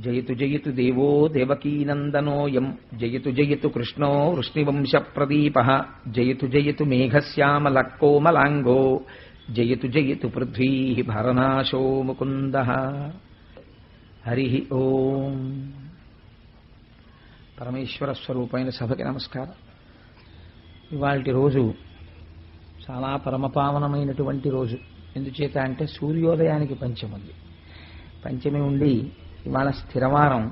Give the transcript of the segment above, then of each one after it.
జయతు జయతు దేవో దేవకీనందనోయం జయతు జయతు కృష్ణో వృష్ణివంశ ప్రదీప జయతు జయతు మేఘశ్యామల కోమలాంగో జయతు జయతు పృథ్వీ భరనాశో ముకుంద. హరి ఓం. పరమేశ్వర స్వరూపమైన సభకి నమస్కారం. ఇవాల్టి రోజు చాలా పరమపావనమైనటువంటి రోజు. ఎందుచేత అంటే సూర్యోదయానికి పంచమి ఉంది. పంచమి ఉండి ఇవాళ స్థిరవారం.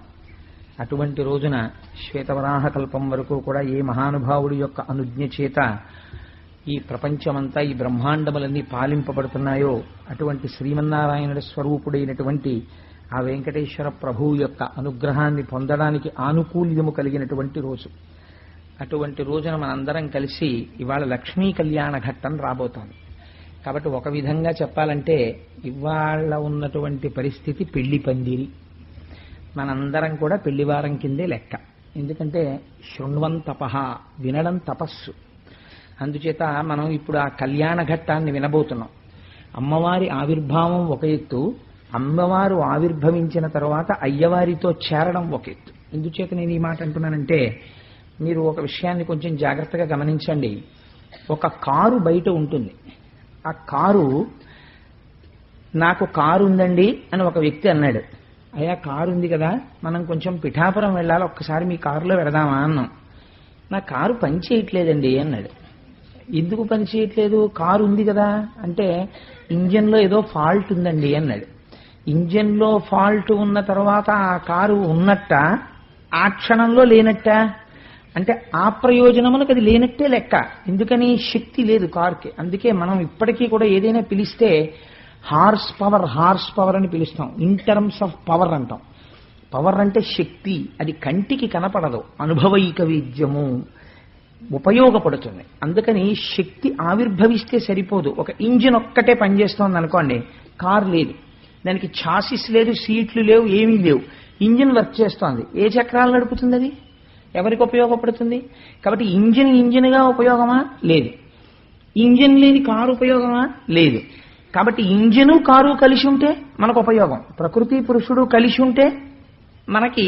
అటువంటి రోజున శ్వేతవరాహ కల్పం వరకు కూడా ఏ మహానుభావుడి యొక్క అనుజ్ఞ చేత ఈ ప్రపంచమంతా ఈ బ్రహ్మాండములన్నీ పాలింపబడుతున్నాయో అటువంటి శ్రీమన్నారాయణుడి స్వరూపుడైనటువంటి ఆ వెంకటేశ్వర ప్రభువు యొక్క అనుగ్రహాన్ని పొందడానికి ఆనుకూల్యము కలిగినటువంటి రోజు. అటువంటి రోజున మనందరం కలిసి ఇవాళ లక్ష్మీ కళ్యాణ ఘట్టం రాబోతోంది. కాబట్టి ఒక విధంగా చెప్పాలంటే ఇవాళ ఉన్నటువంటి పరిస్థితి పెళ్లి పందిరి. మనందరం కూడా పెళ్లివారం కిందే లెక్క. ఎందుకంటే శృణ్వం తపః, వినడం తపస్సు. అందుచేత మనం ఇప్పుడు ఆ కళ్యాణ ఘట్టాన్ని వినబోతున్నాం. అమ్మవారి ఆవిర్భావం ఒక ఎత్తు, అమ్మవారు ఆవిర్భవించిన తర్వాత అయ్యవారితో చేరడం ఒక ఎత్తు. ఎందుచేత నేను ఈ మాట అంటున్నానంటే మీరు ఒక విషయాన్ని కొంచెం జాగ్రత్తగా గమనించండి. ఒక కారు బయట ఉంటుంది. ఆ కారు, నాకు కారు ఉందండి అని ఒక వ్యక్తి అన్నాడు. అయ్యా కారు ఉంది కదా, మనం కొంచెం పిఠాపురం వెళ్ళాలి, ఒక్కసారి మీ కారులో వెళదామా అన్నాం. నా కారు పని చేయట్లేదండి అన్నాడు. ఎందుకు పని చేయట్లేదు? కారు ఉంది కదా అంటే ఇంజన్లో ఏదో ఫాల్ట్ ఉందండి అన్నాడు. ఇంజన్లో ఫాల్ట్ ఉన్న తర్వాత ఆ కారు ఉన్నట్ట, ఆ క్షణంలో లేనట్ట అంటే ఆ ప్రయోజనములకు అది లేనట్టే లెక్క. ఎందుకని? శక్తి లేదు కారుకి. అందుకే మనం ఇప్పటికీ కూడా ఏదైనా పిలిస్తే హార్స్ పవర్ అని పిలుస్తాం. ఇన్ టర్మ్స్ ఆఫ్ పవర్ అంటాం. పవర్ అంటే శక్తి. అది కంటికి కనపడదు, అనుభవైక వేద్యము, ఉపయోగపడుతుంది. అందుకని శక్తి ఆవిర్భవిస్తే సరిపోదు. ఒక ఇంజిన్ ఒక్కటే పనిచేస్తోంది అనుకోండి, కారు లేదు, దానికి ఛాసిస్ లేదు, సీట్లు లేవు, ఏమీ లేవు, ఇంజిన్ వర్క్ చేస్తోంది. ఏ చక్రాలు నడుపుతుంది అది? ఎవరికి ఉపయోగపడుతుంది? కాబట్టి ఇంజిన్గా ఉపయోగమా? లేదు. ఇంజిన్ లేని కారు ఉపయోగమా? లేదు. కాబట్టి ఇంజిను కారు కలిసి ఉంటే మనకు ఉపయోగం. ప్రకృతి పురుషుడు కలిసి ఉంటే మనకి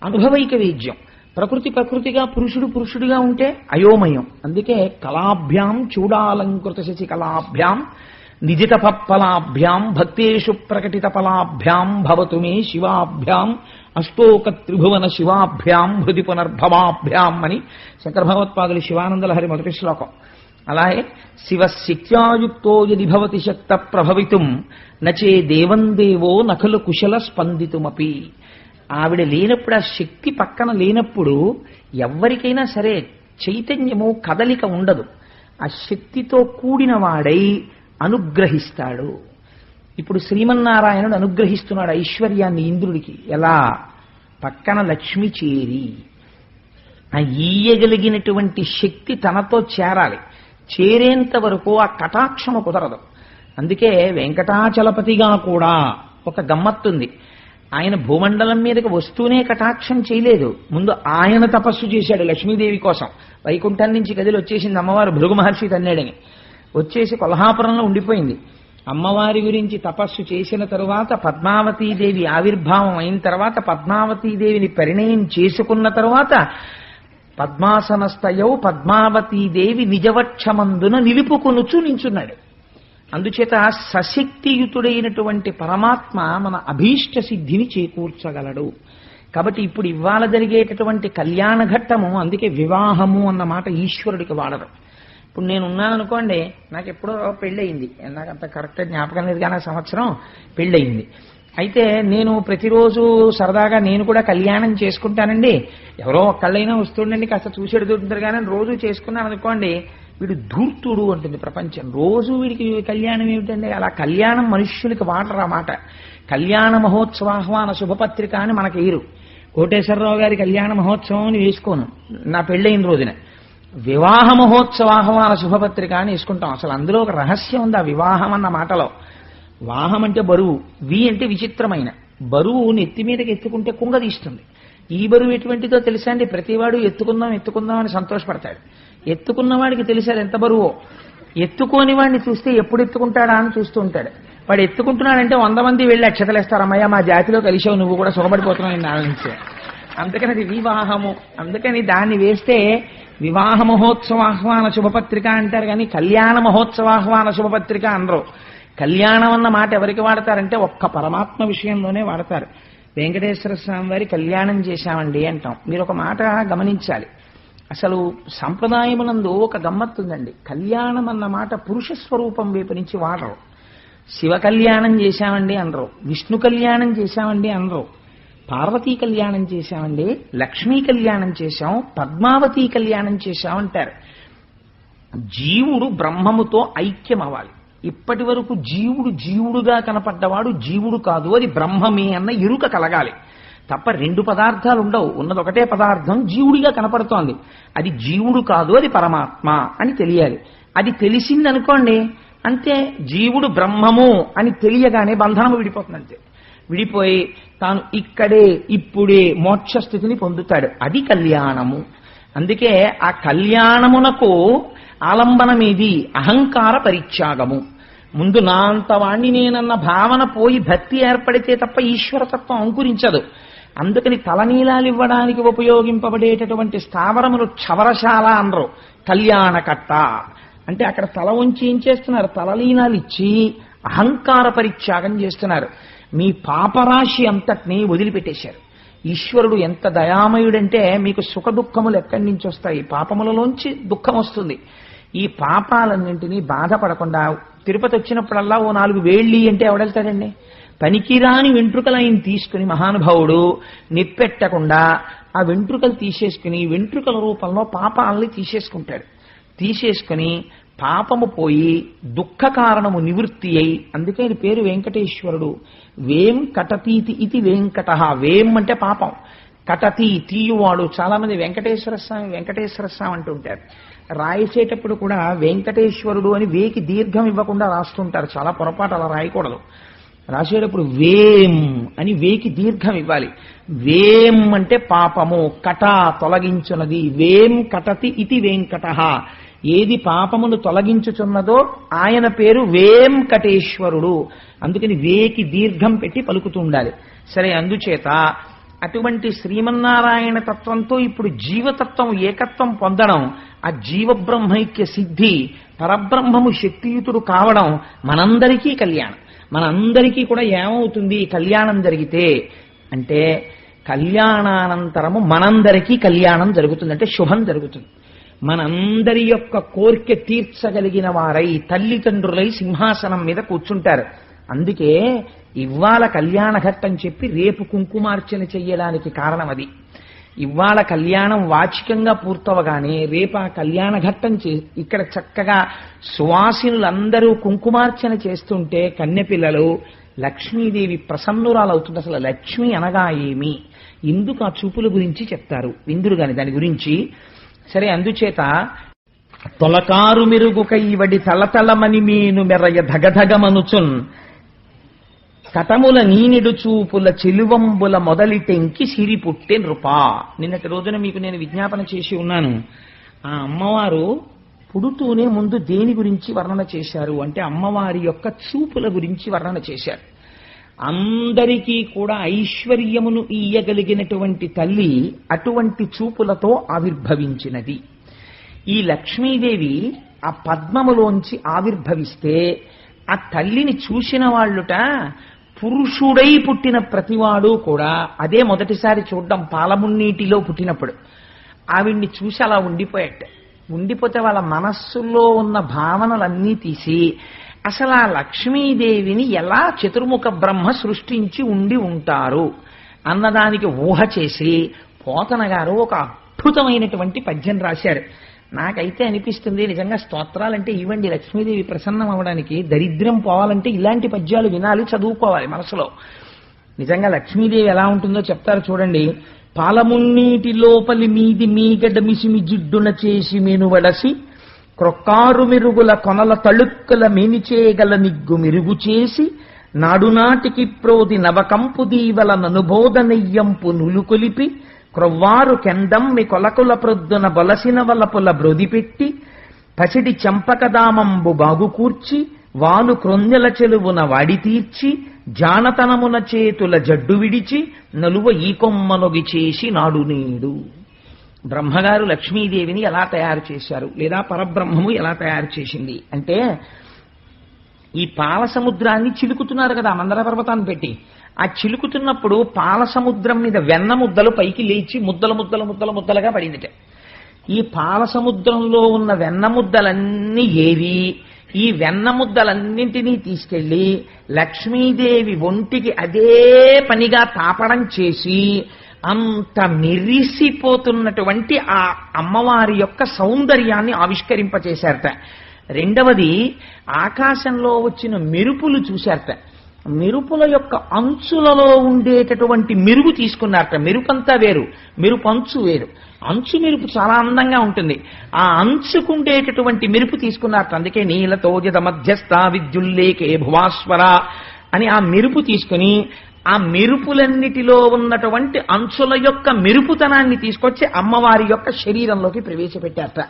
అనుభవైక వేద్యం. ప్రకృతిగా పురుషుడుగా ఉంటే అయోమయం. అందుకే కళాభ్యాం చూడాలంకృత శశి కళాభ్యాం నిజితపలాభ్యాం భక్తేషు ప్రకటిత ఫలాభ్యాం భవతు మే శివాభ్యాం అష్టోక త్రిభువన శివాభ్యాం హృది పునర్భవాభ్యాం అని శంకర భగవత్పాదులు శివానందలహరి మొదటి శ్లోకం. అలాగే శివశక్త్యాయుక్తో యది భవతి శక్త ప్రభవితుం నచే దేవం దేవో నఖలు కుశల స్పందితుమపి. ఆవిడ లేనప్పుడు, ఆ శక్తి పక్కన లేనప్పుడు ఎవరికైనా సరే చైతన్యము, కదలిక ఉండదు. ఆ శక్తితో కూడిన వాడై అనుగ్రహిస్తాడు. ఇప్పుడు శ్రీమన్నారాయణుడు అనుగ్రహిస్తున్నాడు ఐశ్వర్యాన్ని ఇంద్రుడికి. ఎలా? పక్కన లక్ష్మి చేరి ఆ ఈయగలిగినటువంటి శక్తి తనతో చేరాలి. చేరేంత వరకు ఆ కటాక్షము కుదరదు. అందుకే వెంకటాచలపతిగా కూడా ఒక గమ్మత్తుంది. ఆయన భూమండలం మీదకి వస్తూనే కటాక్షం చేయలేదు. ముందు ఆయన తపస్సు చేశాడు లక్ష్మీదేవి కోసం. వైకుంఠం నుంచి గదిలో వచ్చేసింది అమ్మవారు, భృగు మహర్షి తన్నాడని వచ్చేసి కొల్హాపురంలో ఉండిపోయింది. అమ్మవారి గురించి తపస్సు చేసిన తరువాత పద్మావతీదేవి ఆవిర్భావం అయిన తర్వాత పద్మావతీదేవిని పరిణయం చేసుకున్న తరువాత పద్మాసనస్థయౌ పద్మావతీదేవి నిజవక్షమందున నిలుపుకొనుచు నించున్నాడు. అందుచేత సశక్తియుతుడైనటువంటి పరమాత్మ మన అభీష్ట సిద్ధిని చేకూర్చగలడు. కాబట్టి ఇప్పుడు ఇవాళ జరిగేటటువంటి కళ్యాణ ఘట్టము, అందుకే వివాహము అన్న మాట ఈశ్వరుడికి వాడరు. ఇప్పుడు నేనున్నాను అనుకోండి, నాకు ఎప్పుడో పెళ్ళయింది, నాకు అంత కరెక్ట్ జ్ఞాపకం లేదు కానీ సంవత్సరం పెళ్ళయింది. అయితే నేను ప్రతిరోజు సరదాగా నేను కూడా కళ్యాణం చేసుకుంటానండి, ఎవరో ఒక్కళ్ళైనా వస్తుండండి కాస్త చూసేడుతుంటారు కానీ రోజు చేసుకున్నాను అనుకోండి, వీడు ధూర్తుడు అంటుంది ప్రపంచం. రోజు వీడికి కళ్యాణం ఏమిటండి? అలా కళ్యాణం మనుష్యులకి వాడరు. ఆ మాట కళ్యాణ మహోత్సవాహ్వాన శుభపత్రిక అని మనకి ఏరు. కోటేశ్వరరావు గారి కళ్యాణ మహోత్సవం అని వేసుకోను నా పెళ్ళైన రోజున. వివాహ మహోత్సవాహ్వాన శుభపత్రిక అని వేసుకుంటాం. అసలు అందులో ఒక రహస్యం ఉంది ఆ వివాహం అన్న మాటలో. వాహం అంటే బరువు, వి అంటే విచిత్రమైన బరువు. నెత్తి మీదకి ఎత్తుకుంటే కుంగదీస్తుంది. ఈ బరువు ఎటువంటిదో తెలుసా అండి? ప్రతివాడు ఎత్తుకుందాం అని సంతోషపడతాడు. ఎత్తుకున్నవాడికి తెలిసాడు ఎంత బరువో. ఎత్తుకోని వాడిని చూస్తే ఎప్పుడు ఎత్తుకుంటాడా అని చూస్తూ ఉంటాడు. వాడు ఎత్తుకుంటున్నాడంటే 100 మంది వెళ్ళి అక్షతలేస్తారు, అమ్మయ్య మా జాతిలో కలిసావు, నువ్వు కూడా సుఖపడిపోతున్నావు నాన్న నుంచి. అందుకని అది వివాహము. అందుకని దాన్ని వేస్తే వివాహ మహోత్సవాహ్వాన శుభపత్రిక అంటారు కానీ కళ్యాణ మహోత్సవాహ్వాన శుభపత్రిక అనరు. కళ్యాణం అన్న మాట ఎవరికి వాడతారంటే ఒక్క పరమాత్మ విషయంలోనే వాడతారు. వెంకటేశ్వర స్వామి వారి కళ్యాణం చేశామండి అంటాం. మీరు ఒక మాట గమనించాలి. అసలు సంప్రదాయమునందు ఒక గమ్మత్తుందండి. కళ్యాణం అన్న మాట పురుష స్వరూపం వైపు నుంచి వాడరు. శివ కళ్యాణం చేశామండి అనరు, విష్ణు కళ్యాణం చేశామండి అనరు, పార్వతీ కళ్యాణం చేశామండి, లక్ష్మీ కళ్యాణం చేశాం, పద్మావతీ కళ్యాణం చేశాం అంటారు. జీవుడు బ్రహ్మముతో ఐక్యం అవ్వాలి. ఇప్పటి వరకు జీవుడు జీవుడుగా కనపడ్డవాడు జీవుడు కాదు, అది బ్రహ్మమే అన్న ఎరుక కలగాలి తప్ప 2 పదార్థాలు ఉండవు. ఉన్నది ఒకటే పదార్థం జీవుడిగా కనపడుతోంది, అది జీవుడు కాదు, అది పరమాత్మ అని తెలియాలి. అది తెలిసిందనుకోండి అంతే, జీవుడు బ్రహ్మము అని తెలియగానే బంధనము విడిపోతుంది. అంతే, విడిపోయి తాను ఇక్కడే ఇప్పుడే మోక్ష స్థితిని పొందుతాడు. అది కళ్యాణము. అందుకే ఆ కళ్యాణమునకు ఆలంబనమేది? అహంకార పరిత్యాగము. ముందు నా అంతవాణ్ణి నేనన్న భావన పోయి భక్తి ఏర్పడితే తప్ప ఈశ్వరతత్వం అంకురించదు. అందుకని తలనీలాలు ఇవ్వడానికి ఉపయోగింపబడేటటువంటి స్థావరములు క్షవరశాల అనరు, కళ్యాణకట్ట అంటే అక్కడ తల ఉంచి ఏం చేస్తున్నారు? తలలీనాలు ఇచ్చి అహంకార పరిత్యాగం చేస్తున్నారు. మీ పాపరాశి అంతటినీ వదిలిపెట్టేశారు. ఈశ్వరుడు ఎంత దయామయుడంటే మీకు సుఖ దుఃఖములు ఎక్కడి నుంచి వస్తాయి? పాపములలోంచి దుఃఖం వస్తుంది. ఈ పాపాలన్నింటినీ బాధపడకుండా తిరుపతి వచ్చినప్పుడల్లా ఓ 4 వేళ్ళి అంటే ఎవడెళ్తాడండి? పనికిరాని వెంట్రుకలు ఆయన తీసుకుని మహానుభావుడు నిప్పెట్టకుండా ఆ వెంట్రుకలు తీసేసుకుని వెంట్రుకల రూపంలో పాపాలని తీసేసుకుంటాడు. తీసేసుకుని పాపము పోయి దుఃఖ కారణము నివృత్తి అయి, అందుకే ఇది పేరు వెంకటేశ్వరుడు. వేం కటతీతి ఇది వెంకట. వేం అంటే పాపం, కటతి తీయువాడు. చాలా మంది వెంకటేశ్వర స్వామి అంటుంటారు. రాసేటప్పుడు కూడా వెంకటేశ్వరుడు అని వేకి దీర్ఘం ఇవ్వకుండా రాస్తుంటారు. చాలా పొరపాటు, అలా రాయకూడదు. రాసేటప్పుడు వేం అని వేకి దీర్ఘం ఇవ్వాలి. వేం అంటే పాపము, కట తొలగించున్నది. వేం కటతి ఇది వెంకట. ఏది పాపమును తొలగించుచున్నదో ఆయన పేరు వేంకటేశ్వరుడు. అందుకని వేకి దీర్ఘం పెట్టి పలుకుతూ ఉండాలి. సరే, అందుచేత అటువంటి శ్రీమన్నారాయణ తత్వంతో ఇప్పుడు జీవతత్వం ఏకత్వం పొందడం, ఆ జీవబ్రహ్మైక్య సిద్ధి, పరబ్రహ్మము శక్తియుతుడు కావడం మనందరికీ కళ్యాణం. మనందరికీ కూడా ఏమవుతుంది కళ్యాణం జరిగితే అంటే, కళ్యాణానంతరము మనందరికీ కళ్యాణం జరుగుతుంది, అంటే శుభం జరుగుతుంది. మనందరి యొక్క కోరిక తీర్చగలిగిన వారై తల్లిదండ్రులై సింహాసనం మీద కూర్చుంటారు. అందుకే ఇవాళ కళ్యాణ ఘట్టం చెప్పి రేపు కుంకుమార్చన చెయ్యడానికి కారణం అది. ఇవాళ కళ్యాణం వాచికంగా పూర్తవగానే రేపు ఆ కళ్యాణ ఘట్టం ఇక్కడ చక్కగా సువాసినులందరూ కుంకుమార్చన చేస్తుంటే కన్నెపిల్లలు లక్ష్మీదేవి ప్రసన్నురాలవుతుంది. అసలు లక్ష్మి అనగా ఏమి, ఎందుకు ఆ చూపుల గురించి చెప్తారు విందురు గాని దాని గురించి. సరే, అందుచేత తొలకారు మెరుగు కైవడి తలతలమని మేను మెరయ ధగధగమనుచున్ కటముల నీనిడు చూపుల చెలువంబుల మొదలిటెంకి సిరి పుట్టే నృపా. నిన్నటి రోజున మీకు నేను విజ్ఞాపన చేసి ఉన్నాను. ఆ అమ్మవారు పుడుతూనే ముందు దేని గురించి వర్ణన చేశారు అంటే అమ్మవారి యొక్క చూపుల గురించి వర్ణన చేశారు. అందరికీ కూడా ఐశ్వర్యమును ఇయ్యగలిగినటువంటి తల్లి అటువంటి చూపులతో ఆవిర్భవించినది. ఈ లక్ష్మీదేవి ఆ పద్మములోంచి ఆవిర్భవిస్తే ఆ తల్లిని చూసిన వాళ్ళుట పురుషుడై పుట్టిన ప్రతివాడు కూడా అదే మొదటిసారి చూడడం. పాలమున్నీటిలో పుట్టినప్పుడు ఆవిడ్ని చూసి అలా ఉండిపోతే వాళ్ళ మనస్సులో ఉన్న భావనలన్నీ తీసి అసలు ఆ లక్ష్మీదేవిని ఎలా చతుర్ముఖ బ్రహ్మ సృష్టించి ఉండి ఉంటారు అన్నదానికి ఊహ చేసి పోతన గారు ఒక అద్భుతమైనటువంటి పద్యం రాశారు. నాకైతే అనిపిస్తుంది నిజంగా స్తోత్రాలంటే ఇవ్వండి, లక్ష్మీదేవి ప్రసన్నం అవడానికి, దరిద్రం పోవాలంటే ఇలాంటి పద్యాలు వినాలి, చదువుకోవాలి మనసులో. నిజంగా లక్ష్మీదేవి ఎలా ఉంటుందో చెప్తారు చూడండి. పాలమున్నీటి లోపలి మీది మీగడ మిసిమి జిడ్డున చేసి మెనువడసి క్రొక్కారు మెరుగుల కొనల తళుక్కల మేనిచేయగల నిగ్గు మెరుగు చేసి నాడునాటికి ప్రోది నవకంపు దీవల ననుబోధ నెయ్యంపు నులుకొలిపి క్రొవ్వారు కెందమ్మి కొలకుల ప్రొద్దున బొలసిన వలపుల బ్రొదిపెట్టి పసిడి చంపకదామంబు బాగుకూర్చి వాలు క్రొందెల చెలువున వాడి తీర్చి జానతనమున చేతుల జడ్డు విడిచి నలువ ఈ కొమ్మనొగి చేసి నాడు నేడు. బ్రహ్మగారు లక్ష్మీదేవిని ఎలా తయారు చేశారు, లేదా పరబ్రహ్మము ఎలా తయారు చేసింది అంటే, ఈ పాల సముద్రాన్ని చిలుకుతున్నారు కదా మందర పర్వతాన్ని పెట్టి. ఆ చిలుకుతున్నప్పుడు పాల సముద్రం మీద వెన్న ముద్దలు పైకి లేచి ముద్దలుగా పడిందిట. ఈ పాల సముద్రంలో ఉన్న వెన్న ముద్దలన్నీ ఏరి ఈ వెన్న ముద్దలన్నింటినీ తీసుకెళ్లి లక్ష్మీదేవి ఒంటికి అదే పనిగా తాపడం చేసి అంత మెరిసిపోతున్నటువంటి ఆ అమ్మవారి యొక్క సౌందర్యాన్ని ఆవిష్కరింపచేశారట. రెండవది, ఆకాశంలో వచ్చిన మెరుపులు చూశారట. మెరుపుల యొక్క అంచులలో ఉండేటటువంటి మెరుగు తీసుకున్నారట. మెరుపంతా వేరు, మెరుపు అంచు వేరు. అంచు మెరుపు చాలా అందంగా ఉంటుంది. ఆ అంచుకుండేటటువంటి మెరుపు తీసుకున్నారట. అందుకే నీలతోజద మధ్యస్థ విద్యుల్లేకే భువాస్వర అని ఆ మెరుపు తీసుకుని ఆ మెరుపులన్నిటిలో ఉన్నటువంటి అంచుల యొక్క మెరుపుతనాన్ని తీసుకొచ్చి అమ్మవారి యొక్క శరీరంలోకి ప్రవేశపెట్టారట.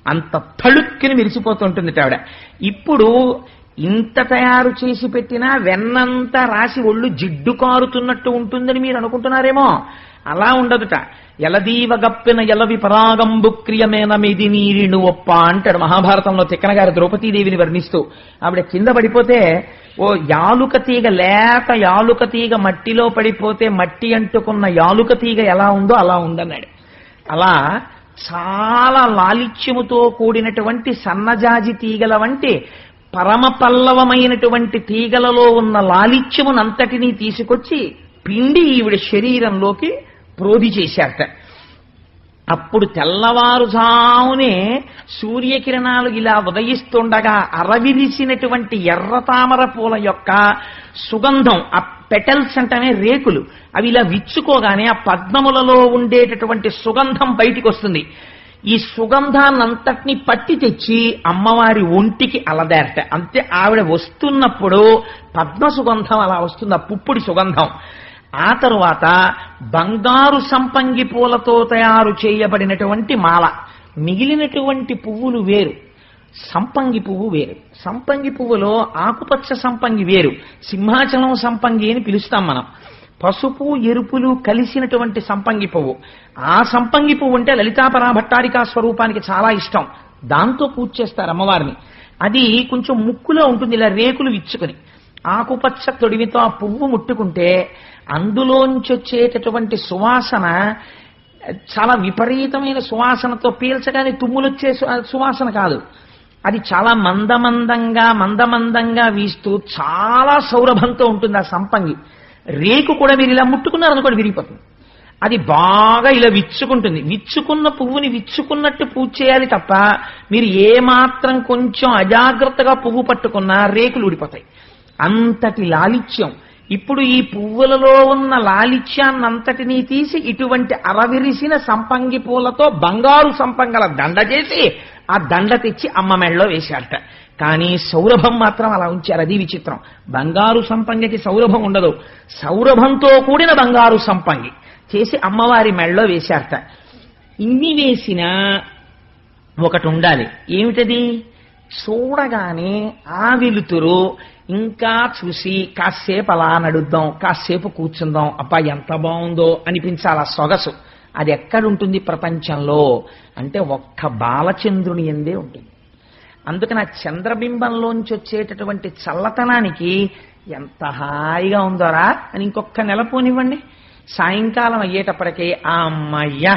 అంత తళుక్కుని మెరిసిపోతుంటుంది ఆవిడ. ఇప్పుడు ఇంత తయారు చేసి పెట్టినా వెన్నంతా రాసి ఒళ్ళు జిడ్డు కారుతున్నట్టు ఉంటుందని మీరు అనుకుంటున్నారేమో. అలా ఉండదుట. ఎలదీవ గప్పిన ఎలవి పరాగంబు క్రియమేన మిది నీరిను ఒప్ప అంటాడు మహాభారతంలో తిక్కన గారు ద్రౌపదీదేవిని వర్ణిస్తూ. ఆవిడ కింద పడిపోతే ఓ యాలుక తీగ, లేత యాలుక తీగ మట్టిలో పడిపోతే మట్టి అంటుకున్న యాలుక తీగ ఎలా ఉందో అలా ఉందన్నాడు. అలా చాలా లాలిత్యముతో కూడినటువంటి సన్నజాజి తీగల వంటి పరమ పల్లవమైనటువంటి తీగలలో ఉన్న లాలిత్యమునంతటినీ తీసుకొచ్చి పిండి ఈవిడ శరీరంలోకి ప్రోధి చేశారట. అప్పుడు తెల్లవారుజామునే సూర్యకిరణాలు ఇలా ఉదయిస్తుండగా అరవిరిసినటువంటి ఎర్ర తామర పూల యొక్క సుగంధం, ఆ పెటల్స్ అంటేనే రేకులు, అవి ఇలా విచ్చుకోగానే ఆ పద్మములలో ఉండేటటువంటి సుగంధం బయటికి వస్తుంది. ఈ సుగంధాన్నంతటినీ పట్టి తెచ్చి అమ్మవారి ఒంటికి అలదారట. అంతే, ఆవిడ వస్తున్నప్పుడు పద్మ సుగంధం అలా వస్తుంది, ఆ పుప్పుడి సుగంధం. ఆ తరువాత బంగారు సంపంగి పూలతో తయారు చేయబడినటువంటి మాల. మిగిలినటువంటి పువ్వులు వేరు, సంపంగి పువ్వు వేరు. సంపంగి పువ్వులో ఆకుపచ్చ సంపంగి వేరు, సింహాచలం సంపంగి అని పిలుస్తాం మనం. పసుపు ఎరుపులు కలిసినటువంటి సంపంగి పువ్వు. ఆ సంపంగి పువ్వు అంటే లలితాపరా భట్టారికా స్వరూపానికి చాలా ఇష్టం. దాంతో పూజ చేస్తారు అమ్మవారిని. అది కొంచెం ముక్కులో ఉంటుంది, ఇలా రేకులు విచ్చుకొని. ఆకుపచ్చ తొడిమితో ఆ పువ్వు ముట్టుకుంటే అందులోంచి వచ్చేటటువంటి సువాసన చాలా విపరీతమైన సువాసనతో, పీల్చగానే తుమ్ములొచ్చే సువాసన కాదు. అది చాలా మందమందంగా వీస్తూ చాలా సౌరభంతో ఉంటుంది ఆ సంపంగి. రేకు కూడా మీరు ఇలా ముట్టుకున్నారనుకోండి విరిగిపోతుంది. అది బాగా ఇలా విచ్చుకుంటుంది. విచ్చుకున్న పువ్వుని విచ్చుకున్నట్టు పూజ చేయాలి తప్ప మీరు ఏమాత్రం కొంచెం అజాగ్రత్తగా పువ్వు పట్టుకున్నా రేకులు ఊడిపోతాయి. అంతటి లాలిత్యం. ఇప్పుడు ఈ పువ్వులలో ఉన్న లాలిత్యాన్నంతటినీ తీసి ఇటువంటి అరవిరిసిన సంపంగి పూలతో బంగారు సంపంగల దండ చేసి ఆ దండ తెచ్చి అమ్మ మెడలో వేశారట. కానీ సౌరభం మాత్రం అలా ఉంచారు. అది విచిత్రం. బంగారు సంపంగికి సౌరభం ఉండదు, సౌరభంతో కూడిన బంగారు సంపంగి చేసి అమ్మవారి మెడలో వేశారట. ఇన్ని వేసినా ఒకటి ఉండాలి. ఏమిటది? చూడగానే ఆ వెలుతురు ఇంకా చూసి కాసేపు అలా నడుద్దాం, కాసేపు కూర్చుందాం, అబ్బా ఎంత బాగుందో అనిపించాలి. ఆ సొగసు అది ఎక్కడుంటుంది ప్రపంచంలో అంటే ఒక్క బాలచంద్రుని ఎందే ఉంటుంది. అందుకని ఆ చంద్రబింబంలోంచి వచ్చేటటువంటి చల్లతనానికి ఎంత హాయిగా ఉందోరా అని ఇంకొక నెల పోనివ్వండి. సాయంకాలం అయ్యేటప్పటికీ ఆ అమ్మయ్యా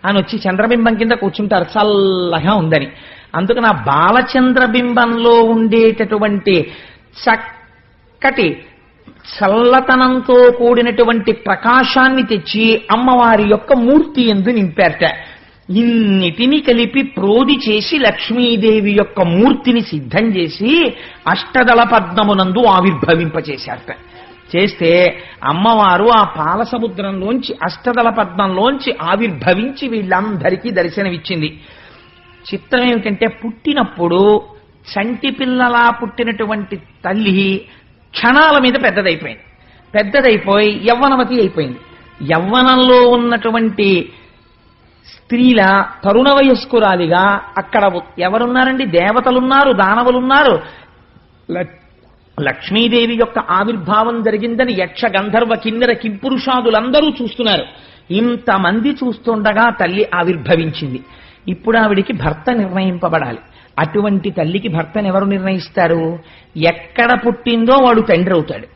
అని వచ్చి చంద్రబింబం కింద కూర్చుంటారు, చల్లగా ఉందని. అందుకని ఆ బాలచంద్రబింబంలో ఉండేటటువంటి చక్కటి చల్లతనంతో కూడినటువంటి ప్రకాశాన్ని తెచ్చి అమ్మవారి యొక్క మూర్తి యందు నింపారట. ఇన్నిటిని కలిపి ప్రోధి చేసి లక్ష్మీదేవి యొక్క మూర్తిని సిద్ధం చేసి అష్టదళ పద్మమునందు ఆవిర్భవింపచేశారట. చేస్తే అమ్మవారు ఆ పాల సముద్రంలోంచి అష్టదళ పద్మంలోంచి ఆవిర్భవించి వీళ్ళందరికీ దర్శనమిచ్చింది. చిత్రం ఏమిటంటే, పుట్టినప్పుడు చంటి పిల్లలా పుట్టినటువంటి తల్లి క్షణాల మీద పెద్దదైపోయి యవ్వనవతి అయిపోయింది. యవ్వనంలో ఉన్నటువంటి స్త్రీల తరుణ వయస్కురాలిగా అక్కడ ఎవరున్నారండి? దేవతలున్నారు, దానవులున్నారు, లక్ష్మీదేవి యొక్క ఆవిర్భావం జరిగిందని యక్ష గంధర్వ కిన్నెర కింపురుషాదులందరూ చూస్తున్నారు. ఇంతమంది చూస్తుండగా తల్లి ఆవిర్భవించింది. ఇప్పుడు ఆవిడికి భర్త నిర్ణయింపబడాలి. అటువంటి తల్లికి భర్తను ఎవరు నిర్ణయిస్తారు? ఎక్కడ పుట్టిందో వాడు తండ్రి అవుతాడు.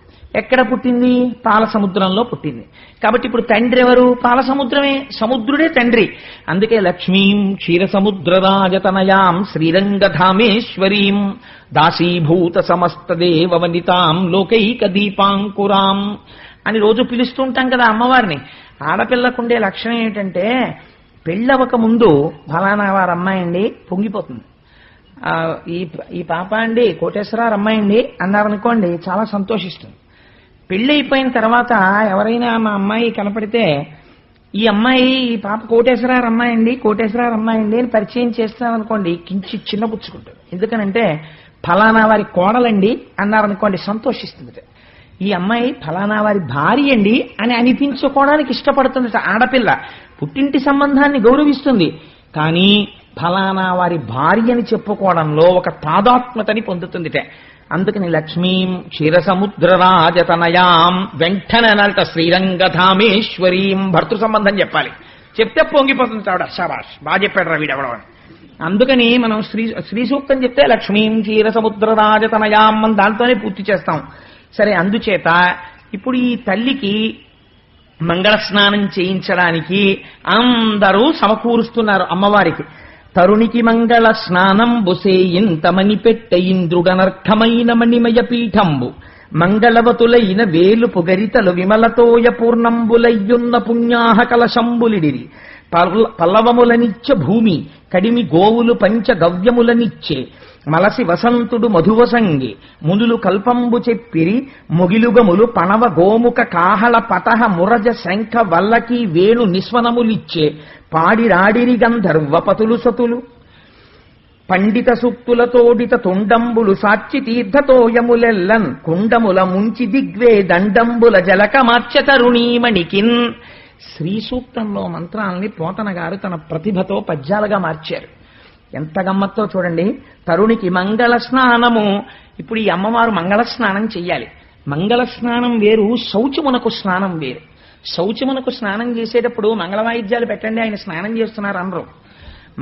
ఎక్కడ పుట్టింది? పాల సముద్రంలో పుట్టింది. కాబట్టి ఇప్పుడు తండ్రి ఎవరు? పాల సముద్రమే, సముద్రుడే తండ్రి. అందుకే లక్ష్మీం క్షీరసముద్రరాజతనయాం శ్రీరంగధామేశ్వరీం దాసీభూత సమస్త దేవవనితాం లోకైక దీపాంకురాం అని రోజు పిలుస్తుంటాం కదా అమ్మవారిని. ఆడపిల్లకుండే లక్షణం ఏంటంటే పెళ్ళవక ముందు ఫలానా వారు అమ్మాయి అండి పొంగిపోతుంది. ఈ పాప అండి కోటేశ్వరరావు అమ్మాయి అండి అన్నారనుకోండి, చాలా సంతోషిస్తుంది. పెళ్లి అయిపోయిన తర్వాత ఎవరైనా మా అమ్మాయి కనపడితే ఈ అమ్మాయి ఈ పాప కోటేశ్వరరావు అమ్మాయి అండి కోటేశ్వరరావు అమ్మాయి అండి అని పరిచయం చేస్తామనుకోండి, కించి చిన్నపుచ్చుకుంటారు. ఎందుకనంటే ఫలానా వారి కోడలండి అన్నారనుకోండి, సంతోషిస్తుంది. ఈ అమ్మాయి ఫలానా వారి భార్య అండి అని అనిపించుకోవడానికి ఇష్టపడుతుందట. ఆడపిల్ల పుట్టింటి సంబంధాన్ని గౌరవిస్తుంది, కానీ ఫలానా వారి భార్య అని చెప్పుకోవడంలో ఒక తాదాత్మ్యతని పొందుతుందిట. అందుకని లక్ష్మీం క్షీరసముద్రరాజతనయాం వెంటనే అనాలట శ్రీరంగధామేశ్వరీం. భర్తృ సంబంధం చెప్పాలి. చెప్తే పొంగిపోతుంది ఆవిడ. శాబాష్, బాగా చెప్పాడు రా వీడెవడో అని. అందుకని మనం శ్రీ సూక్తం చెప్తే లక్ష్మీం క్షీరసముద్రరాజతనయాం అని దాంతోనే పూర్తి చేస్తాం. సరే, అందుచేత ఇప్పుడు ఈ తల్లికి మంగళ స్నానం చేయించడానికి అందరూ సమకూరుస్తున్నారు అమ్మవారికి. తరుణికి మంగళ స్నానం బుసేయింతమని పెట్ట ఇంద్రుడనర్ఘమైన మణిమయ పీఠంబు మంగళవతులైన వేలు పొగరితలు విమలతోయ పూర్ణంబులయ్యున్న పుణ్యాహ కలశంబులిడిరి పల్లవములనిచ్చ భూమి కడిమి గోవులు పంచ గవ్యములనిచ్చే మలసి వసంతుడు మధువసంగి మునులు కల్పంబు చెప్పిరి మొగిలుగములు పణవ గోముఖ కాహళ పటహ మురజ శంఖ వల్లకి వేణు నిస్వనములిచ్చే పాడిరాడిరి గంధర్వపతులు సతులు పండిత సూక్తులతోడిత తొండంబులు సాక్షి తీర్థతోయములెల్లన్ కుండముల ముంచి దిగ్వే దండంబుల జలక మార్చ తరుణీమణికిన్. శ్రీ సూక్తంలో మంత్రాలని పోతన గారు తన ప్రతిభతో పద్యాలుగా మార్చారు. ఎంత గమ్మత్తో చూడండి. తరుణికి మంగళ స్నానము. ఇప్పుడు ఈ అమ్మవారు మంగళ స్నానం చెయ్యాలి. మంగళ స్నానం వేరు, శౌచమునకు స్నానం వేరు. శౌచమునకు స్నానం చేసేటప్పుడు మంగళ వాయిద్యాలు పెట్టండి ఆయన స్నానం చేస్తున్నారు అనరు.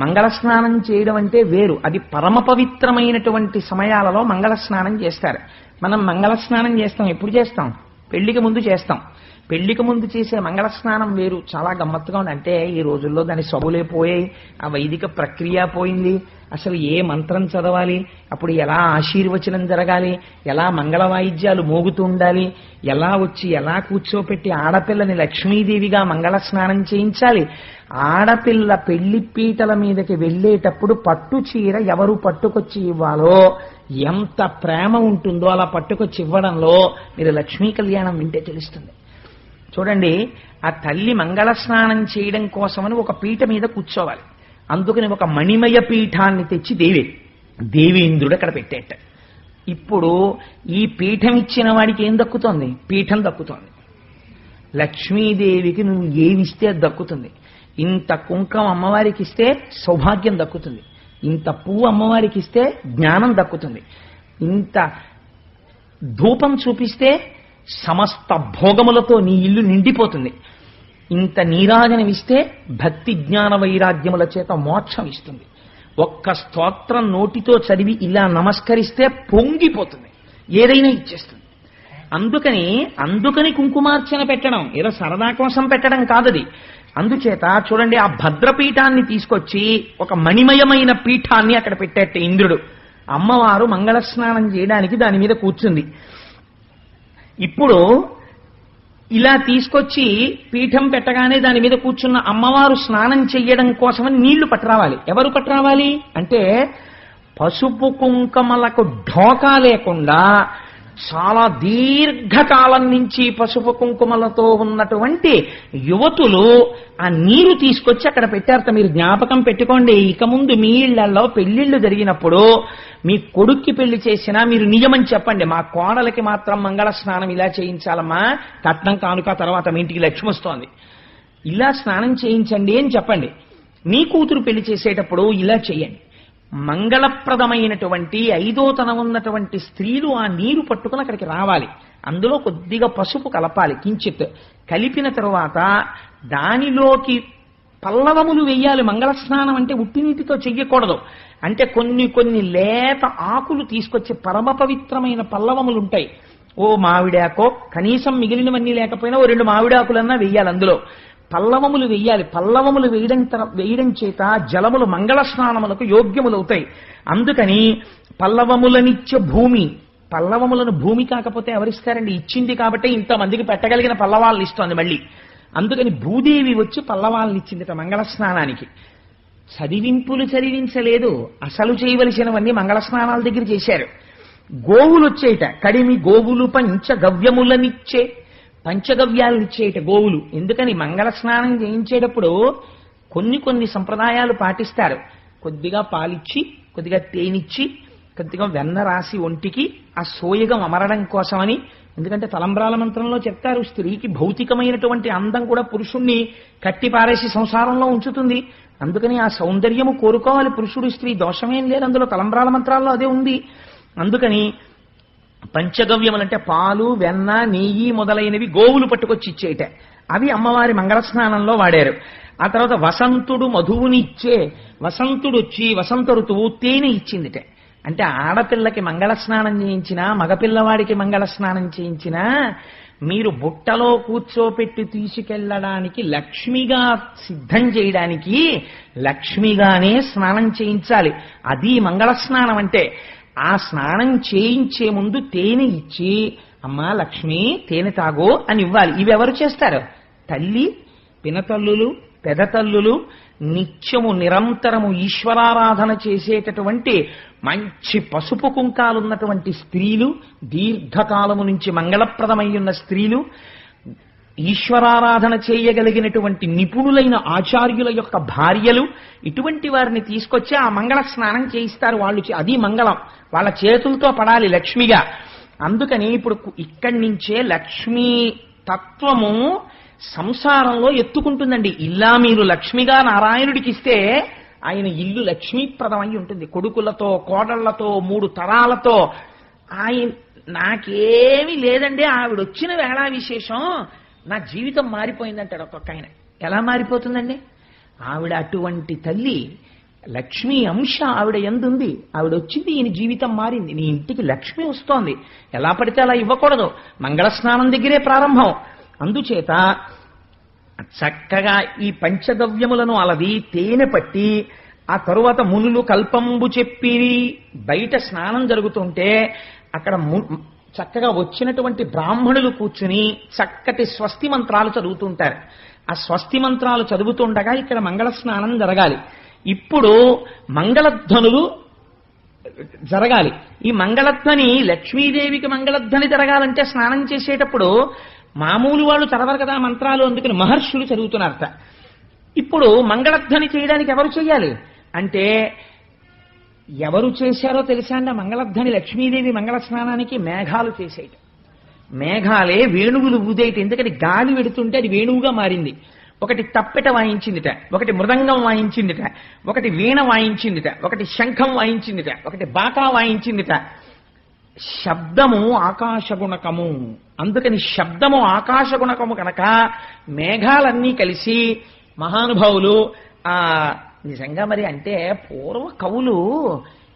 మంగళ స్నానం చేయడం అంటే వేరు. అది పరమ పవిత్రమైనటువంటి సమయాలలో మంగళ స్నానం చేస్తారు. మనం మంగళ స్నానం చేస్తాం. ఎప్పుడు చేస్తాం? పెళ్లికి ముందు చేస్తాం. పెళ్లికి ముందు చేసే మంగళ స్నానం వేరు. చాలా గమ్మత్తుగా ఉంది. అంటే ఈ రోజుల్లో దాని సబులే పోయాయి, ఆ వైదిక ప్రక్రియ పోయింది. అసలు ఏ మంత్రం చదవాలి, అప్పుడు ఎలా ఆశీర్వచనం జరగాలి, ఎలా మంగళ వాయిద్యాలు మోగుతూ ఉండాలి, ఎలా వచ్చి ఎలా కూర్చోపెట్టి ఆడపిల్లని లక్ష్మీదేవిగా మంగళ స్నానం చేయించాలి. ఆడపిల్ల పెళ్లి పీటల మీదకి వెళ్ళేటప్పుడు పట్టు చీర ఎవరు పట్టుకొచ్చి ఇవ్వాలో ఎంత ప్రేమ ఉంటుందో అలా పట్టుకొచ్చి ఇవ్వడంలో మీరు లక్ష్మీ కళ్యాణం వింటే తెలుస్తుంది. చూడండి, ఆ తల్లి మంగళ స్నానం చేయడం కోసమని ఒక పీట మీద కూర్చోవాలి. అందుకని ఒక మణిమయ పీఠాన్ని తెచ్చి దేవేంద్రుడు అక్కడ పెట్టేట. ఇప్పుడు ఈ పీఠం ఇచ్చిన వాడికి ఏం దక్కుతోంది? పీఠం దక్కుతోంది. లక్ష్మీదేవికి నువ్వు ఏమిస్తే అది దక్కుతుంది. ఇంత కుంకం అమ్మవారికి ఇస్తే సౌభాగ్యం దక్కుతుంది. ఇంత పువ్వు అమ్మవారికి ఇస్తే జ్ఞానం దక్కుతుంది. ఇంత ధూపం చూపిస్తే సమస్త భోగములతో నీ ఇల్లు నిండిపోతుంది. ఇంత నీరాజనమిస్తే భక్తి జ్ఞాన వైరాగ్యముల చేత మోక్షం ఇస్తుంది. ఒక్క స్తోత్రం నోటితో చదివి ఇలా నమస్కరిస్తే పొంగిపోతుంది, ఏదైనా ఇచ్చేస్తుంది. అందుకని కుంకుమార్చన పెట్టడం ఏదో సరదా కోసం పెట్టడం కాదది. అందుచేత చూడండి, ఆ భద్రపీఠాన్ని తీసుకొచ్చి ఒక మణిమయమైన పీఠాన్ని అక్కడ పెట్టేట ఇంద్రుడు. అమ్మవారు మంగళ స్నానం చేయడానికి దాని మీద కూర్చుంది. ఇప్పుడు ఇలా తీసుకొచ్చి పీఠం పెట్టగానే దాని మీద కూర్చున్న అమ్మవారు స్నానం చెయ్యడం కోసమని నీళ్లు పట్టరావాలి. ఎవరు పట్టరావాలి అంటే పసుపు కుంకుమలకు ఢోకా లేకుండా చాలా దీర్ఘకాలం నుంచి పసుపు కుంకుమలతో ఉన్నటువంటి యువతులు ఆ నీరు తీసుకొచ్చి అక్కడ పెట్టారట. మీరు జ్ఞాపకం పెట్టుకోండి, ఇక ముందు మీ ఇళ్లలో పెళ్లిళ్లు జరిగినప్పుడు మీ కొడుక్కి పెళ్లి చేసినా మీరు నియమం చెప్పండి, మా కోడలకి మాత్రం మంగళ స్నానం ఇలా చేయించాలమ్మా, కట్నం కానుక తర్వాత మీ ఇంటికి లక్ష్మి వస్తోంది, ఇలా స్నానం చేయించండి అని చెప్పండి. మీ కూతురు పెళ్లి చేసేటప్పుడు ఇలా చెయ్యండి. మంగళప్రదమైనటువంటి ఐదోతనం ఉన్నటువంటి స్త్రీలు ఆ నీరు పట్టుకుని అక్కడికి రావాలి. అందులో కొద్దిగా పసుపు కలపాలి, కించిత్ కలిపిన తరువాత దానిలోకి పల్లవములు వెయ్యాలి. మంగళ స్నానం అంటే ఉట్టి నీటితో చెయ్యకూడదు. అంటే కొన్ని లేత ఆకులు తీసుకొచ్చి పరమ పవిత్రమైన పల్లవములు ఉంటాయి. ఓ మామిడాకో, కనీసం మిగిలినవన్నీ లేకపోయినా ఓ 2 మామిడాకులన్నా వెయ్యాలి. అందులో పల్లవములు వెయ్యాలి. పల్లవములు వేయడం చేత జలములు మంగళ స్నానములకు యోగ్యములవుతాయి. అందుకని పల్లవములనిచ్చే భూమి, పల్లవములను భూమి కాకపోతే ఎవరిస్తారండి? ఇచ్చింది కాబట్టి ఇంతమందికి పెట్టగలిగిన పల్లవాళ్ళని ఇస్తోంది మళ్ళీ. అందుకని భూదేవి వచ్చి పల్లవాళ్ళని ఇచ్చిందిట మంగళ స్నానానికి. చదివింపులు చదివించలేదు, అసలు చేయవలసినవన్నీ మంగళ స్నానాల దగ్గర చేశారు. గోవులు వచ్చేట, కడిమి గోవులు పంచగవ్యములనిచ్చే, పంచగవ్యాలనిచ్చేట గోవులు. ఎందుకని? మంగళ స్నానం చేయించేటప్పుడు కొన్ని సంప్రదాయాలు పాటిస్తారు. కొద్దిగా పాలిచ్చి, కొద్దిగా తేనిచ్చి, కొద్దిగా వెన్న రాసి ఒంటికి ఆ సోయగం అమరడం కోసమని. ఎందుకంటే తలంబ్రాల మంత్రంలో చెప్తారు, స్త్రీకి భౌతికమైనటువంటి అందం కూడా పురుషుణ్ణి కట్టిపారేసి సంసారంలో ఉంచుతుంది. అందుకని ఆ సౌందర్యము కోరుకోవాలి పురుషుడు స్త్రీ, దోషమేం లేదు అందులో, తలంబ్రాల మంత్రాల్లో అదే ఉంది. అందుకని పంచగవ్యములంటే పాలు, వెన్న, నెయ్యి మొదలైనవి గోవులు పట్టుకొచ్చి ఇచ్చేట. అవి అమ్మవారి మంగళ స్నానంలో వాడారు. ఆ తర్వాత వసంతుడు మధువునిచ్చే, వసంతుడు వచ్చి వసంత ఋతువు తేనె ఇచ్చిందిట. అంటే ఆడపిల్లకి మంగళ స్నానం చేయించినా, మగపిల్లవాడికి మంగళ స్నానం చేయించినా మీరు బుట్టలో కూర్చోపెట్టి తీసుకెళ్లడానికి, లక్ష్మిగా సిద్ధం చేయడానికి లక్ష్మిగానే స్నానం చేయించాలి. అది మంగళ స్నానం అంటే. ఆ స్నానం చేయించే ముందు తేనె ఇచ్చి, అమ్మా లక్ష్మి తేనె తాగో అని ఇవ్వాలి. ఇవి ఎవరు చేస్తారు? తల్లి, పినతల్లులు, పెదతల్లులు, నిత్యము నిరంతరము ఈశ్వరారాధన చేసేటటువంటి మంచి పసుపు కుంకాలున్నటువంటి స్త్రీలు, దీర్ఘకాలము నుంచి మంగళప్రదమై ఉన్న స్త్రీలు, ఈశ్వరారాధన చేయగలిగినటువంటి నిపుణులైన ఆచార్యుల యొక్క భార్యలు, ఇటువంటి వారిని తీసుకొచ్చి ఆ మంగళ స్నానం చేయిస్తారు వాళ్ళు. అది మంగళం, వాళ్ళ చేతులతో పడాలి లక్ష్మిగా. అందుకని ఇప్పుడు ఇక్కడి నుంచే లక్ష్మీ తత్వము సంసారంలో ఎత్తుకుంటుందండి. ఇలా మీరు లక్ష్మిగా నారాయణుడికి ఇస్తే ఆయన ఇల్లు లక్ష్మీప్రదమై ఉంటుంది. కొడుకులతో, కోడళ్లతో, 3 తరాలతో. ఆయన నాకేమీ లేదండి, ఆవిడొచ్చిన వేళ విశేషం నా జీవితం మారిపోయిందంటాడు ఒక్కొక్క ఆయన. ఎలా మారిపోతుందండి? ఆవిడ అటువంటి తల్లి, లక్ష్మీ అంశ ఆవిడ ఎందుంది. ఆవిడ వచ్చింది, ఈయన జీవితం మారింది. నీ ఇంటికి లక్ష్మి వస్తోంది, ఎలా పడితే అలా ఇవ్వకూడదు. మంగళ స్నానం దగ్గరే ప్రారంభం. అందుచేత చక్కగా ఈ పంచగవ్యములను అలది తేనె పట్టి, ఆ తరువాత మునులు కల్పంబు చెప్పిరి. బయట స్నానం జరుగుతుంటే అక్కడ చక్కగా వచ్చినటువంటి బ్రాహ్మణులు కూర్చుని చక్కటి స్వస్తి మంత్రాలు చదువుతుంటారు. ఆ స్వస్తి మంత్రాలు చదువుతుండగా ఇక్కడ మంగళ స్నానం జరగాలి. ఇప్పుడు మంగళధ్వనులు జరగాలి. ఈ మంగళధ్వని, లక్ష్మీదేవికి మంగళధ్వని జరగాలంటే స్నానం చేసేటప్పుడు మామూలు వాళ్ళు చదవరు కదా మంత్రాలు, అందుకని మహర్షులు చదువుతున్నారట. ఇప్పుడు మంగళధ్వని చేయడానికి ఎవరు చేయాలి అంటే, ఎవరు చేశారో తెలుసా అండి? మంగళధ్వని లక్ష్మీదేవి మంగళ స్నానానికి మేఘాలు చేసేట. మేఘాలే వేణువులు ఊదేట. ఎందుకని గాలి వెడుతుంటే అది వేణువుగా మారింది. ఒకటి తప్పెట వాయించిందిట, ఒకటి మృదంగం వాయించిందిట, ఒకటి వీణ వాయించిందిట, ఒకటి శంఖం వాయించిందిట, ఒకటి బాకా వాయించిందిట. శబ్దము ఆకాశగుణకము. అందుకని శబ్దము ఆకాశగుణకము కనుక మేఘాలన్నీ కలిసి మహానుభావులు నిజంగా మరి అంటే పూర్వ కవులు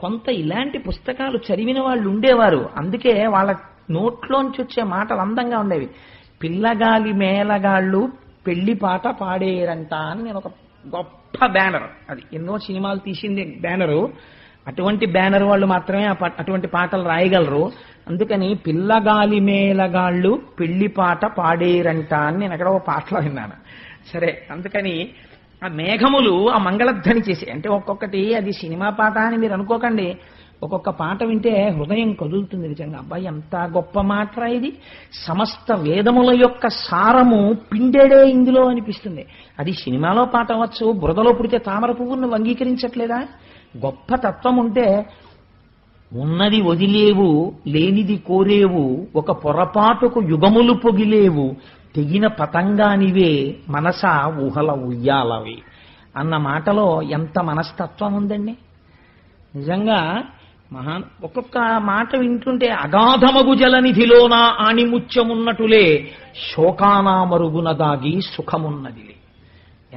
కొంత ఇలాంటి పుస్తకాలు చదివిన వాళ్ళు ఉండేవారు. అందుకే వాళ్ళ నోట్లోంచి వచ్చే మాటలు అందంగా ఉండేవి. పిల్లగాలి మేళగాళ్ళు పెళ్లి పాట పాడేరంట అని నేను ఒక గొప్ప బ్యానర్, అది ఎన్నో సినిమాలు తీసింది బ్యానరు. అటువంటి బ్యానర్ వాళ్ళు మాత్రమే అటువంటి పాటలు రాయగలరు. అందుకని పిల్లగాలి మేళగాళ్ళు పెళ్లి పాట పాడేరంట అని నేను అక్కడ ఒక పాటలో విన్నాను. సరే, అందుకని ఆ మేఘములు ఆ మంగళధ్వని చేసి, అంటే ఒక్కొక్కటి అది సినిమా పాట అని మీరు అనుకోకండి. ఒక్కొక్క పాట వింటే హృదయం కదులుతుంది నిజంగా. అబ్బాయి ఎంత గొప్ప మాట ఇది, సమస్త వేదముల యొక్క సారము పిండేడే ఇందులో అనిపిస్తుంది. అది సినిమాలో పాట అవ్వచ్చు, బురదలో పుడితే తామర పువ్వును అంగీకరించట్లేదా? గొప్ప తత్వం ఉంటే ఉన్నది వదిలేవు, లేనిది కోరేవు, ఒక పొరపాటుకు యుగములు పొగిలేవు, తెగిన పతంగానివే మనసా ఊహల ఉయ్యాలవి అన్న మాటలో ఎంత మనస్తత్వం ఉందండి. నిజంగా ఒక్కొక్క మాట వింటుంటే అగాధమగు జలనిధిలోన ఆణిముత్యమున్నటులే శోకానా మరుగున దాగి సుఖమున్నదిలే.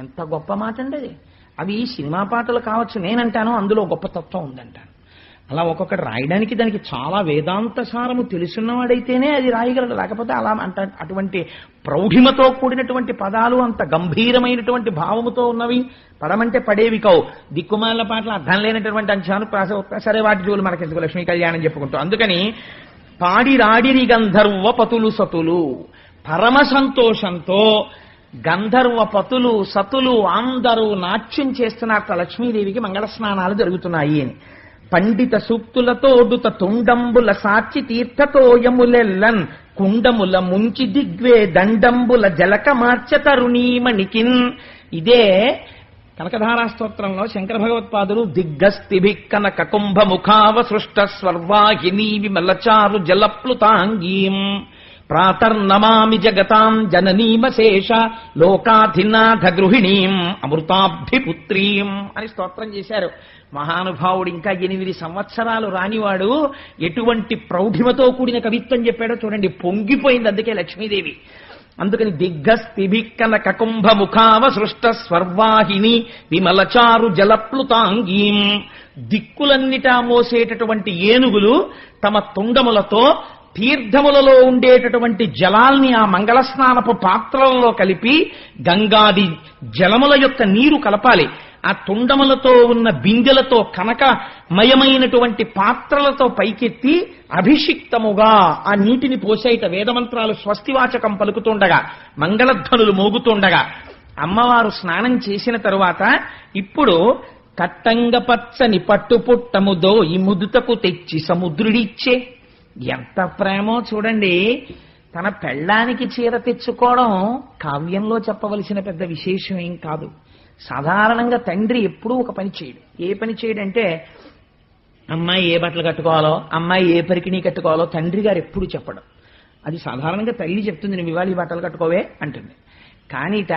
ఎంత గొప్ప మాట అండి అది. అవి సినిమా పాటలు కావచ్చు, నేనంటాను అందులో గొప్ప తత్వం ఉందంటాను. అలా ఒక్కొక్కటి రాయడానికి దానికి చాలా వేదాంత సారము తెలుసున్నవాడైతేనే అది రాయగలడు. లేకపోతే అలా అటువంటి ప్రౌఢిమతో కూడినటువంటి పదాలు, అంత గంభీరమైనటువంటి భావముతో ఉన్నవి పడమంటే పడేవి కావు. దిక్కుమాల పాటలు అర్థం లేనటువంటి అంశాలు సరే వాటి జోలు మనకెందుకు, లక్ష్మీ కళ్యాణం చెప్పుకుంటాం. అందుకని పాడి రాడిరి గంధర్వ పతులు సతులు, పరమ సంతోషంతో గంధర్వ పతులు సతులు అందరూ నాట్యం చేస్తున్నట్ట లక్ష్మీదేవికి మంగళ స్నానాలు జరుగుతున్నాయి అని. పండిత సూక్తులతోడుత తుండంబుల సాచి తీర్థతోయములెల్లన్ కుండముల ముంచి దిగ్వే దండంబుల జలక మార్చ తరుణీమణికిన్. ఇదే కనకధారా స్తోత్రంలో శంకర భగవత్పాదులు దిగ్గస్తిభిక్కనక కుంభముఖావ సృష్ట స్వర్వాహినీ విమలచారు జలప్లుతాంగీం ప్రాతర్నమామి జగతాం జననీమశేష లోకాధినాథ గృహిణీం అమృతాబ్ధిపుత్రీం అని స్తోత్రం చేశారు మహానుభావుడు. ఇంకా 8 సంవత్సరాలు రానివాడు ఎటువంటి ప్రౌఢిమతో కూడిన కవిత్వం చెప్పాడో చూడండి. పొంగిపోయింది అందుకే లక్ష్మీదేవి. అందుకని దిగ్గస్తిభిక్కన కకుంభముఖావ సృష్ట స్వర్వాహిని విమలచారు జలప్లుతాంగీం. దిక్కులన్నిటా మోసేటటువంటి ఏనుగులు తమ తుండములతో తీర్థములలో ఉండేటటువంటి జలాల్ని ఆ మంగళస్నానపు పాత్రలలో కలిపి గంగాది జలముల యొక్క నీరు కలపాలి. ఆ తుండములతో ఉన్న బిందెలతో కనకమయమైనటువంటి పాత్రలతో పైకెత్తి అభిషిక్తముగా ఆ నీటిని పోసేట వేదమంత్రాలు స్వస్తివాచకం పలుకుతుండగా మంగళధ్వనులు మోగుతుండగా అమ్మవారు స్నానం చేసిన తరువాత ఇప్పుడు కట్టంగ పచ్చని పట్టుపుట్టముదో ఈ ముదుతకు తెచ్చి సముద్రుడిచ్చే. ఎంత ప్రేమో చూడండి. తన పెళ్ళానికి చీర తెచ్చుకోవడం కావ్యంలో చెప్పవలసిన పెద్ద విశేషం ఏం కాదు. సాధారణంగా తండ్రి ఎప్పుడూ ఒక పని చేయడు. ఏ పని చేయడంటే అమ్మాయి ఏ బట్టలు కట్టుకోవాలో, అమ్మాయి ఏ పరికిణీ కట్టుకోవాలో తండ్రి గారు ఎప్పుడు చెప్పడం. అది సాధారణంగా తల్లి చెప్తుంది, నువ్వు ఇవాళ ఈ బట్టలు కట్టుకోవే అంటుంది. కానీట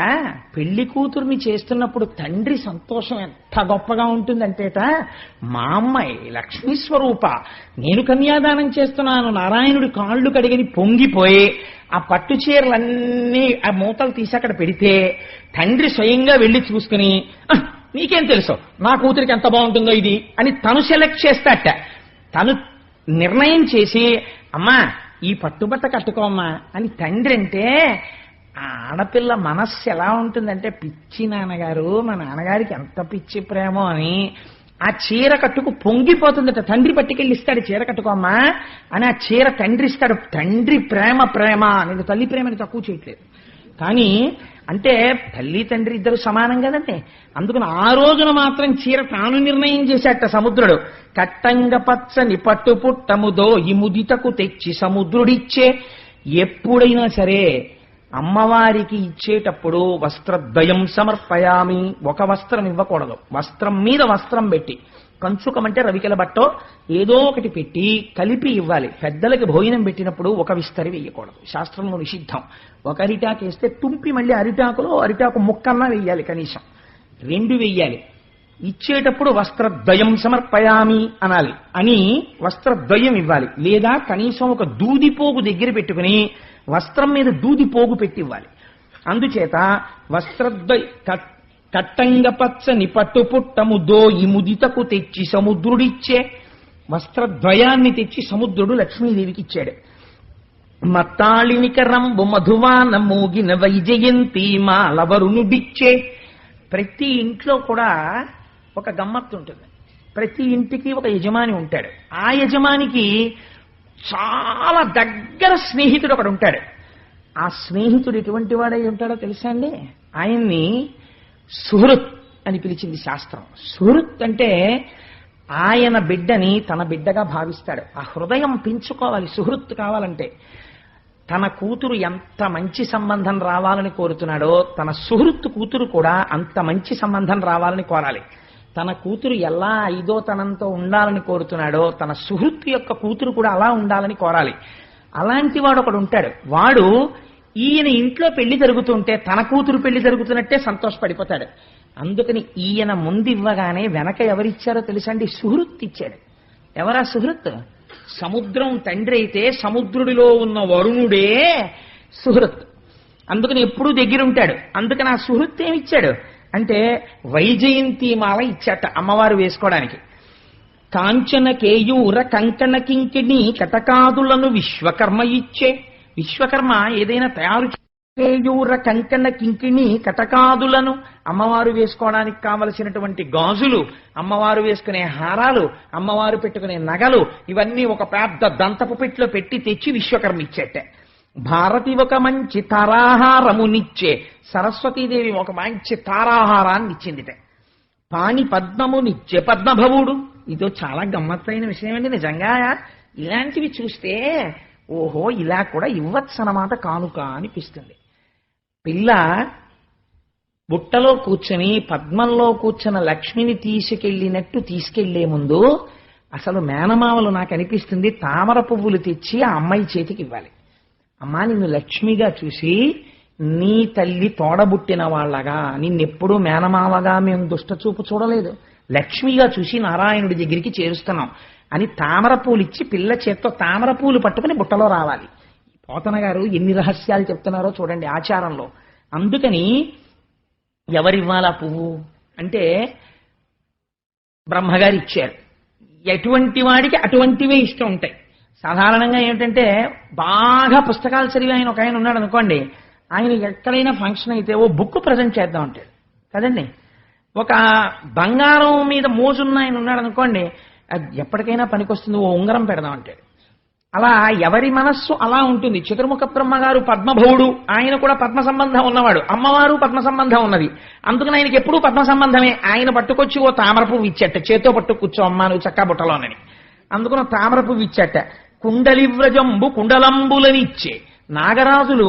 పెళ్లి కూతుర్ని చేస్తున్నప్పుడు తండ్రి సంతోషం ఎంత గొప్పగా ఉంటుందంటేట, మా అమ్మాయి లక్ష్మీ స్వరూప, నేను కన్యాదానం చేస్తున్నాను, నారాయణుడి కాళ్ళు కడిగని పొంగిపోయి ఆ పట్టు చీరలన్నీ ఆ మూతలు తీసి అక్కడ పెడితే తండ్రి స్వయంగా వెళ్లి చూసుకుని నీకేం తెలుసు నా కూతురికి ఎంత బాగుంటుందో ఇది అని తను సెలెక్ట్ చేస్తాట. తను నిర్ణయం చేసి అమ్మా ఈ పట్టుబట్ట కట్టుకోమ్మా అని తండ్రి అంటే ఆ ఆడపిల్ల మనస్సు ఎలా ఉంటుందంటే, పిచ్చి నాన్నగారు, మా నాన్నగారికి ఎంత పిచ్చి ప్రేమో అని ఆ చీర కట్టుకు పొంగిపోతుందట. తండ్రి పట్టుకెళ్ళి ఇస్తాడు, చీర కట్టుకోమ్మా అని ఆ చీర తండ్రి ఇస్తాడు. తండ్రి ప్రేమ ప్రేమ, నేను తల్లి ప్రేమని తక్కువ చేయట్లేదు. కానీ అంటే తల్లి తండ్రి ఇద్దరు సమానం కదండి. అందుకని ఆ రోజున మాత్రం చీర తాను నిర్ణయం చేశాట సముద్రుడు. కట్టంగ పచ్చని పట్టు పుట్టముదో ఈ ముదితకు తెచ్చి సముద్రుడిచ్చే. ఎప్పుడైనా సరే అమ్మవారికి ఇచ్చేటప్పుడు వస్త్రద్వయం సమర్పయామి, ఒక వస్త్రం ఇవ్వకూడదు. వస్త్రం మీద వస్త్రం పెట్టి, కంచుకమంటే రవికెల బట్టో ఏదో ఒకటి పెట్టి కలిపి ఇవ్వాలి. పెద్దలకి భోజనం పెట్టినప్పుడు ఒక విస్తరి వేయకూడదు, శాస్త్రంలో నిషిద్ధం. ఒక అరిటాకు వేస్తే తుంపి మళ్ళీ అరిటాకు ముక్కన్నా వెయ్యాలి, కనీసం 2 వెయ్యాలి. ఇచ్చేటప్పుడు వస్త్రద్వయం సమర్పయామి అనాలి, అని వస్త్రద్వయం ఇవ్వాలి. లేదా కనీసం ఒక దూదిపోగు దగ్గర పెట్టుకుని వస్త్రం మీద దూదిపోగు పెట్టి ఇవ్వాలి. అందుచేత కట్టంగ పచ్చని పట్టుపుట్టము దోయి ముదితకు తెచ్చి సముద్రుడిచ్చే. వస్త్రద్వయాన్ని తెచ్చి సముద్రుడు లక్ష్మీదేవికి ఇచ్చాడు. మత్తాళినికరంబు మధువాన మోగిన వైజయంతి మాలవరునుడిచ్చే. ప్రతి ఇంట్లో కూడా ఒక గమ్మత్తు ఉంటుంది. ప్రతి ఇంటికి ఒక యజమాని ఉంటాడు. ఆ యజమానికి చాలా దగ్గర స్నేహితుడు ఒకడు ఉంటాడు. ఆ స్నేహితుడు ఎటువంటి వాడై ఉంటాడో తెలుసా అండి? ఆయన్ని సుహృత్ అని పిలిచింది శాస్త్రం. సుహృత్ అంటే ఆయన బిడ్డని తన బిడ్డగా భావిస్తాడు. ఆ హృదయం పెంచుకోవాలి సుహృత్ కావాలంటే. తన కూతురు ఎంత మంచి సంబంధం రావాలని కోరుతున్నాడో తన సుహృత్ కూతురు కూడా అంత మంచి సంబంధం రావాలని కోరాలి. తన కూతురు ఎలా ఐదోతనంతో ఉండాలని కోరుతున్నాడో తన సుహృత్ యొక్క కూతురు కూడా అలా ఉండాలని కోరాలి. అలాంటి వాడు ఒకడు ఉంటాడు. వాడు ఈయన ఇంట్లో పెళ్లి జరుగుతుంటే తన కూతురు పెళ్లి జరుగుతున్నట్టే సంతోషపడిపోతాడు. అందుకని ఈయన ముందు ఇవ్వగానే వెనక ఎవరిచ్చారో తెలుసండి? సుహృత్ ఇచ్చాడు. ఎవరా సుహృత్? సముద్రం తండ్రి అయితే సముద్రుడిలో ఉన్న వరుణుడే సుహృత్. అందుకని ఎప్పుడూ దగ్గరుంటాడు. అందుకని ఆ సుహృత్ ఏమిచ్చాడు అంటే వైజయంతిమాల ఇచ్చాట అమ్మవారు వేసుకోవడానికి. కాంచన కేయూర కంకణ కింకిణి కటకాదులను విశ్వకర్మ ఇచ్చే. విశ్వకర్మ ఏదైనా తయారు కేయూర కంకణ కింకిణి కటకాదులను, అమ్మవారు వేసుకోవడానికి కావలసినటువంటి గాజులు, అమ్మవారు వేసుకునే హారాలు, అమ్మవారు పెట్టుకునే నగలు, ఇవన్నీ ఒక పెద్ద దంతపు పెట్టిలో పెట్టి తెచ్చి విశ్వకర్మ ఇచ్చేట. భారతి ఒక మంచి తారాహారమునిచ్చే. సరస్వతీదేవి ఒక మంచి తారాహారాన్ని ఇచ్చిందిట. పాణి పద్మమునిచ్చే పద్మభవుడు. ఇదో చాలా గమ్మత్తైన విషయం అండి నిజంగా. ఇలాంటివి చూస్తే ఓహో ఇలా కూడా ఇవ్వచ్చన్నమాట కానుక అనిపిస్తుంది. పిల్ల బుట్టలో కూర్చొని పద్మంలో కూర్చున్న లక్ష్మిని తీసుకెళ్లే ముందు అసలు మేనమావలు నాకు అనిపిస్తుంది తామర పువ్వులు తెచ్చి ఆ అమ్మాయి చేతికి ఇవ్వాలి. అమ్మా నిన్ను లక్ష్మిగా చూసి నీ తల్లి తోడబుట్టిన వాళ్ళగా, నిన్నెప్పుడూ మేనమావగా మేము దుష్టచూపు చూడలేదు, లక్ష్మిగా చూసి నారాయణుడి దగ్గరికి చేరుస్తున్నాం అని తామర పూలు ఇచ్చి పిల్ల చేత్తో తామర పూలు పట్టుకుని బుట్టలో రావాలి. పోతన గారు ఎన్ని రహస్యాలు చెప్తున్నారో చూడండి ఆచారంలో. అందుకని ఎవరివ్వాలా పువ్వు అంటే బ్రహ్మగారు ఇచ్చారు. ఎటువంటి వాడికి అటువంటివే ఇష్టం ఉంటాయి. సాధారణంగా ఏమిటంటే బాగా పుస్తకాలు చదివి ఆయన ఒక ఆయన ఉన్నాడు అనుకోండి, ఆయన ఎక్కడైనా ఫంక్షన్ అయితే ఓ బుక్ ప్రజెంట్ చేద్దాం అంటాడు కదండి. ఒక బంగారం మీద మోజున్న ఆయన ఉన్నాడు అనుకోండి, అది ఎప్పటికైనా పనికొస్తుంది ఓ ఉంగరం పెడదాం అంటాడు. అలా ఎవరి మనస్సు అలా ఉంటుంది. చతుర్ముఖ బ్రహ్మగారు పద్మభవుడు, ఆయన కూడా పద్మ సంబంధం ఉన్నవాడు, అమ్మవారు పద్మ సంబంధం ఉన్నది. అందుకని ఆయనకి ఎప్పుడూ పద్మ సంబంధమే. ఆయన పట్టుకొచ్చి ఓ తామర పువ్వు ఇచ్చట, చేతో పట్టు కూర్చో అమ్మా నువ్వు చక్కా బుట్టలోనని. అందుకని తామర పువ్వు ఇచ్చట. కుండలివ్రజంబు కుండలంబులని ఇచ్చే. నాగరాజులు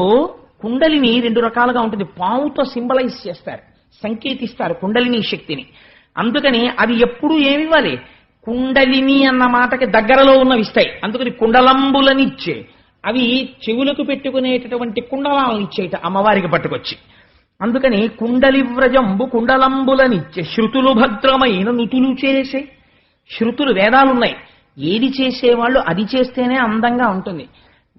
కుండలిని రెండు రకాలుగా ఉంటుంది. పావుతో సింబలైజ్ చేస్తారు, సంకేతిస్తారు కుండలిని శక్తిని. అందుకని అవి ఎప్పుడు ఏమివ్వాలి? కుండలిని అన్న మాటకి దగ్గరలో ఉన్నవి ఇస్తాయి. అందుకని కుండలంబులని ఇచ్చే. అవి చెవులకు పెట్టుకునేటటువంటి కుండలాలను ఇచ్చేట అమ్మవారికి పట్టుకొచ్చి. అందుకని కుండలివ్రజంబు కుండలంబులనిచ్చే. శృతులు భద్రమైన నుతులు చేసే. శృతులు వేదాలున్నాయి, ఏది చేసేవాళ్ళు అది చేస్తేనే అందంగా ఉంటుంది.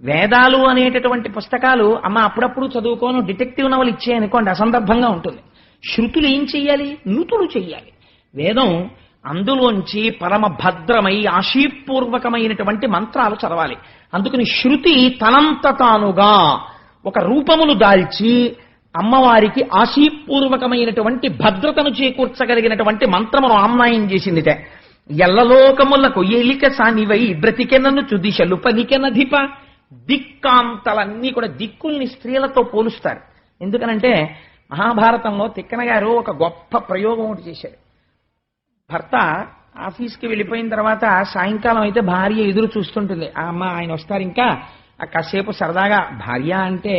వేదాలు అనేటటువంటి పుస్తకాలు అమ్మ అప్పుడప్పుడు చదువుకోను డిటెక్టివ్ నవలు ఇచ్చేయనుకోండి అసందర్భంగా ఉంటుంది. శృతులు ఏం చెయ్యాలి? నుతులు చెయ్యాలి. వేదం అందులోంచి పరమ భద్రమై ఆశీపూర్వకమైనటువంటి మంత్రాలు చదవాలి. అందుకని శృతి తనంత తానుగా ఒక రూపములు దాల్చి అమ్మవారికి ఆశీపూర్వకమైనటువంటి భద్రతను చేకూర్చగలిగినటువంటి మంత్రమును ఆమ్నాయం చేసిందిట. ఎల్లలోకములకు ఏలిక సానివై బ్రతికెనను చుదిశలు పనికెనధిప. దిక్కాంతలన్నీ కూడా దిక్కుల్ని స్త్రీలతో పోలుస్తారు. ఎందుకనంటే మహాభారతంలో తిక్కన గారు ఒక గొప్ప ప్రయోగం ఒకటి చేశారు. భర్త ఆఫీస్కి వెళ్ళిపోయిన తర్వాత సాయంకాలం అయితే భార్య ఎదురు చూస్తుంటుంది. ఆ అమ్మ ఆయన వస్తారు ఇంకా కాసేపు సరదాగా. భార్య అంటే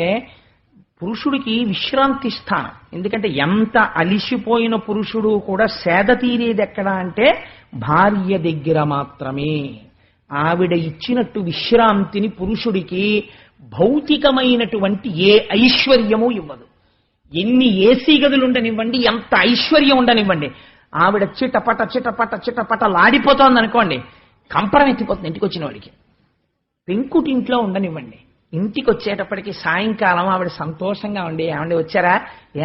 పురుషుడికి విశ్రాంతి స్థానం. ఎందుకంటే ఎంత అలిసిపోయిన పురుషుడు కూడా సేద తీరేది ఎక్కడ అంటే భార్య దగ్గర మాత్రమే. ఆవిడ ఇచ్చినట్టు విశ్రాంతిని పురుషుడికి భౌతికమైనటువంటి ఏ ఐశ్వర్యము ఇవ్వదు. ఎన్ని ఏసీ గదులు ఉండనివ్వండి, ఎంత ఐశ్వర్యం ఉండనివ్వండి, ఆవిడ చిటపట చిటపట చిటపట లాడిపోతోంది అనుకోండి, కంపరం ఎత్తిపోతుంది ఇంటికి వచ్చిన వాడికి. పెంకుటింట్లో ఉండనివ్వండి, ఇంటికి వచ్చేటప్పటికి సాయంకాలం ఆవిడ సంతోషంగా ఉండి ఏమండి వచ్చారా,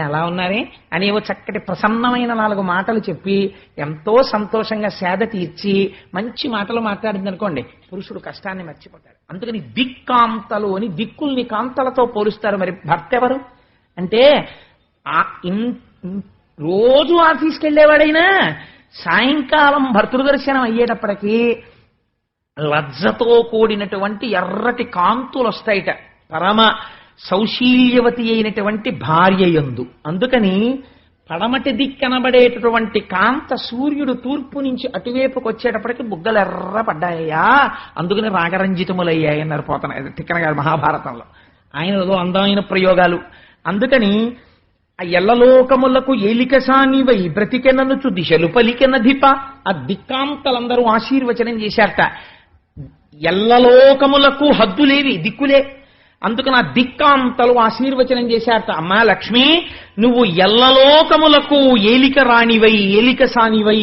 అలా ఉన్నారే అనేవో చక్కటి ప్రసన్నమైన 4 మాటలు చెప్పి ఎంతో సంతోషంగా సేద తీర్చి మంచి మాటలు మాట్లాడింది అనుకోండి, పురుషుడు కష్టాన్ని మర్చిపోతాడు. అందుకని దిక్కాంతలు అని దిక్కుల్ని కాంతలతో పోలుస్తారు. మరి భర్త ఎవరు అంటే రోజు ఆఫీస్కి వెళ్ళేవాడైనా సాయంకాలం భర్తృదర్శనం అయ్యేటప్పటికీ లజ్జతో కూడినటువంటి ఎర్రటి కాంతులు వస్తాయిట పరమ సౌశీల్యవతి అయినటువంటి భార్య యందు. అందుకని పడమటి దిక్కనబడేటటువంటి కాంత సూర్యుడు తూర్పు నుంచి అటువైపుకి వచ్చేటప్పటికి బుగ్గలు ఎర్ర పడ్డాయ్యా, అందుకని రాగరంజితములయ్యాయి అన్నారు పోతన తిక్కన గారు మహాభారతంలో. ఆయనలో అందమైన ప్రయోగాలు. అందుకని ఆ ఎల్లలోకములకు ఏలికసానివై బ్రతికెననుచు దిశలు పలికెనధిప. ఆ దిక్కాంతలందరూ ఆశీర్వచనం చేశారట. ఎల్లలోకములకు హద్దులేవి, దిక్కులే. అందుకు నా దిక్కాంతలు ఆశీర్వచనం చేశారట. అమ్మా లక్ష్మి, నువ్వు ఎల్లలోకములకు ఏలిక రాణివై ఏలిక సానివై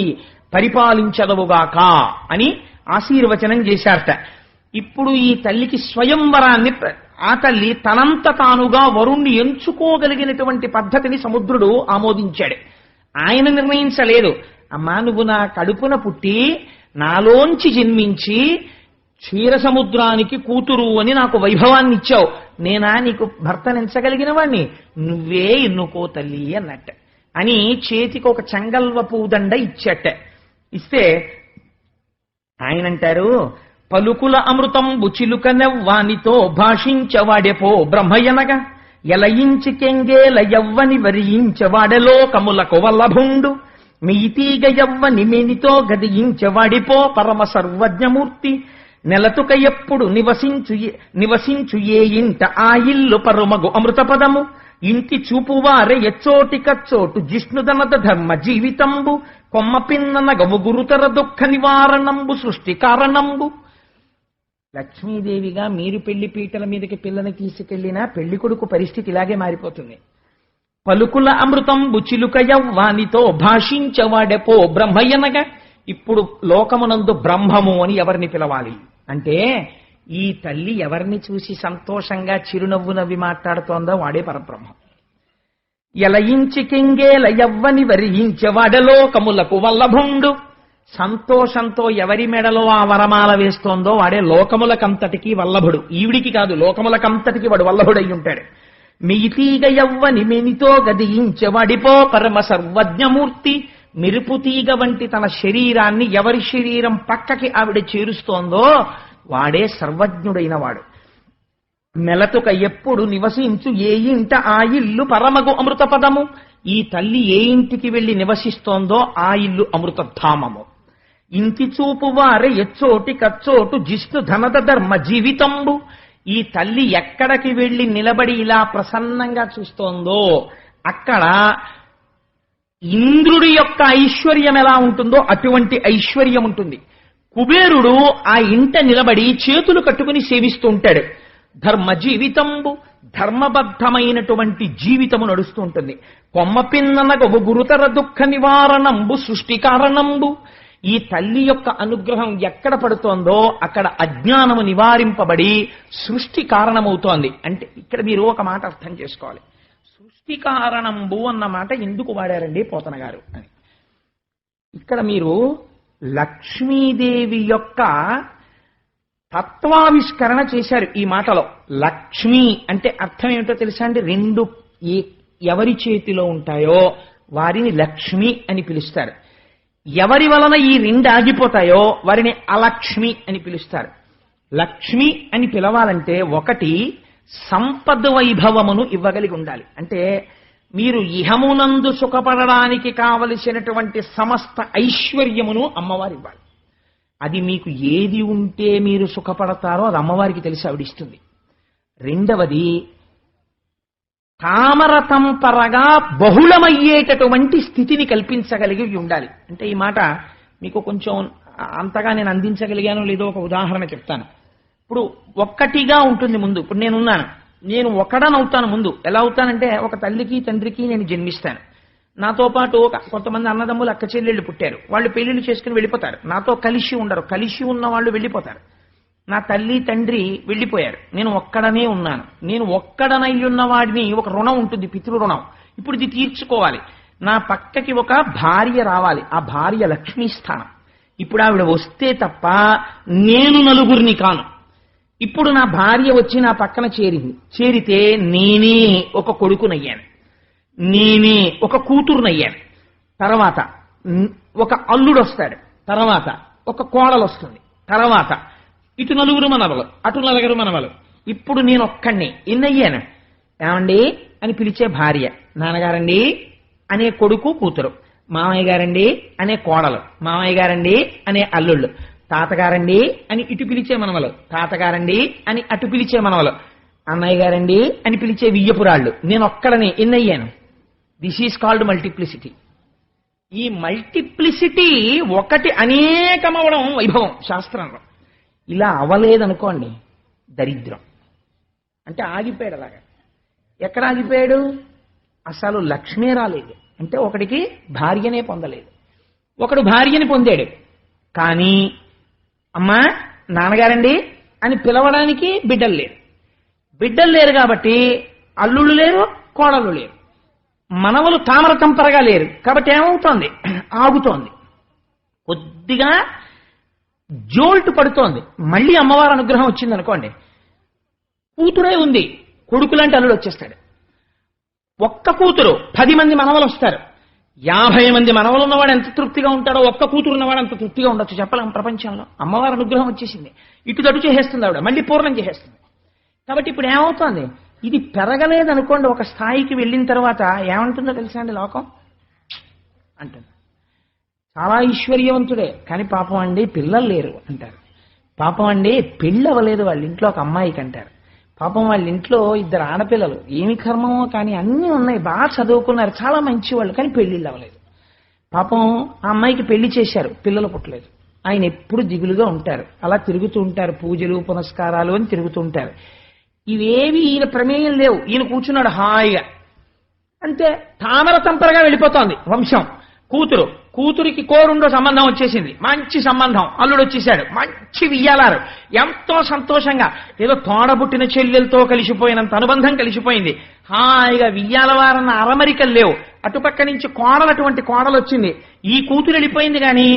పరిపాలించదవుగాక అని ఆశీర్వచనం చేశారట. ఇప్పుడు ఈ తల్లికి స్వయంవరాన్ని ఆ తల్లి తనంత తానుగా వరుణ్ణి ఎంచుకోగలిగినటువంటి పద్ధతిని సముద్రుడు ఆమోదించాడు. ఆయన నిర్ణయించలేదు. అమ్మా, నువ్వు నా కడుపున పుట్టి నాలోంచి జన్మించి క్షీరసముద్రానికి కూతురు అని నాకు వైభవాన్ని ఇచ్చావు, నేనా నీకు భర్తనించగలిగిన వాణ్ణి? నువ్వే ఎన్నుకో తల్లి అన్నట్ట అని చేతికి ఒక చెంగల్వ పూదండ ఇచ్చట. ఇస్తే ఆయనంటారు, పలుకుల అమృతం బుచిలుకనెవ్వానితో భాషించవాడెపో బ్రహ్మయనగా ఎలయించి కెంగేల యవ్వని వరించవాడెలో కములకు వల్లభుండు మీతీగ యవ్వని మేనితో గదియించవాడిపో పరమ సర్వజ్ఞమూర్తి నెలతుక ఎప్పుడు నివసించు ఏ ఇంట ఆ ఇల్లు పరుమగు అమృతపదము ఇంటి చూపువారె ఎచ్చోటి కచ్చోటు జిష్ణుదనద ధర్మ జీవితంబు కొమ్మ పిన్నన గవు గురుతర దుఃఖ నివారణంబు సృష్టి కారణంబు. లక్ష్మీదేవిగా మీరు పెళ్లి పీటల మీదకి పిల్లని తీసుకెళ్లినా పెళ్లి కొడుకు పరిస్థితి ఇలాగే మారిపోతుంది. పలుకుల అమృతం బుచిలుక యవ్వానితో భాషించవాడెపో బ్రహ్మయ్యనగా. ఇప్పుడు లోకమునందు బ్రహ్మము అని ఎవరిని పిలవాలి అంటే, ఈ తల్లి ఎవరిని చూసి సంతోషంగా చిరునవ్వు నవ్వి మాట్లాడుతోందో వాడే పరబ్రహ్మ. ఎలయించి కెంగేల యవ్వని వరించవాడలో కములకు వల్లభుండు. సంతోషంతో ఎవరి మెడలో ఆ వరమాల వేస్తోందో వాడే లోకములకంతటికి వల్లభుడు. ఈవిడికి కాదు, లోకములకంతటికి వాడు వల్లభుడై ఉంటాడు. మియితీగ యవ్వని మెనితో గదియించవాడిపో పరమ సర్వజ్ఞమూర్తి. మెరుపుతీగ వంటి తన శరీరాన్ని ఎవరి శరీరం పక్కకి ఆవిడ చేరుస్తోందో వాడే సర్వజ్ఞుడైన వాడు. మెలతుక ఎప్పుడు నివసించు ఏ ఇంట ఆ ఇల్లు పరమగు అమృతపదము. ఈ తల్లి ఏ ఇంటికి వెళ్లి నివసిస్తోందో ఆ ఇల్లు అమృతధామము. ఇంటి చూపు వారే ఎచ్చోటి కచ్చోటు జిష్ణు ధనద ధర్మ జీవితంబు. ఈ తల్లి ఎక్కడికి వెళ్లి నిలబడి ఇలా ప్రసన్నంగా చూస్తోందో అక్కడ ఇంద్రుడి యొక్క ఐశ్వర్యం ఎలా ఉంటుందో అటువంటి ఐశ్వర్యం ఉంటుంది. కుబేరుడు ఆ ఇంట నిలబడి చేతులు కట్టుకుని సేవిస్తూ ఉంటాడు. ధర్మ జీవితంబు, ధర్మబద్ధమైనటువంటి జీవితము నడుస్తూ ఉంటుంది. కొమ్మ పిన్ననగవు గురుతర దుఃఖ నివారణంబు సృష్టి కారణంబు. ఈ తల్లి యొక్క అనుగ్రహం ఎక్కడ పడుతోందో అక్కడ అజ్ఞానము నివారింపబడి సృష్టి కారణమవుతోంది. అంటే ఇక్కడ మీరు ఒక మాట అర్థం చేసుకోవాలి. సృష్టి కారణంబు అన్న మాట ఎందుకు వాడారండి పోతన గారు అని. ఇక్కడ మీరు లక్ష్మీదేవి యొక్క తత్వావిష్కరణ చేశారు ఈ మాటలో. లక్ష్మి అంటే అర్థం ఏమిటో తెలుసా అండి? రెండు ఎవరి చేతిలో ఉంటాయో వారిని లక్ష్మి అని పిలుస్తారు. ఎవరి వలన ఈ రెండు ఆగిపోతాయో వారిని అలక్ష్మి అని పిలుస్తారు. లక్ష్మి అని పిలవాలంటే ఒకటి సంపద వైభవమును ఇవ్వగలిగి ఉండాలి. అంటే మీరు ఇహమునందు సుఖపడడానికి కావలసినటువంటి సమస్త ఐశ్వర్యమును అమ్మవారు ఇవ్వాలి. అది మీకు ఏది ఉంటే మీరు సుఖపడతారో అది అమ్మవారికి తెలిసి ఆవిడిస్తుంది. రెండవది కామరతంపరగా బహుళమయ్యేటటువంటి స్థితిని కల్పించగలిగి ఉండాలి. అంటే ఈ మాట మీకు కొంచెం అంతగా నేను అందించగలిగానో లేదో ఒక ఉదాహరణ చెప్తాను. ఇప్పుడు ఒక్కటిగా ఉంటుంది ముందు. ఇప్పుడు నేను ఒకడనవుతాను ముందు. ఎలా అవుతానంటే, ఒక తల్లికి తండ్రికి నేను జన్మిస్తాను. నాతో పాటు కొంతమంది అన్నదమ్ములు అక్క చెల్లెళ్ళు పుట్టారు. వాళ్ళు పెళ్లిళ్ళు చేసుకుని వెళ్ళిపోతారు. నాతో కలిసి ఉండరు. కలిసి ఉన్న వాళ్ళు వెళ్ళిపోతారు. నా తల్లి తండ్రి వెళ్ళిపోయారు. నేను ఒక్కడనే ఉన్నాను. నేను ఒక్కడనై ఉన్న వాడిని ఒక రుణం ఉంటుంది, పితృ రుణం. ఇప్పుడు ఇది తీర్చుకోవాలి. నా పక్కకి ఒక భార్య రావాలి. ఆ భార్య లక్ష్మీస్థానం. ఇప్పుడు ఆవిడ వస్తే తప్ప నేను నలుగురిని కాను. ఇప్పుడు నా భార్య వచ్చి నా పక్కన చేరితే నేనే ఒక కొడుకునయ్యాను, నేనే ఒక కూతురునయ్యాను. తర్వాత ఒక అల్లుడు వస్తాడు, తర్వాత ఒక కోడలు వస్తుంది, తర్వాత ఇటు నలుగురు మనవలు, అటు నలుగురు మనవలు. ఇప్పుడు నేను ఒక్కడిని ఎన్నయ్యాను? ఏమండి అని పిలిచే భార్య, నాన్నగారండి అనే కొడుకు కూతురు, మామయ్య గారండి అనే కోడలు, మామయ్య గారండి అనే అల్లుళ్ళు, తాతగారండి అని ఇటు పిలిచే మనవలు, తాతగారండి అని అటు పిలిచే మనవలు, అన్నయ్య గారండి అని పిలిచే వియ్యపురాళ్ళు. నేను ఒక్కడని ఎన్నయ్యాను? This is called multiplicity. ఈ మల్టిప్లిసిటీ ఒకటి అనేకమవడం వైభవం శాస్త్రంలో. ఇలా అవలేదనుకోండి దరిద్రం. అంటే ఆగిపోయాడు అలాగా. ఎక్కడ ఆగిపోయాడు? అసలు లక్ష్మే రాలేదు. అంటే ఒకడికి భార్యనే పొందలేదు, ఒకడు భార్యని పొందాడు. కానీ అమ్మా నాన్నగారండి అని పిలవడానికి బిడ్డలు లేరు. బిడ్డలు లేరు కాబట్టి అల్లుళ్ళు లేరు, కోడళ్ళు లేరు, మనవలు తామర తంపరగా లేరు. కాబట్టి ఏమవుతోంది? ఆగుతోంది, కొద్దిగా జోల్ట్ పడుతోంది. మళ్ళీ అమ్మవారి అనుగ్రహం వచ్చిందనుకోండి, కూతురే ఉంది, కొడుకులాంటి అల్లుడు వచ్చేస్తాడు. ఒక్క కూతురు 10 మంది మనవలు వస్తారు. 50 మంది మనవలు ఉన్నవాడు ఎంత తృప్తిగా ఉంటాడో ఒక్క కూతురు ఉన్నవాడు అంత తృప్తిగా ఉండొచ్చు చెప్పలేం ప్రపంచంలో. అమ్మవారి అనుగ్రహం వచ్చేసింది, ఇటుదటు చేసేస్తుంది ఆవిడ, మళ్ళీ పూర్ణం చేసేస్తుంది. కాబట్టి ఇప్పుడు ఏమవుతోంది? ఇది పెరగలేదనుకోండి, ఒక స్థాయికి వెళ్ళిన తర్వాత ఏమంటుందో తెలుసా అండి లోకం? అంటుంది చాలా ఐశ్వర్యవంతుడే కానీ పాపం అండి పిల్లలు లేరు అంటారు. పాపం అండి పెళ్ళి అవ్వలేదు వాళ్ళ ఇంట్లో ఒక అమ్మాయికి అంటారు. పాపం వాళ్ళ ఇంట్లో 2 ఆడపిల్లలు, ఏమి కర్మమో కానీ అన్నీ ఉన్నాయి, బాగా చదువుకున్నారు, చాలా మంచి వాళ్ళు, కానీ పెళ్ళిళ్ళు అవ్వలేదు. పాపం ఆ అమ్మాయికి పెళ్లి చేశారు, పిల్లలు పుట్టలేదు. ఆయన ఎప్పుడు దిగులుగా ఉంటారు, అలా తిరుగుతూ ఉంటారు, పూజలు పునస్కారాలు అని తిరుగుతూ ఉంటారు. ఇవేవి ఈయన ప్రమేయం లేవు, ఈయన కూర్చున్నాడు హాయిగా. అంతే, తామర తంపరగా వెళ్ళిపోతోంది వంశం. కూతురికి కోరుండో సంబంధం వచ్చేసింది, మంచి సంబంధం, అల్లుడు వచ్చేసాడు, మంచి వియ్యాలారు, ఎంతో సంతోషంగా ఏదో తోడబుట్టిన చెల్లెలతో కలిసిపోయినంత అనుబంధం కలిసిపోయింది. హాయిగా వియ్యాలవారన్న అరమరికలు లేవు. అటుపక్క నుంచి అటువంటి కోడలు వచ్చింది. ఈ కూతురు వెళ్ళిపోయింది కానీ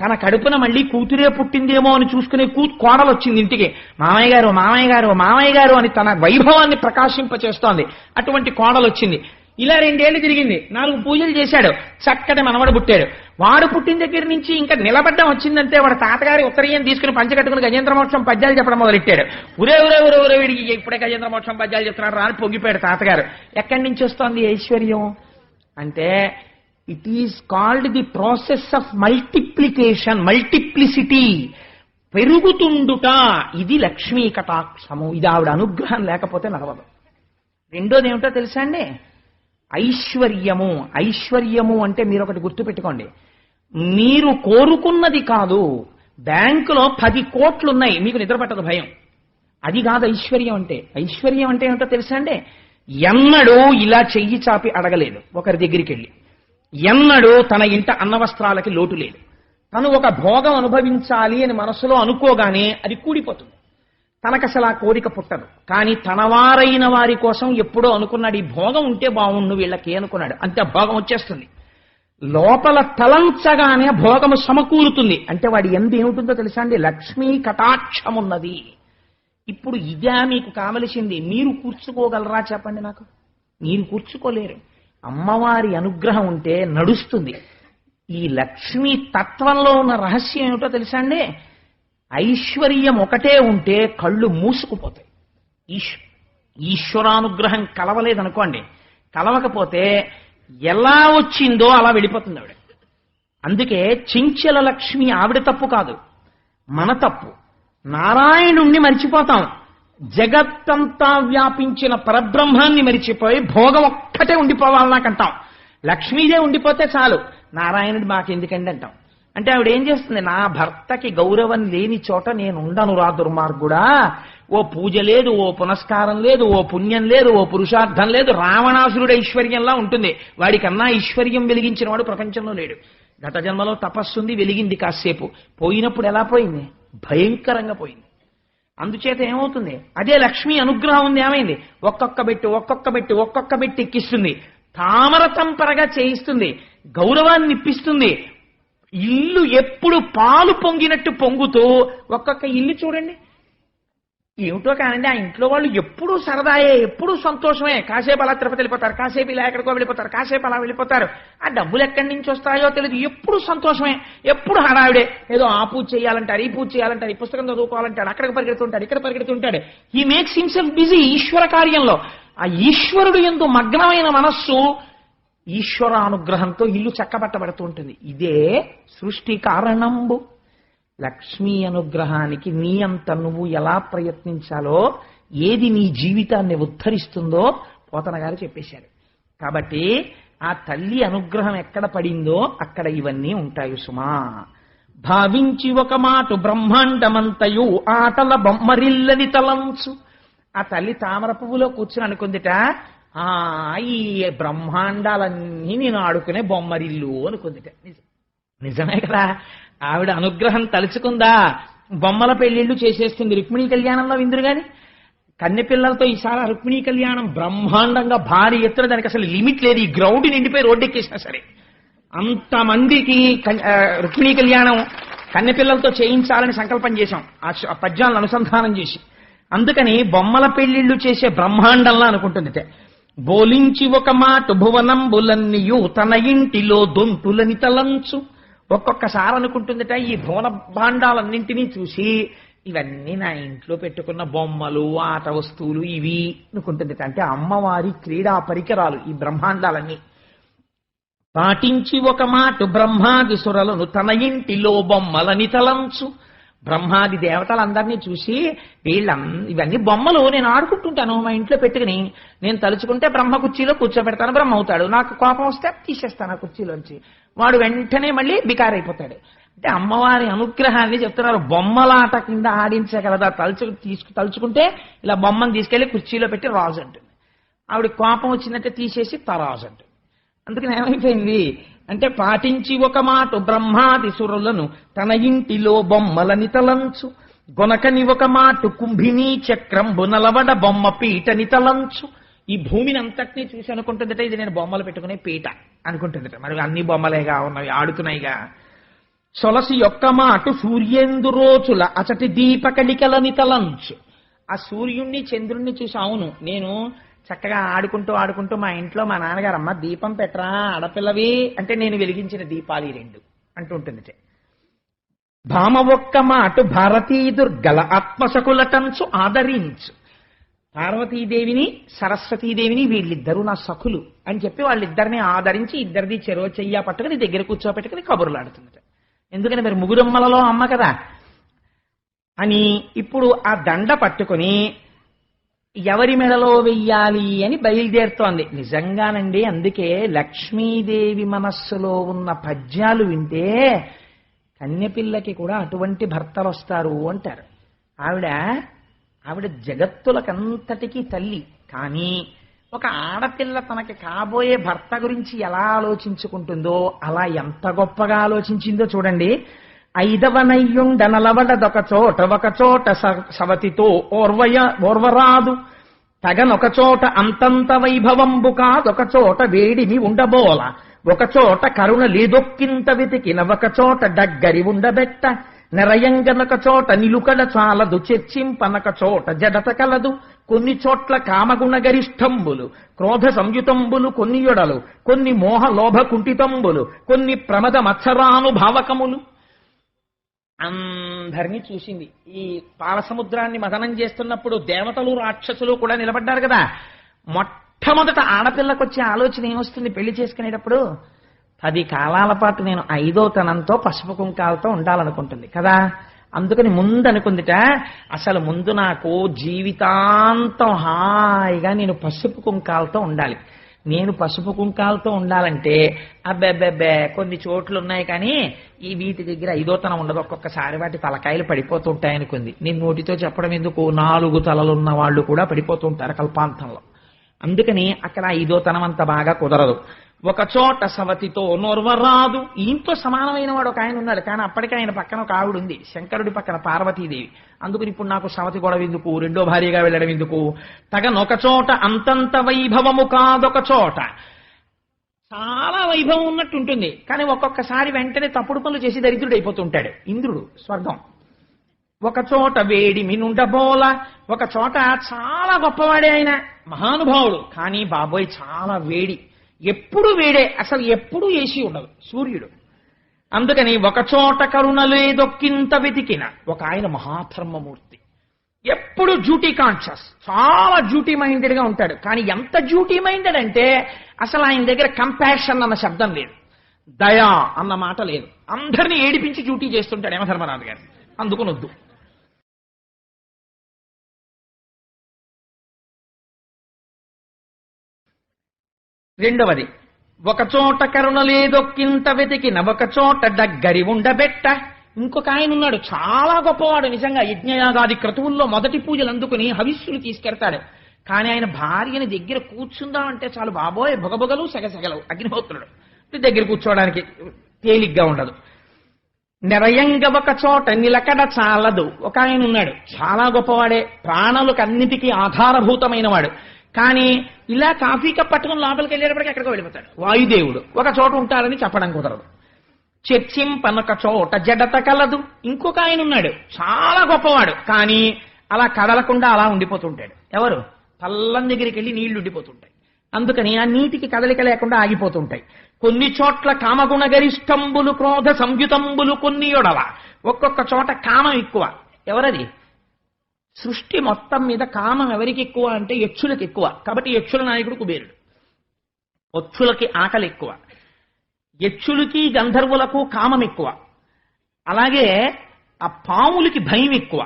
తన కడుపున మళ్ళీ కూతురే పుట్టిందేమో అని చూసుకునే కోడలు వచ్చింది ఇంటికి. మామయ్య గారు మామయ్య గారు మామయ్య గారు అని తన వైభవాన్ని ప్రకాశింపచేస్తోంది. అటువంటి కోడలు వచ్చింది. ఇలా 2 ఏళ్లు తిరిగింది, 4 పూజలు చేశాడు, చక్కటి మనవడు పుట్టాడు. వాడు పుట్టిన దగ్గర నుంచి ఇంకా నిలబడ్డం వచ్చిందంటే వాడు తాతగారి ఉత్తరీయం తీసుకుని పంచకట్టుకుని గజేంద్ర మోక్షం పద్యాలు చెప్పడం మొదలెట్టాడు. ఉరే ఉరే ఉరే ఉరే వీడికి ఇప్పుడే గజేంద్ర మోక్షం పద్యాలు చెప్తున్నాడు రాని పొంగిపోయాడు తాతగారు. ఎక్కడి నుంచి వస్తోంది ఐశ్వర్యం అంటే? It is called the process of multiplication, multiplicity, పెరుగుతుండుట. ఇది లక్ష్మీ కటాక్షము. ఇది ఆవిడ అనుగ్రహం లేకపోతే నడవదు. రెండోది ఏమిటో తెలుసా అండి? ఐశ్వర్యము. ఐశ్వర్యము అంటే మీరు ఒకటి గుర్తుపెట్టుకోండి, మీరు కోరుకున్నది కాదు. బ్యాంకులో 10 కోట్లున్నాయి, మీకు నిద్రపట్టదు భయం, అది కాదు ఐశ్వర్యం అంటే. ఐశ్వర్యం అంటే ఏమిటో తెలుసా అండి? ఎన్నడూ ఇలా చెయ్యి చాపి అడగలేదు ఒకరి దగ్గరికి వెళ్ళి, ఎన్నడూ తన ఇంట అన్నవస్త్రాలకి లోటు లేదు. తను ఒక భోగం అనుభవించాలి అని మనసులో అనుకోగానే అది కూడిపోతుంది, తనకసలు ఆ కోరిక పుట్టదు. కానీ తనవారైన వారి కోసం ఎప్పుడో అనుకున్నాడు, ఈ భోగం ఉంటే బాగుండు వీళ్ళకి అనుకున్నాడు, అంతే భోగం వచ్చేస్తుంది. లోపల తలంచగానే భోగము సమకూరుతుంది. అంటే వాడి ఎందు ఏమిటుందో తెలుసా అండి? లక్ష్మీ కటాక్షమున్నది. ఇప్పుడు ఇదే మీకు కావలసింది. మీరు కూర్చుకోగలరా చెప్పండి నాకు? మీరు కూర్చుకోలేరు. అమ్మవారి అనుగ్రహం ఉంటే నడుస్తుంది. ఈ లక్ష్మీ తత్వంలో ఉన్న రహస్యం ఏమిటో తెలుసా అండి? ఐశ్వర్యం ఒకటే ఉంటే కళ్ళు మూసుకుపోతాయి. ఈశ్వరానుగ్రహం కలవలేదనుకోండి, కలవకపోతే ఎలా వచ్చిందో అలా వెళ్ళిపోతుంది ఆవిడ. అందుకే చెంచల లక్ష్మి ఆవిడ తప్పు కాదు, మన తప్పు. నారాయణుణ్ణి మరిచిపోతాం, జగత్తంతా వ్యాపించిన పరబ్రహ్మాన్ని మరిచిపోయి భోగం ఒక్కటే ఉండిపోవాలి నాకంటాం. లక్ష్మీదే ఉండిపోతే చాలు, నారాయణుడు మాకెందుకండి అంటాం. అంటే ఆవిడ ఏం చేస్తుంది? నా భర్తకి గౌరవం లేని చోట నేను ఉండను రా దుర్మార్గుడా. ఓ పూజ లేదు, ఓ పునస్కారం లేదు, ఓ పుణ్యం లేదు, ఓ పురుషార్థం లేదు. రావణాసురుడు ఐశ్వర్యంలా ఉంటుంది. వాడికన్నా ఐశ్వర్యం వెలిగించిన వాడు ప్రపంచంలో లేడు. గత జన్మలో తపస్సుంది, వెలిగింది కాసేపు, పోయినప్పుడు ఎలా పోయింది? భయంకరంగా పోయింది. అందుచేత ఏమవుతుంది? అదే లక్ష్మీ అనుగ్రహం ఉంది, ఏమైంది? ఒక్కొక్క బెట్టి ఎక్కిస్తుంది, తామర తంపరగా చేయిస్తుంది, గౌరవాన్ని ఇప్పిస్తుంది. ఇల్లు ఎప్పుడు పాలు పొంగినట్టు పొంగుతూ ఒక్కొక్క ఇల్లు చూడండి. ఏమిటో కానండి, ఆ ఇంట్లో వాళ్ళు ఎప్పుడూ సరదాయే, ఎప్పుడూ సంతోషమే. కాసేపు అలా తిరుపతి వెళ్ళిపోతారు, కాసేపు ఇలా ఎక్కడికో వెళ్ళిపోతారు, కాసేపు అలా వెళ్ళిపోతారు. ఆ డబ్బులు ఎక్కడి నుంచి వస్తాయో తెలియదు, ఎప్పుడు సంతోషమే, ఎప్పుడు హడావిడే. ఏదో ఆ పూజ చేయాలంటారు, ఈ పూజ చేయాలంటారు, ఈ పుస్తకం చదువుకోవాలంటాడు, అక్కడికి పరిగెడుతుంటాడు, ఇక్కడ పరిగెడుతుంటాడు. హీ మేక్స్ హిమ్సెల్ఫ్ బిజీ ఈశ్వర కార్యంలో. ఆ ఈశ్వరుడు యందు మగ్నమైన మనస్సు ఈశ్వరానుగ్రహంతో ఇల్లు చక్కబట్టబడుతూ ఉంటుంది. ఇదే సృష్టి కారణంబు. లక్ష్మీ అనుగ్రహానికి నీ అంత నువ్వు ఎలా ప్రయత్నించాలో, ఏది నీ జీవితాన్ని ఉద్ధరిస్తుందో పోతన గారు చెప్పేశారు. కాబట్టి ఆ తల్లి అనుగ్రహం ఎక్కడ పడిందో అక్కడ ఇవన్నీ ఉంటాయి సుమా. భావించి ఒక మాట బ్రహ్మాండమంతయు ఆటల బొమ్మరిల్లని తలంచు, ఆ తల్లి తామర పువ్వులో కూర్చుని అనుకుందిట, ఆ ఈ బ్రహ్మాండాలన్నీ నేను ఆడుకునే బొమ్మరిల్లు అనుకుందిట. నిజమే కదా, ఆవిడ అనుగ్రహం తలుచుకుందా బొమ్మల పెళ్లిళ్ళు చేసేస్తుంది. రుక్మిణీ కళ్యాణంలో విందురు గాని కన్నె పిల్లలతో ఈసారి రుక్మిణీ కళ్యాణం బ్రహ్మాండంగా భారీ ఎత్తున, దానికి అసలు లిమిట్ లేదు. ఈ గ్రౌండ్ నిండిపోయి రోడ్డెక్కేసినా సరే అంతమందికి రుక్మిణీ కళ్యాణం కన్నె పిల్లలతో చేయించాలని సంకల్పం చేశాం ఆ పద్యాలను అనుసంధానం చేసి. అందుకని బొమ్మల పెళ్లిళ్ళు చేసే బ్రహ్మాండంలా అనుకుంటుంది. బోలించి ఒక మాట భువనంబులన్నీయు తన ఇంటిలో దొంతులని తలంచు. ఒక్కొక్కసారి అనుకుంటుందట ఈ భువన భాండాలన్నింటినీ చూసి, ఇవన్నీ నా ఇంట్లో పెట్టుకున్న బొమ్మలు ఆట వస్తువులు ఇవి అనుకుంటుందట. అంటే అమ్మవారి క్రీడా పరికరాలు ఈ బ్రహ్మాండాలన్నీ. పాటించి ఒక మాట బ్రహ్మాది సురలను తన ఇంటిలో బొమ్మలని తలంచు. బ్రహ్మాది దేవతలందరినీ చూసి, ఇవన్నీ బొమ్మలు నేను ఆడుకుంటుంటాను మా ఇంట్లో పెట్టుకుని, నేను తలుచుకుంటే బ్రహ్మ కుర్చీలో కూర్చోబెడతాను, బ్రహ్మ అవుతాడు. నాకు కోపం వస్తే తీసేస్తాను ఆ కుర్చీలోంచి, వాడు వెంటనే మళ్ళీ బికారైపోతాడు. అంటే అమ్మవారి అనుగ్రహాన్ని చెప్తున్నారు. బొమ్మలాట కింద ఆడించగలదా, తలుచుకుంటే ఇలా బొమ్మను తీసుకెళ్లి కుర్చీలో పెట్టి రాజు అంటుంది. ఆవిడ కోపం వచ్చిందంటే తీసేసి తరాజు అంటుంది. అందుకని ఏమైపోయింది అంటే, పాటించి ఒక మాట బ్రహ్మాది సురులను తన ఇంటిలో బొమ్మలని తలంచు. గొనకని ఒక మాట కుంభినీ చక్రంబు నలవడ బొమ్మ పీటని తలంచు. ఈ భూమిని అంతటినీ చూసి అనుకుంటుందట, ఇది నేను బొమ్మలు పెట్టుకునే పీట అనుకుంటుందట. మరి అన్ని బొమ్మలేగా ఉన్నవి, ఆడుతున్నాయిగా. సొలసి యొక్క మాట సూర్యేందు రోజుల అచటి దీపకలికలని తలంచు. ఆ సూర్యుణ్ణి చంద్రుణ్ణి చూసి, అవును నేను చక్కగా ఆడుకుంటూ మా ఇంట్లో మా నాన్నగారు, అమ్మ దీపం పెట్టరా ఆడపిల్లవి అంటే, నేను వెలిగించిన దీపాలు ఈ రెండు అంటుంటుంది. భామ ఒక్క మాట భారతీ దుర్గల ఆత్మసకులటంచు ఆదరించు. పార్వతీదేవిని సరస్వతీదేవిని వీళ్ళిద్దరూ నా సఖులు అని చెప్పి వాళ్ళిద్దరిని ఆదరించి, ఇద్దరిది చెరో చెయ్య పట్టుకుని దగ్గర కూర్చోపెట్టుకుని కబుర్లాడుతుంది. ఎందుకని మరి ముగురమ్మలలో అమ్మ కదా అని. ఇప్పుడు ఆ దండ పట్టుకుని ఎవరి మెడలో వెయ్యాలి అని బయలుదేరుతోంది. నిజంగానండి, అందుకే లక్ష్మీదేవి మనస్సులో ఉన్న పద్యాలు వింటే కన్యపిల్లకి కూడా అటువంటి భర్తలు వస్తారు అంటారు. ఆవిడ జగత్తులకంతటికీ తల్లి. కానీ ఒక ఆడపిల్ల తనకి కాబోయే భర్త గురించి ఎలా ఆలోచించుకుంటుందో అలా ఎంత గొప్పగా ఆలోచించిందో చూడండి. ఐదవనయ్యుండనలవడదొక చోట ఒక చోట సవతితో ఓర్వరాదు, తగనొక చోట అంతంత వైభవంబు కాదొక చోట వేడిని ఉండబోల, ఒక చోట కరుణ లేదొక్కింత వెతికిన ఒక చోట డగ్గరి ఉండబెట్ట, నెరయంగనొక చోట నిలుకడ చాలదు చర్చింపనక చోట జడత కలదు, కొన్ని చోట్ల కామగుణ గరిష్టంబులు క్రోధ సంయుతంబులు కొన్ని యొడలు, కొన్ని మోహ లోభ కుంఠితంబులు కొన్ని ప్రమద మత్సరానుభావకములు. అందరినీ చూసింది. ఈ పాలసముద్రాన్ని మదనం చేస్తున్నప్పుడు దేవతలు రాక్షసులు కూడా నిలబడ్డారు కదా. మొట్టమొదట ఆడపిల్లకు వచ్చే ఆలోచన ఏమొస్తుంది పెళ్లి చేసుకునేటప్పుడు? 10 కాలాల పాటు నేను 5వ తనంతో పసుపు కుంకాలతో ఉండాలనుకుంటుంది కదా. అందుకని ముందు అనుకుందిట, అసలు ముందు నాకు జీవితాంతం హాయిగా నేను పసుపు కుంకాలతో ఉండాలి. నేను పసుపు కుంకాలతో ఉండాలంటే అబ్బెబ్బెబ్బే కొన్ని చోట్లు ఉన్నాయి కానీ ఈ వీటి దగ్గర 5వ తనం ఉండదు, ఒక్కొక్కసారి వాటి తలకాయలు పడిపోతుంటాయనుకుంది. నేను నోటితో చెప్పడం ఎందుకు, 4 తలలున్న వాళ్ళు కూడా పడిపోతుంటారు కల్పాంతంలో. అందుకని అక్కడ 5వ తనం అంత బాగా కుదరదు. ఒక చోట సవతితో నోర్వరాదు. ఇంట్లో సమానమైన వాడు ఒక ఆయన ఉన్నాడు, కానీ అప్పటికే ఆయన పక్కన ఒక ఆవిడ ఉంది, శంకరుడి పక్కన పార్వతీదేవి. అందుకని ఇప్పుడు నాకు సవతి గొడవ ఎందుకు, రెండో భార్యగా వెళ్ళడం ఎందుకు? తగనొక చోట అంతంత వైభవము కాదొక చోట. చాలా వైభవం ఉన్నట్టు ఉంటుంది, కానీ ఒక్కొక్కసారి వెంటనే తప్పుడు పనులు చేసి దరిద్రుడు అయిపోతుంటాడు. ఇంద్రుడు స్వర్గం. ఒక చోట వేడి మినుండబోల, ఒక చోట చాలా గొప్పవాడే ఆయన, మహానుభావుడు, కానీ బాబోయ్ చాలా వేడి, ఎప్పుడు వేడే, అసలు ఎప్పుడు ఏసీ ఉండదు సూర్యుడు. అందుకని ఒక చోట కరుణ లేదొక్కింత వెతికిన ఒక ఆయన మహాధర్మమూర్తి, ఎప్పుడు డ్యూటీ కాన్షియస్, చాలా డ్యూటీ మైండెడ్ గా ఉంటాడు. కానీ ఎంత డ్యూటీ మైండెడ్ అంటే అసలు ఆయన దగ్గర కంపాషన్ అన్న శబ్దం లేదు, దయా అన్న మాట లేదు. అందరినీ ఏడిపించి డ్యూటీ చేస్తుంటాడు యమధర్మరాజు గారు. అందుకునొద్దు. రెండవది, ఒక చోట కరుణ లేదొక్కింత వెతికిన ఒక చోట డగ్గరి ఉండబెట్ట, ఇంకొక ఆయన ఉన్నాడు చాలా గొప్పవాడు, నిజంగా యజ్ఞయాగాది క్రతువుల్లో మొదటి పూజలు అందుకుని హవిస్సులు తీసుకెడతాడు. కానీ ఆయన భార్యని దగ్గర కూర్చుందామంటే చాలు బాబోయ్ బొగబొగలు సెగసెగలు అగ్నిహోత్రుడు దగ్గర కూర్చోవడానికి తేలిగ్గా ఉండదు. నిరయంగా ఒక చోట నిలకడ చాలదు. ఒక ఆయన ఉన్నాడు చాలా గొప్పవాడే, ప్రాణులకు అన్నిటికీ ఆధారభూతమైన వాడు. కానీ ఇలా కాఫీ కప్ పట్టుకుని లోపలికి వెళ్ళేటప్పటికి ఎక్కడికో వెళ్ళిపోతాడు. వాయుదేవుడు ఒక చోట ఉంటాడని చెప్పడం కుదరదు. చర్చింపనొక చోట జడత కలదు. ఇంకొక ఆయన ఉన్నాడు చాలా గొప్పవాడు, కానీ అలా కదలకుండా అలా ఉండిపోతుంటాడు. ఎవరు? పల్లం దగ్గరికి వెళ్ళి నీళ్లు ఉండిపోతుంటాయి. అందుకని ఆ నీటికి కదలిక లేకుండా ఆగిపోతుంటాయి. కొన్ని చోట్ల కామగుణ గరిష్టంబులు క్రోధ సంయుతంబులు కొన్ని యొడవ. ఒక్కొక్క చోట కామం ఎక్కువ. ఎవరది? సృష్టి మొత్తం మీద కామం ఎవరికి ఎక్కువ అంటే యక్షులకు ఎక్కువ. కాబట్టి యక్షుల నాయకుడు కుబేరుడు. పక్షులకి ఆకలి ఎక్కువ, యక్షులకి గంధర్వులకు కామం ఎక్కువ, అలాగే ఆ పాములకి భయం ఎక్కువ.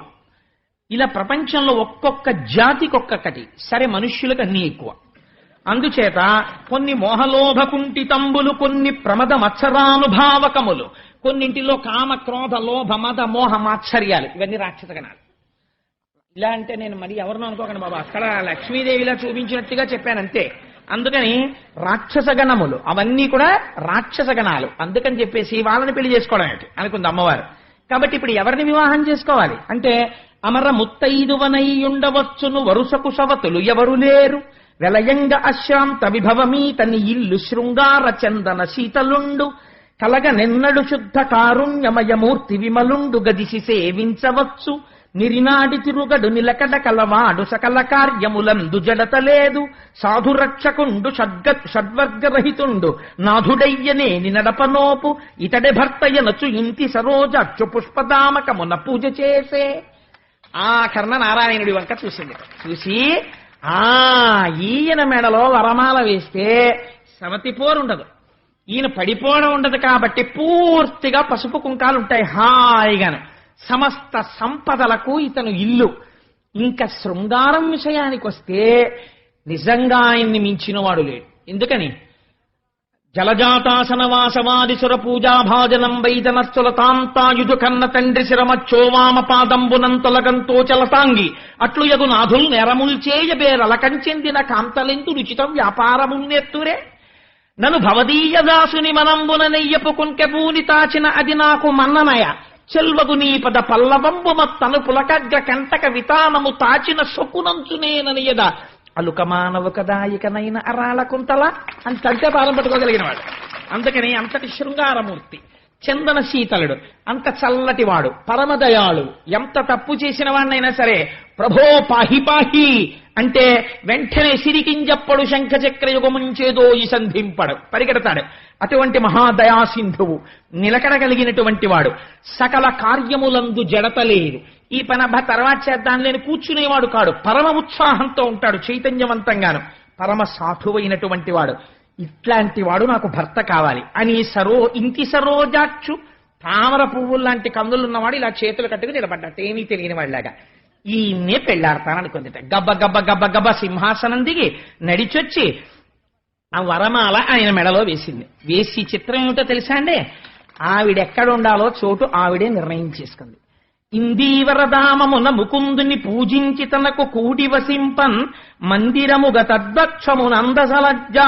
ఇలా ప్రపంచంలో ఒక్కొక్క జాతికి ఒక్కొక్కటి. సరే, మనుష్యులకు అన్నీ ఎక్కువ. అందుచేత కొన్ని మోహలోభ కుంఠితంబులు, కొన్ని ప్రమద మత్సరానుభావకములు, కొన్నింటిలో కామ క్రోధ లోభ మద మోహ మాత్సర్యాలు, ఇవన్నీ రాక్షస గణాలు. ఇలా అంటే నేను మరి ఎవరినో అనుకోకండి బాబా, అక్కడ లక్ష్మీదేవిలా చూపించినట్టుగా చెప్పానంతే. అందుకని రాక్షస గణములు అవన్నీ కూడా రాక్షస గణాలు. అందుకని చెప్పేసి వాళ్ళని పెళ్లి చేసుకోవడం ఏంటి అనుకుంది అమ్మవారు. కాబట్టి ఇప్పుడు ఎవరిని వివాహం చేసుకోవాలి అంటే అమర ముత్తైదువనయ్యుండవచ్చును వరుసకు సవతులు ఎవరు లేరు, వెలయంగ అశ్రాంత విభవమీతని ఇల్లు శృంగార చందన శీతలుండు, కలగ నిన్నడు శుద్ధ కారుణ్యమయమూర్తి విమలుండు గదిసి సేవించవచ్చు, నిరినాడి తిరుగడు నిలకడ కలవాడు సకల కార్యములందు జడత లేదు, సాధురక్షకుండు షడ్వర్గరహితుండు నాథుడయ్యనేని నడపనోపు, ఇతడే భర్తయనచు ఇంటి సరోజాక్షు పుష్పదామకమున పూజ చేసే. ఆ కర్ణ నారాయణుడి వంక చూసింది. చూసి ఈయన మెడలో వరమాల వేస్తే సవతి పోరుండదు, ఈయన పడిపోవడం ఉండదు. కాబట్టి పూర్తిగా పసుపు కుంకాలు ఉంటాయి హాయిగాను. సమస్త సంపదలకు ఇతను ఇల్లు. ఇంకా శృంగారం విషయానికి వస్తే నిజంగా ఆయన్ని మించినవాడు లేడు. ఎందుకని? జలజాతాసన వాసవాదిసుర పూజాభాజనం వైదనస్తుల తాంతాయుధు కన్న తండ్రి శిరమచ్చోవామ పాదంబునంతొలగంతో చలతాంగి అట్లు యగు నాథుల్ నెరముల్చేయబేరల కంచెందిన కాంతలెందు రుచితం వ్యాపారమున్నెత్తురే, నను భవదీయ దాసుని మనంబున నెయ్యపు కుంకెపూని తాచిన అది నాకు మన్ననయ, చెల్వగు నీ పద పల్లవంబు మత్తను పులకగ్ర కంటక వితానము తాచిన సొక్కునంచునేననియద అలుక మానవ కదాయికనైన అరాళ కుంతల అంతంటే పాలం పట్టుకోగలిగిన వాడు. అందుకని అంతటి శృంగారమూర్తి, చందన శీతలుడు, అంత చల్లటివాడు, పరమదయాళు. ఎంత తప్పు చేసిన వాడినైనా సరే ప్రభో పాహి పాహి అంటే వెంటనే సిరికింజప్పడు శంఖచక్రయుగముంచేదో ఈ సంధింపడు, పరిగెడతాడు. అటువంటి మహాదయాసింధువు, నిలకడగలిగినటువంటి వాడు, సకల కార్యములందు జడతలేదు. ఈ పనబ్బ తర్వాత చేద్దాం లేని కూర్చునేవాడు కాడు, పరమ ఉత్సాహంతో ఉంటాడు, చైతన్యవంతంగాను, పరమ సాధువైనటువంటి వాడు. ఇట్లాంటి వాడు నాకు భర్త కావాలి అని ఇంటి సరోజాక్షు తామర పువ్వుల్లాంటి కందులున్నవాడు ఇలా చేతులు కట్టుకుని నిలబడ్డాడు, ఏమీ తెలియని వాడిలాగా. ఈయన్నే పెళ్లాడతాననుకుందిట. గబ్బ గబ్బ గబ్బ గబ్బ సింహాసనం దిగి నడిచొచ్చి ఆ వరమాల ఆయన మెడలో వేసింది. వేసి చిత్రం ఏమిటో తెలుసా అండి? ఆవిడెక్కడ ఉండాలో చోటు ఆవిడే నిర్ణయం చేసుకుంది. ఇందీవరధామమున ముకుందుని పూజించి తనకు కూడి వసింపన్ మందిరముగ తద్వక్షమునందసలజ్జా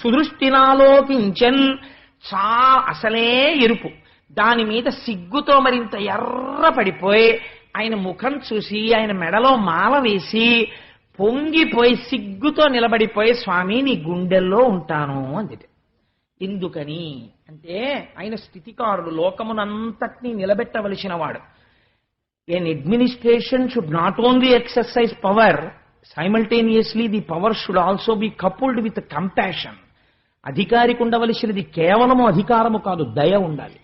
సుదృష్టినాలోకించన్. అసలే ఎరుపు, దాని మీద సిగ్గుతో మరింత ఎర్ర పడిపోయి ఆయన ముఖం చూసి ఆయన మెడలో మాల వేసి పొంగిపోయి సిగ్గుతో నిలబడిపోయి స్వామి నీ గుండెల్లో ఉంటాను అంది. ఎందుకని అంటే ఆయన స్థితికారుడు, లోకమునంతటినీ నిలబెట్టవలసిన వాడు. An administration should not only exercise power, simultaneously the power should also be coupled with compassion. అధికారికి ఉండవలసినది కేవలము అధికారము కాదు, దయ ఉండాలి.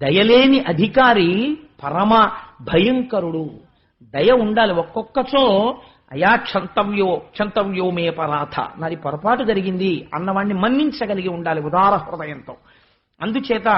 దయలేని అధికారి పరమ భయంకరుడు. దయ ఉండాలి. ఒక్కొక్కచో అయా క్షంతవ్యో మే పరాథ, నాది పొరపాటు జరిగింది అన్నవాణ్ణి మన్నించగలిగి ఉండాలి ఉదార హృదయంతో. అందుచేత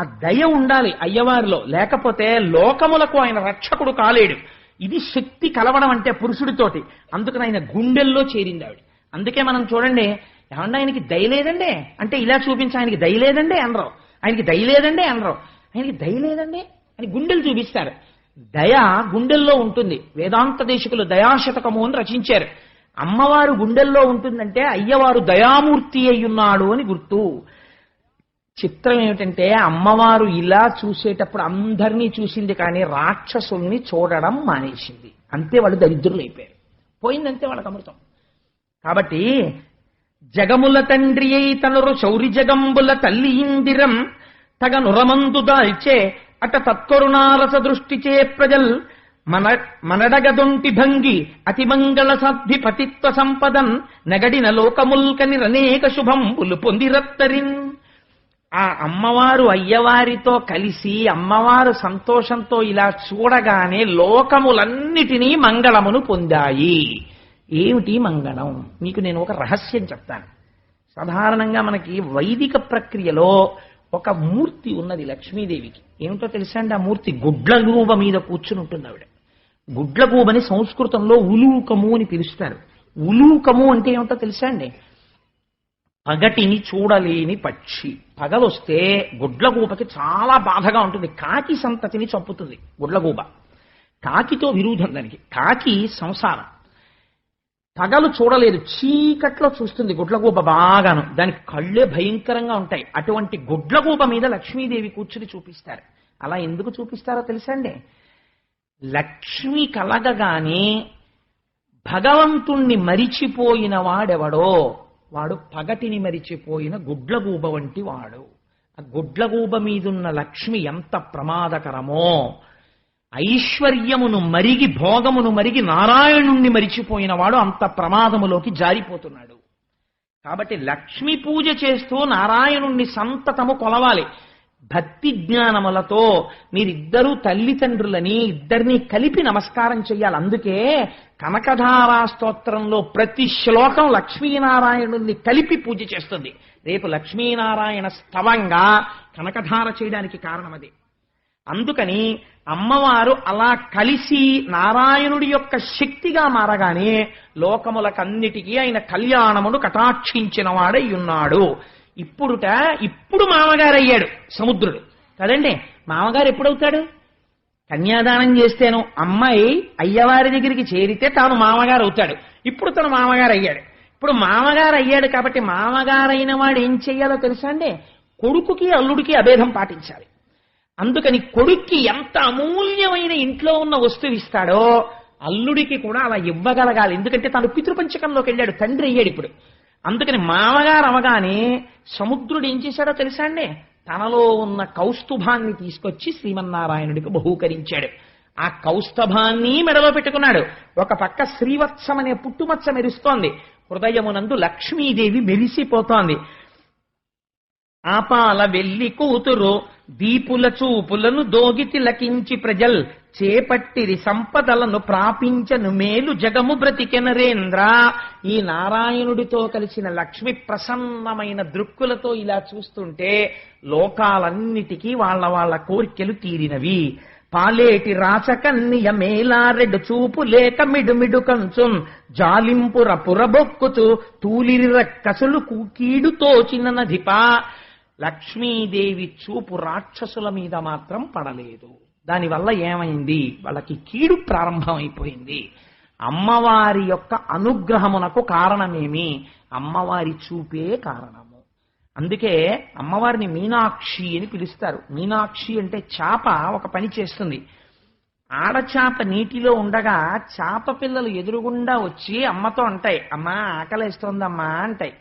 ఆ దయ ఉండాలి అయ్యవారిలో, లేకపోతే లోకములకు ఆయన రక్షకుడు కాలేడు. ఇది శక్తి కలవడం అంటే పురుషుడితోటి. అందుకని ఆయన గుండెల్లో చేరింది ఆవిడ. అందుకే మనం చూడండి, ఏమన్నా ఆయనకి దయ లేదండి అంటే ఇలా చూపించి ఆయనకి దయ లేదండి అనరు, ఆయనకి దయ లేదండి అనరు, ఆయనకి దయ లేదండి అని గుండెలు చూపిస్తారు. దయ గుండెల్లో ఉంటుంది. వేదాంత దేశికులు దయాశతకము అని రచించారు. అమ్మవారు గుండెల్లో ఉంటుందంటే అయ్యవారు దయామూర్తి అయ్యున్నాడు అని గుర్తు. చిత్రం ఏమిటంటే అమ్మవారు ఇలా చూసేటప్పుడు అందరినీ చూసింది, కానీ రాక్షసుల్ని చూడడం మానేసింది. అంతే వాళ్ళు దరిద్రులు అయిపోయారు. పోయిందంతే వాళ్ళకి అమృతం. కాబట్టి జగముల తండ్రి అయి తనరు శౌరి జగంబుల తల్లి ఇందిరం తగ నురమందు దాల్చే అట తత్కరుణారస దృష్టిచే ప్రజల్ మనడగదొంటి భంగి అతిమంగళ సాధ్వి పతిత్వ సంపదన్ నగడిన లోకముల్కని రనేక శుభంబులు పొందిరత్తరిన్. ఆ అమ్మవారు అయ్యవారితో కలిసి అమ్మవారు సంతోషంతో ఇలా చూడగానే లోకములన్నిటినీ మంగళమును పొందాయి. ఏమిటి మంగళం? మీకు నేను ఒక రహస్యం చెప్తాను. సాధారణంగా మనకి వైదిక ప్రక్రియలో ఒక మూర్తి ఉన్నది లక్ష్మీదేవికి. ఏమిటో తెలుసా అండి? ఆ మూర్తి గుడ్లగూబ మీద కూర్చుని ఉంటుంది ఆవిడ. గుడ్లగూబని సంస్కృతంలో ఉలూకము అని పిలుస్తారు. ఉలూకము అంటే ఏమిటో తెలుసా అండి? పగటిని చూడలేని పక్షి. పగలొస్తే గుడ్లగూబకి చాలా బాధగా ఉంటుంది. కాకి సంతతిని చంపుతుంది గుడ్లగూబ. కాకితో విరుద్ధం దానికి. కాకి సంసారం. పగలు చూడలేదు, చీకట్లో చూస్తుంది గుడ్లగూబ బాగాను. దానికి కళ్ళే భయంకరంగా ఉంటాయి. అటువంటి గుడ్లగూబ మీద లక్ష్మీదేవి కూర్చుని చూపిస్తారు. అలా ఎందుకు చూపిస్తారో తెలుసా అండి? లక్ష్మి కలగగానే భగవంతుణ్ణి మరిచిపోయిన వాడెవడో వాడు పగటిని మరిచిపోయిన గుడ్లగూబ వంటి వాడు. ఆ గుడ్లగూబ మీదున్న లక్ష్మి ఎంత ప్రమాదకరమో, ఐశ్వర్యమును మరిగి భోగమును మరిగి నారాయణుణ్ణి మరిచిపోయిన వాడు అంత ప్రమాదములోకి జారిపోతున్నాడు. కాబట్టి లక్ష్మి పూజ చేస్తూ నారాయణుణ్ణి సంతతము కొలవాలి. భక్తి జ్ఞానములతో మీరిద్దరూ తల్లిదండ్రులని ఇద్దరినీ కలిపి నమస్కారం చెయ్యాలి. అందుకే కనకధారా స్తోత్రంలో ప్రతి శ్లోకం లక్ష్మీనారాయణుణ్ణి కలిపి పూజ చేస్తుంది. రేపు లక్ష్మీనారాయణ స్తవంగా కనకధార చేయడానికి కారణం అదే. అందుకని అమ్మవారు అలా కలిసి నారాయణుడి యొక్క శక్తిగా మారగానే లోకములకన్నిటికీ ఆయన కళ్యాణమును కటాక్షించిన వాడై ఉన్నాడు. ఇప్పుడు మామగారు అయ్యాడు సముద్రుడు కదండి. మామగారు ఎప్పుడవుతాడు? కన్యాదానం చేస్తేను అమ్మాయి అయ్యవారి దగ్గరికి చేరితే తాను మామగారు అవుతాడు. ఇప్పుడు తను మామగారు అయ్యాడు. ఇప్పుడు మామగారు అయ్యాడు కాబట్టి మామగారైన వాడు ఏం చెయ్యాలో తెలుసా అండి? కొడుకుకి అల్లుడికి అభేదం పాటించాలి. అందుకని కొడుక్కి ఎంత అమూల్యమైన ఇంట్లో ఉన్న వస్తువు ఇస్తాడో అల్లుడికి కూడా అలా ఇవ్వగలగాలి. ఎందుకంటే తాను పితృపంచకంలోకి వెళ్ళాడు, తండ్రి అయ్యాడు ఇప్పుడు. అందుకని మామగారు అవగానే సముద్రుడు ఏం చేశాడో తెలుసా అండి? తనలో ఉన్న కౌస్తుభాన్ని తీసుకొచ్చి శ్రీమన్నారాయణుడికి బహూకరించాడు. ఆ కౌస్తభాన్ని మెడలో పెట్టుకున్నాడు. ఒక పక్క శ్రీవత్సం అనే పుట్టుమచ్చ మెరుస్తోంది. హృదయమునందు లక్ష్మీదేవి మెరిసిపోతోంది. ఆపాల వెల్లి కూతురు దీపుల చూపులను దోగితి లకించి ప్రజల్ చేపట్టిరి సంపదలను ప్రాపించను మేలు జగము బ్రతికెనరేంద్ర. ఈ నారాయణుడితో కలిసిన లక్ష్మి ప్రసన్నమైన దృక్కులతో ఇలా చూస్తుంటే లోకాలన్నిటికీ వాళ్ళ కోరికలు తీరినవి. పాలేటి రాచకన్నియ మేలారెడు చూపు లేక మిడుమిడు కంచుం జాలింపుర పురబొక్కుతూ తూలిరి రక్కసులు కీడుతో చిన్ననధిపా. లక్ష్మీదేవి చూపు రాక్షసుల మీద మాత్రం పడలేదు. దానివల్ల ఏమైంది? వాళ్ళకి కీడు ప్రారంభమైపోయింది. అమ్మవారి యొక్క అనుగ్రహమునకు కారణమేమి? అమ్మవారి చూపే కారణము. అందుకే అమ్మవారిని మీనాక్షి అని పిలుస్తారు. మీనాక్షి అంటే చాప ఒక పని చేస్తుంది. ఆడచాప నీటిలో ఉండగా చాప పిల్లలు ఎదురుగుండా వచ్చి అమ్మతో అంటాయి, అమ్మా ఆకలేస్తోందమ్మా అంటాయి.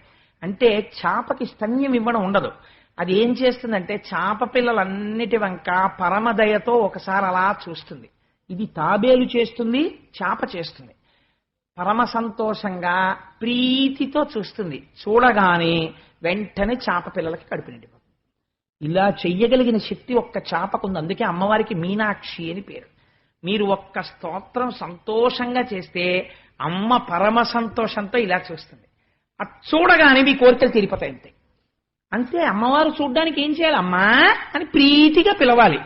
అంటే చాపకి స్తన్యం ఇవ్వడం ఉండదు. అది ఏం చేస్తుందంటే చాప పిల్లలన్నిటి వంక పరమదయతో ఒకసారి అలా చూస్తుంది. ఇది తాబేలు చేస్తుంది, చాప చేస్తుంది. పరమ సంతోషంగా ప్రీతితో చూస్తుంది. చూడగానే వెంటనే చాప పిల్లలకి కడుపు నిండిపోతుంది. ఇలా చెయ్యగలిగిన శక్తి ఒక్క చాపకుంది. అందుకే అమ్మవారికి మీనాక్షి అని పేరు. మీరు ఒక్క స్తోత్రం సంతోషంగా చేస్తే అమ్మ పరమ సంతోషంతో ఇలా చూస్తుంది. అది చూడగానే మీ కోరికలు తీరిపోతాయి. అంతే అంతే. అమ్మవారు చూడ్డానికి ఏం చేయాలి? అమ్మా అని ప్రీతిగా పిలవాలి.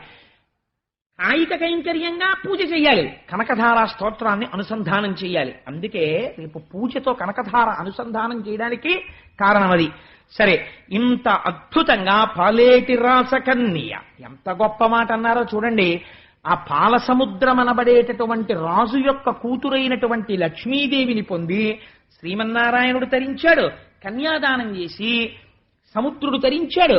కాయిక కైంకర్యంగా పూజ చెయ్యాలి. కనకధార స్తోత్రాన్ని అనుసంధానం చెయ్యాలి. అందుకే రేపు పూజతో కనకధార అనుసంధానం చేయడానికి కారణం అది. సరే, ఇంత అద్భుతంగా పాలేటి రాసకన్య, ఎంత గొప్ప మాట అన్నారో చూడండి. ఆ పాల సముద్రం అనబడేటటువంటి రాజు యొక్క కూతురైనటువంటి లక్ష్మీదేవిని పొంది శ్రీమన్నారాయణుడు తరించాడు, కన్యాదానం చేసి సముద్రుడు తరించాడు,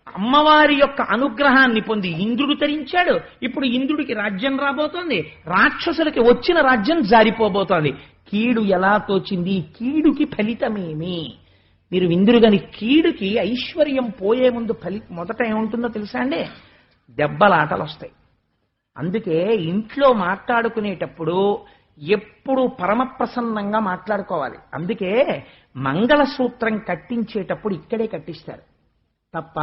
అమ్మవారి యొక్క అనుగ్రహాన్ని పొంది ఇంద్రుడు తరించాడు. ఇప్పుడు ఇంద్రుడికి రాజ్యం రాబోతోంది, రాక్షసులకి వచ్చిన రాజ్యం జారిపోబోతోంది. కీడు ఎలా తోచింది, కీడుకి ఫలితమేమి? మీరు విందురు గాని కీడుకి ఐశ్వర్యం పోయే ముందు మొదట ఏముంటుందో తెలుసా అండి? దెబ్బలాటలు వస్తాయి. అందుకే ఇంట్లో మాట్లాడుకునేటప్పుడు ఎప్పుడు పరమప్రసన్నంగా మాట్లాడుకోవాలి. అందుకే మంగళసూత్రం కట్టించేటప్పుడు ఇక్కడే కట్టిస్తారు తప్ప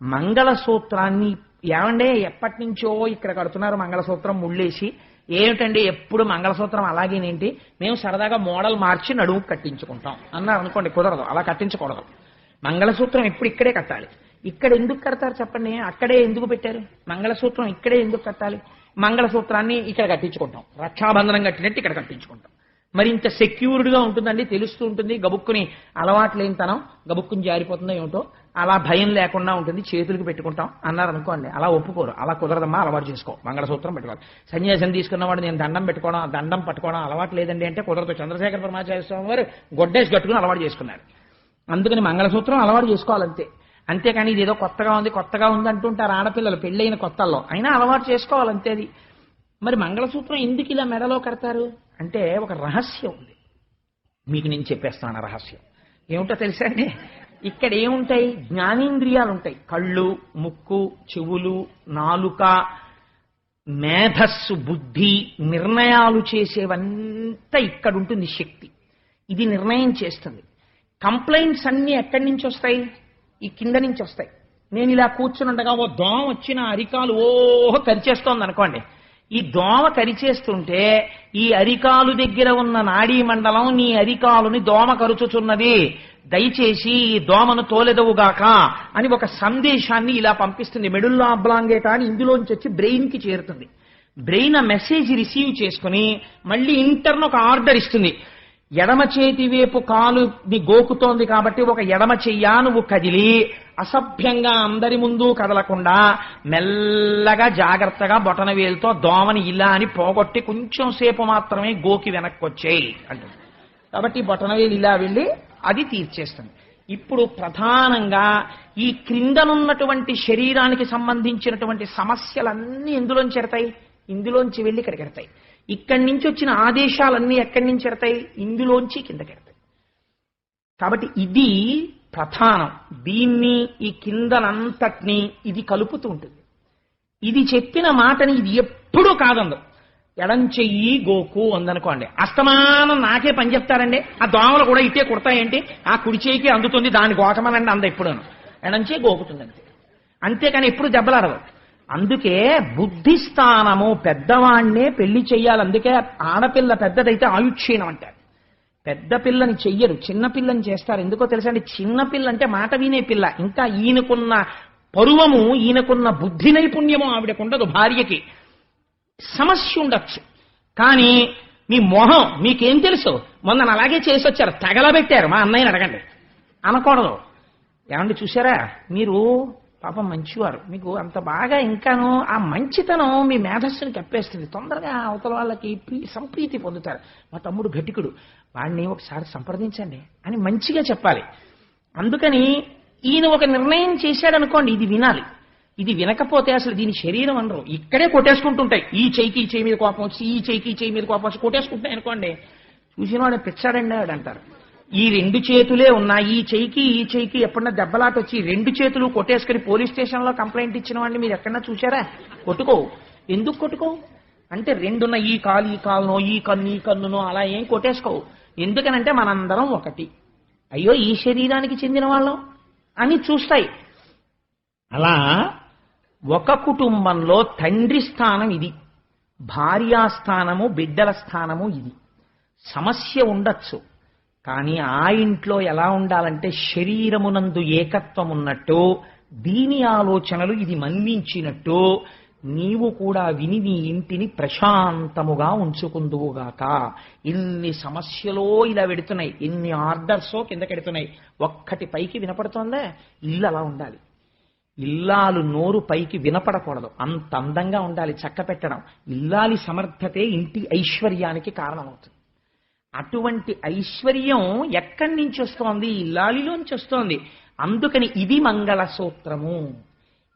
మంగళసూత్రాన్ని ఏమండే ఎప్పటి నుంచో ఇక్కడ కడుతున్నారు మంగళసూత్రం ముళ్ళేసి, ఏమిటండి ఎప్పుడు మంగళసూత్రం అలాగేనేంటి, మేము సరదాగా మోడల్ మార్చి నడుము కట్టించుకుంటాం అన్నారు అనుకోండి, కుదరదు, అలా కట్టించకూడదు. మంగళసూత్రం ఎప్పుడు ఇక్కడే కట్టాలి. ఇక్కడ ఎందుకు కడతారు చెప్పండి? అక్కడే ఎందుకు పెట్టారు మంగళసూత్రం? ఇక్కడే ఎందుకు కట్టాలి? మంగళసూత్రాన్ని ఇక్కడ కట్టించుకుంటాం, రక్షాబంధనం కట్టినట్టు ఇక్కడ కట్టించుకుంటాం. మరి ఇంత సెక్యూర్డ్గా ఉంటుందండి, తెలుస్తూ ఉంటుంది. గబుక్కుని అలవాటు లేనితనం గబుక్కుని జారిపోతుందో ఏమిటో, అలా భయం లేకుండా ఉంటుంది, చేతులకు పెట్టుకుంటాం అన్నారు అనుకోండి, అలా ఒప్పుకోరు. అలా కుదరదమ్మా, అలవాటు చేసుకో, మంగళసూత్రం పెట్టుకోవాలి. సన్యాసం తీసుకున్నవాడు నేను దండం పెట్టుకోవడం, దండం పట్టుకోవడం అలవాటు లేదండి అంటే కుదరదు. చంద్రశేఖర పరమాచార్య స్వామి వారు గొడ్డేసి కట్టుకుని అలవాటు చేసుకున్నారు. అందుకని మంగళసూత్రం అలవాటు చేసుకోవాలంతే. అంతేకాని ఇది ఏదో కొత్తగా ఉంది అంటుంటారు ఆడపిల్లలు పెళ్ళైన కొత్తల్లో, అయినా అలవాటు చేసుకోవాలంతే. అది మరి మంగళసూత్రం ఎందుకు ఇలా మెడలో కడతారు అంటే ఒక రహస్యం ఉంది. మీకు నేను చెప్పేస్తాను రహస్యం ఏమిటో తెలుసా అండి? ఇక్కడ ఏముంటాయి? జ్ఞానేంద్రియాలు ఉంటాయి. కళ్ళు, ముక్కు, చెవులు, నాలుక, మేధస్సు, బుద్ధి, నిర్ణయాలు చేసేవంతా ఇక్కడ ఉంటుంది శక్తి. ఇది నిర్ణయం చేస్తుంది. కంప్లైంట్స్ అన్నీ ఎక్కడి నుంచి వస్తాయి? ఈ కింద నుంచి వస్తాయి. నేను ఇలా కూర్చునుండగా ఓ దోమ వచ్చిన అరికాలు కరిచేస్తోంది అనుకోండి. ఈ దోమ కరిచేస్తుంటే ఈ అరికాలు దగ్గర ఉన్న నాడీ మండలం నీ అరికాలుని దోమ కరుచుచున్నది, దయచేసి ఈ దోమను తోలెదవుగాక అని ఒక సందేశాన్ని ఇలా పంపిస్తుంది. మెడుల్లా అబ్లాంగేటా అని ఇందులోంచి వచ్చి బ్రెయిన్ కి చేరుతుంది. బ్రెయిన్ ఆ మెసేజ్ రిసీవ్ చేసుకుని మళ్ళీ ఇంటర్న్ ఒక ఆర్డర్ ఇస్తుంది. ఎడమ చేతి వైపు కాలుని గోకుతోంది కాబట్టి ఒక ఎడమ చెయ్యా నువ్వు కదిలి అసభ్యంగా అందరి ముందు కదలకుండా మెల్లగా జాగ్రత్తగా బొటన వేలుతో దోమని ఇలా అని పోగొట్టి కొంచెం సేపు మాత్రమే గోకి వెనక్కి వచ్చేయి అంటుంది. కాబట్టి బొటన వేలు ఇలా వెళ్ళి అది తీర్చేస్తుంది. ఇప్పుడు ప్రధానంగా ఈ క్రిందనున్నటువంటి శరీరానికి సంబంధించినటువంటి సమస్యలన్నీ ఎందులోంచి ఎడతాయి? ఇందులోంచి వెళ్ళి ఇక్కడికి ఎడతాయి. ఇక్కడి నుంచి వచ్చిన ఆదేశాలన్నీ ఎక్కడి నుంచి ఎడతాయి? ఇందులోంచి కిందకి ఎడతాయి. కాబట్టి ఇది ప్రధానం. దీన్ని ఈ కిందనంతటినీ ఇది కలుపుతూ ఉంటుంది. ఇది చెప్పిన మాటని ఇది ఎప్పుడూ కాదందు. ఎడం చెయ్యి గోకు అందనుకోండి, అస్తమానం నాకే పని చెప్తారండి, ఆ దోమలు కూడా ఇట్టే కుడతాయేంటి, ఆ కుడి చేయికి అందుతుంది దాన్ని గోకమనండి అంద ఎప్పుడూను ఎడం చేయి గోకుతుంది అంతే. అంతేకాని ఎప్పుడు దెబ్బలాడవు. అందుకే బుద్ధిస్థానము పెద్దవాణ్ణే పెళ్లి చెయ్యాలి. అందుకే ఆడపిల్ల పెద్దదైతే ఆయుక్షీణం అంటారు. పెద్ద పిల్లని చెయ్యరు, చిన్న పిల్లని చేస్తారు. ఎందుకో తెలుసా అండి? చిన్నపిల్ల అంటే మాట వినే పిల్ల. ఇంకా ఈయనకున్న పరువము, ఈయనకున్న బుద్ధి నైపుణ్యము ఆవిడకుండదు. భార్యకి సమస్య ఉండొచ్చు, కానీ మీ మొహం మీకేం తెలుసు, మొన్న అలాగే చేసి వచ్చారు, తగలబెట్టారు, మా అన్నయ్యని అడగండి అనకూడదు. ఏమండి చూసారా, మీరు పాపం మంచివారు, మీకు అంత బాగా ఇంకాను ఆ మంచితనం మీ మేధస్సుని కప్పేస్తుంది. తొందరగా అవతల వాళ్ళకి సంప్రీతి పొందుతారు. మా తమ్ముడు ఘటికుడు, వాడిని ఒకసారి సంప్రదించండి అని మంచిగా చెప్పాలి. అందుకని ఈయన ఒక నిర్ణయం చేశాడనుకోండి, ఇది వినాలి. ఇది వినకపోతే అసలు దీని శరీరం అనరు, ఇక్కడే కొట్టేసుకుంటుంటాయి. ఈ చెయ్యికి ఈ చెయ్యి మీద కోపం వచ్చి, ఈ చెయ్యికి ఈ చెయ్యి మీద కోపం వచ్చి కొట్టేసుకుంటాయి అనుకోండి. చూసిన వాడు పిచ్చాడండి వాడు అంటారు. ఈ రెండు చేతులే ఉన్నాయి, ఈ చెయ్యికి ఈ చెయ్యికి ఎప్పుడన్నా దెబ్బలాట వచ్చి రెండు చేతులు కొట్టేసుకుని పోలీస్ స్టేషన్లో కంప్లైంట్ ఇచ్చిన వాడిని మీరు ఎక్కడన్నా చూసారా? కొట్టుకోవు. ఎందుకు కొట్టుకోవు అంటే రెండున్న ఈ కాలునో ఈ కన్నునో అలా ఏం కొట్టేసుకోవు. ఎందుకనంటే మనందరం ఒకటి, అయ్యో ఈ శరీరానికి చెందిన వాళ్ళం అని చూస్తాయి. అలా ఒక కుటుంబంలో తండ్రి స్థానం ఇది, భార్యాస్థానము బిడ్డల స్థానము ఇది. సమస్య ఉండొచ్చు, కానీ ఆ ఇంట్లో ఎలా ఉండాలంటే శరీరమునందు ఏకత్వం ఉన్నట్టు, దీని ఆలోచనలు ఇది మన్నించినట్టు, నీవు కూడా విని నీ ఇంటిని ప్రశాంతముగా ఉంచుకుందువుగాక. ఇన్ని సమస్యలో ఇలా వెడుతున్నాయి, ఎన్ని ఆర్డర్సో కిందకెడుతున్నాయి, ఒక్కటి పైకి వినపడుతోందా? ఇల్లు అలా ఉండాలి. ఇల్లాలు నోరు పైకి వినపడకూడదు, అంత అందంగా ఉండాలి. చక్క పెట్టడం, ఇల్లాలి సమర్థతే ఇంటి ఐశ్వర్యానికి కారణమవుతుంది. అటువంటి ఐశ్వర్యం ఎక్కడి నుంచి వస్తోంది? ఇల్లాలిలోంచి వస్తోంది. అందుకని ఇది మంగళసూత్రము.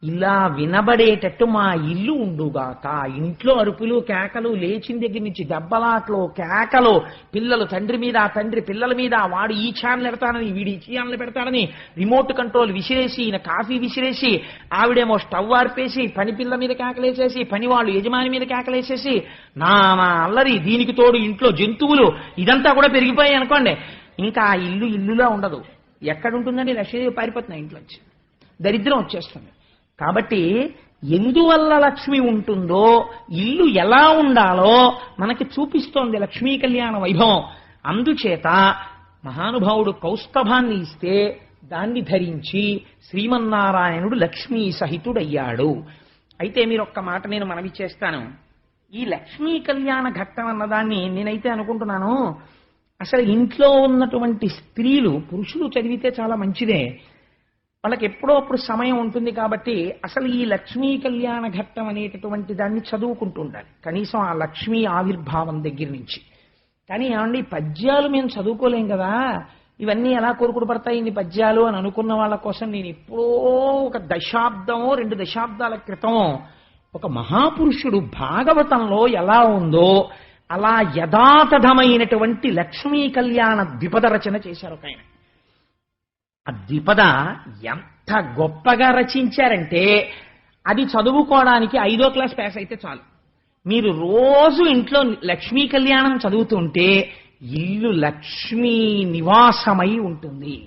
ఇలా వినబడేటట్టు మా ఇల్లు ఉండుగాక. ఇంట్లో అరుపులు కేకలు, లేచిన దగ్గర నుంచి దెబ్బలాట్లు కేకలు, పిల్లలు తండ్రి మీద, తండ్రి పిల్లల మీద, వాడు ఈ ఛానల్ పెడతాడని వీడు ఈ ఛానల్ పెడతాడని రిమోట్ కంట్రోల్ విసిరేసి, ఈయన కాఫీ విసిరేసి, ఆవిడేమో స్టవ్ ఆర్పేసి పని పిల్ల మీద కేకలేసేసి, పని వాళ్ళు యజమాని మీద కేకలేసేసి, నా అల్లరి, దీనికి తోడు ఇంట్లో జంతువులు, ఇదంతా కూడా పెరిగిపోయాయి అనుకోండి. ఇంకా ఆ ఇల్లు ఇల్లులా ఉండదు. ఎక్కడుంటుందండి? లక్ష్మీదేవి పారిపోతున్నాయి ఇంట్లోంచి, దరిద్రం వచ్చేస్తుంది. కాబట్టి ఎందువల్ల లక్ష్మి ఉంటుందో, ఇల్లు ఎలా ఉండాలో మనకి చూపిస్తోంది లక్ష్మీ కళ్యాణ వైభవం. అందుచేత మహానుభావుడు కౌస్తభాన్ని ఇస్తే దాన్ని ధరించి శ్రీమన్నారాయణుడు లక్ష్మీ సహితుడయ్యాడు. అయితే మీరు ఒక్క మాట నేను మనవి చేస్తాను. ఈ లక్ష్మీ కళ్యాణ ఘట్టం అన్నదాన్ని నేనైతే అనుకుంటున్నాను, అసలు ఇంట్లో ఉన్నటువంటి స్త్రీలు, పురుషులు చదివితే చాలా మంచిదే, వాళ్ళకి ఎప్పుడో అప్పుడు సమయం ఉంటుంది కాబట్టి అసలు ఈ లక్ష్మీ కళ్యాణ ఘట్టం అనేటటువంటి దాన్ని చదువుకుంటూ ఉండాలి, కనీసం ఆ లక్ష్మీ ఆవిర్భావం దగ్గర నుంచి. కానీ ఏమండి, పద్యాలు మేము చదువుకోలేం కదా, ఇవన్నీ ఎలా కొరుకుడు పడతాయి ఇన్ని పద్యాలు అని అనుకున్న వాళ్ళ కోసం నేను ఎప్పుడో ఒక దశాబ్దమో 2 దశాబ్దాల క్రితం ఒక మహాపురుషుడు భాగవతంలో ఎలా ఉందో అలా యథాతథమైనటువంటి లక్ష్మీ కళ్యాణ ద్విపద రచన చేశారు ఒక ఆయన. ఆ ద్విపద ఎంత గొప్పగా రచించారంటే అది చదువుకోవడానికి 5వ క్లాస్ పాస్ అయితే చాలు. మీరు రోజు ఇంట్లో లక్ష్మీ కళ్యాణం చదువుతుంటే ఇల్లు లక్ష్మీ నివాసమై ఉంటుంది.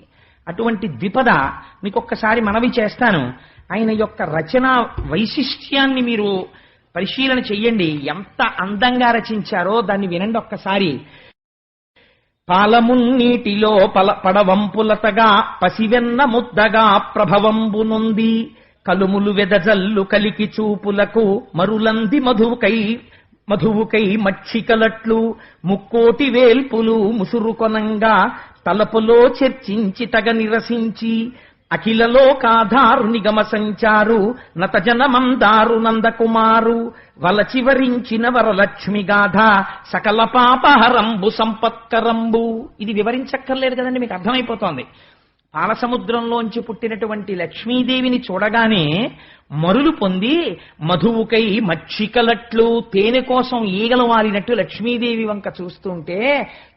అటువంటి ద్విపద మీకు ఒక్కసారి మనవి చేస్తాను. ఆయన యొక్క రచన వైశిష్ట్యాన్ని మీరు పరిశీలన చెయ్యండి, ఎంత అందంగా రచించారో దాన్ని వినండి ఒక్కసారి. పాలమున్నీటిలో పడవంపులతగా పసివెన్న ముద్దగా ప్రభవంబు నొంది కలుములు వెదజల్లు కలికి చూపులకు మరులంది మధువుకై మక్షికలట్లు ముక్కోటి వేల్పులు ముసురుకొనంగా తలపులో చర్చించి తగ నిరసించి అఖిలలో కాధారు నిగమ సంచారు నతజనమందారు నందకుమారు వలచివరించిన వరలక్ష్మి గాథ సకల పాపహరంబు సంపత్కరంబు. ఇది వివరించక్కర్లేదు కదండి, మీకు అర్థమైపోతోంది. పాలసముద్రంలోంచి పుట్టినటువంటి లక్ష్మీదేవిని చూడగానే మరులు పొంది మధువుకై మక్షికలట్లు తేనె కోసం ఈగలు వారినట్టు లక్ష్మీదేవి వంక చూస్తుంటే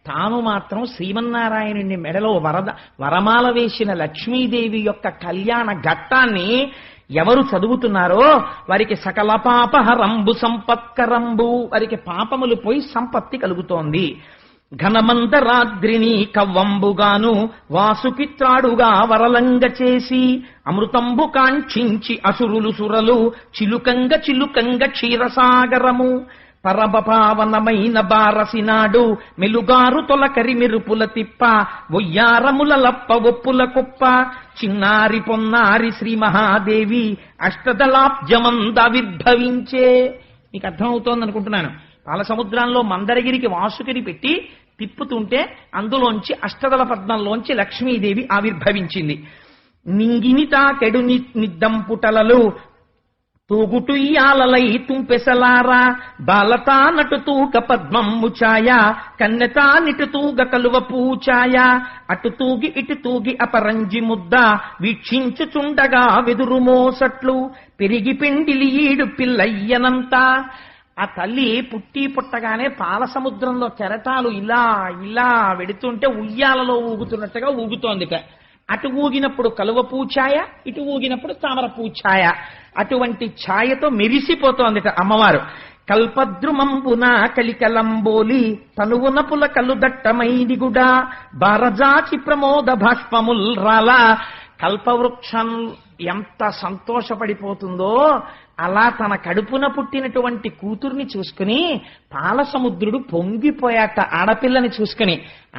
తాను మాత్రం శ్రీమన్నారాయణుని మెడలో వరమాల వేసిన లక్ష్మీదేవి యొక్క కళ్యాణ ఘట్టాన్ని ఎవరు చదువుతున్నారో వారికి సకల పాపహరంబు సంపత్కరంబు, వారికి పాపములు పోయి సంపత్తి కలుగుతోంది. ఘనమందరాద్రిని కవ్వంబుగాను వాసుకిత్రాడుగా వరలంగ చేసి అమృతంబు కాంక్షించి అసురులు సురలు చిలుకంగ క్షీరసాగరము పరమపావనమైన బారసినాడు మెలుగారు తొలకరి మెరుపుల తిప్ప ఒయ్యారముల లప్ప ఒప్పుల కుప్ప చిన్నారి పొన్నారి శ్రీ మహాదేవి అష్టదళాబ్జమందావిర్భవించే. మీకు అర్థమవుతోంది అనుకుంటున్నాను. పాలసముద్రంలో మందరగిరికి వాసుకిని పెట్టి తిప్పుతుంటే అందులోంచి అష్టదళ పద్మంలోంచి లక్ష్మీదేవి ఆవిర్భవించింది. నింగిని తాకెడు నిద్దంపుటలలు తూగుటుయ్యాలలై తుంపెసలారా బాలతా నటుతూగ పద్మమ్ము ఛాయ కన్నెతా నిటుతూగ కలువ పూచాయ అటు తూగి ఇటు తూగి అపరంజి ముద్ద వీక్షించుచుండగా వెదురు మోసట్లు పెరిగి పెండిలి ఈడు పిల్లయ్యనంతా. ఆ తల్లి పుట్టగానే పాలసముద్రంలో కెరటాలు ఇలా ఇలా వెడుతుంటే ఉయ్యాలలో ఊగుతున్నట్టుగా ఊగుతోందిట. అటు ఊగినప్పుడు కలువ పూఛాయ, ఇటు ఊగినప్పుడు తామర పూఛాయ, అటువంటి ఛాయతో మెరిసిపోతోందిట అమ్మవారు. కల్పద్రుమంబున కలికలంబోలి తనువున పులకలు దట్టమైదిగుడా బారజాచి ప్రమోద భాష్పముల్ రాల. కల్పవృక్షం ఎంత సంతోషపడిపోతుందో అలా తన కడుపున పుట్టినటువంటి కూతుర్ని చూసుకుని పాలసముద్రుడు పొంగిపోయాట. ఆడపిల్లని చూసుకుని,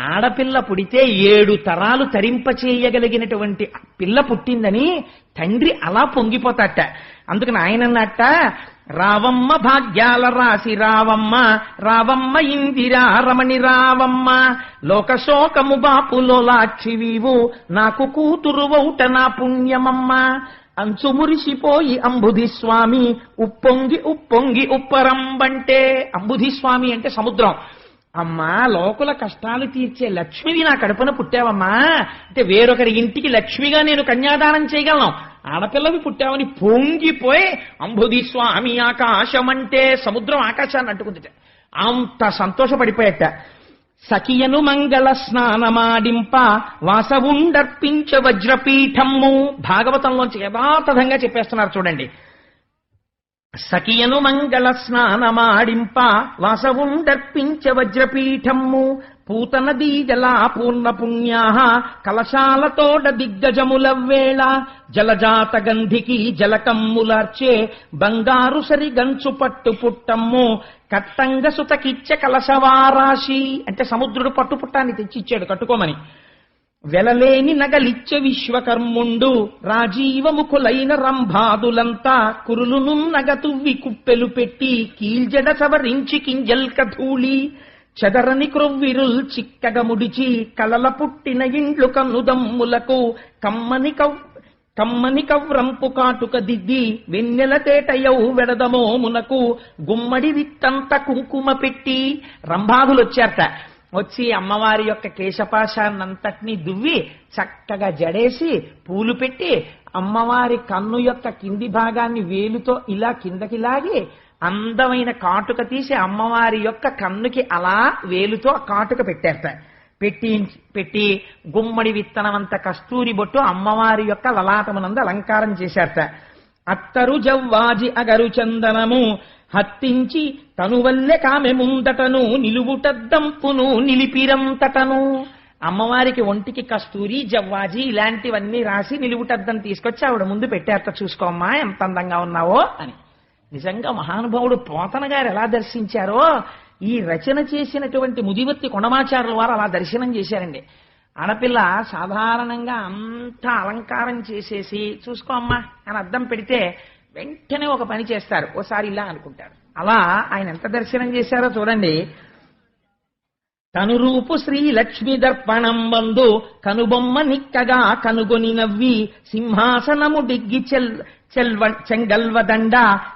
ఆడపిల్ల పుడితే 7 తరాలు తరింపచేయగలిగినటువంటి పిల్ల పుట్టిందని తండ్రి అలా పొంగిపోతాట. అందుకని ఆయన అన్నట్ట, రావమ్మ భాగ్యాల రాసి రావమ్మ, రావమ్మ ఇందిరా రమణి రావమ్మ, లోకశోకము బాపులోలాక్షివీవు, నాకు కూతురు వౌట నా పుణ్యమమ్మ. అంచు మురిసిపోయి అంబుధిస్వామి, ఉప్పొంగి ఉప్పొంగి ఉప్పరంబంటే. అంబుధిస్వామి అంటే సముద్రం. అమ్మా, లోకుల కష్టాలు తీర్చే లక్ష్మివి నా కడుపున పుట్టావమ్మా అంటే వేరొకరి ఇంటికి లక్ష్మిగా నేను కన్యాదానం చేయగలను, ఆడపిల్లవి పుట్టావని పొంగిపోయి అంబుధి స్వామి ఆకాశం అంటే సముద్రం ఆకాశాన్ని అంటుకుందిట. అంత సంతోషపడిపోయట. సఖియను మంగళ స్నానమాడింప, వాసవుండర్పించ వజ్రపీఠమ్ము. భాగవతంలోంచి యథాతథంగా చెప్పేస్తున్నారు చూడండి. సఖియను మంగళ స్నానమాడింప, వాసవుండర్పించ వజ్రపీఠమ్ము, పూతన దీజలా పూర్ణ పుణ్యా, కలశాలతోడ దిగ్గజములవ్వేళ, జలజాత గంధికి జలకమ్ములార్చే, బంగారు సరి గంచు పట్టు పుట్టమ్ము, కట్టంగ సుతకిచ్చ కలశవారాశి. అంటే సముద్రుడు పట్టుపుట్టాన్ని తెచ్చిచ్చాడు కట్టుకోమని. వెలలేని నగలిచ్చ విశ్వకర్ముండు, రాజీవముఖులైన రంభాదులంతా, కురులును నగతువ్వి కుప్పెలు పెట్టి, కీల్జడ సవరించి కింజల్క ధూళి, చెదరని క్రొవ్విరుల్ చిక్కగ ముడిచి, కలల పుట్టిన ఇండ్లు కన్నుదమ్ములకు, కమ్మని కవ్రంపు కాటుక దిద్ది, వెన్నెల తేటయౌ వెడదమోమునకు, గుమ్మడి విత్తంత కుంకుమ పెట్టి. రంభాదులు వచ్చారట. వచ్చి అమ్మవారి యొక్క కేశపాశాన్నంతటినీ దువ్వి చక్కగా జడేసి పూలు పెట్టి, అమ్మవారి కన్ను యొక్క కింది భాగాన్ని వేలుతో ఇలా కిందకి లాగి అందమైన కాటుక తీసి అమ్మవారి యొక్క కన్నుకి అలా వేలుతో కాటుక పెట్టేస్తా. పెట్టి గుమ్మడి విత్తనమంత కస్తూరి బొట్టు అమ్మవారి యొక్క లలాటమునందు అలంకారం చేశారట. అత్తరు జవ్వాజి అగరు చందనము, హత్తించి తనువల్లె కామె ముందటను, నిలువుటద్దంపును నిలిపిరంతటను. అమ్మవారికి ఒంటికి కస్తూరి జవ్వాజి ఇలాంటివన్నీ రాసి నిలువుటద్దం తీసుకొచ్చి ఆవిడ ముందు పెట్టారట. చూసుకోమ్మా ఎంత అందంగా ఉన్నావో అని. నిజంగా మహానుభావుడు పోతన గారు ఎలా దర్శించారో ఈ రచన చేసినటువంటి ముదివర్తి కొండమాచారుల వారు అలా దర్శనం చేశారండి. ఆడపిల్ల సాధారణంగా అంత అలంకారం చేసేసి చూసుకో అమ్మా అని అద్దం పెడితే వెంటనే ఒక పని చేస్తారు, ఓసారి ఇలా అనుకుంటారు. అలా ఆయన ఎంత దర్శనం చేశారో చూడండి. కనురూపు శ్రీ లక్ష్మి దర్పణం బందు, కనుబొమ్మ నిక్కగా కనుగొని నవ్వి, సింహాసనము డిగ్గి చెంగల్వదండ,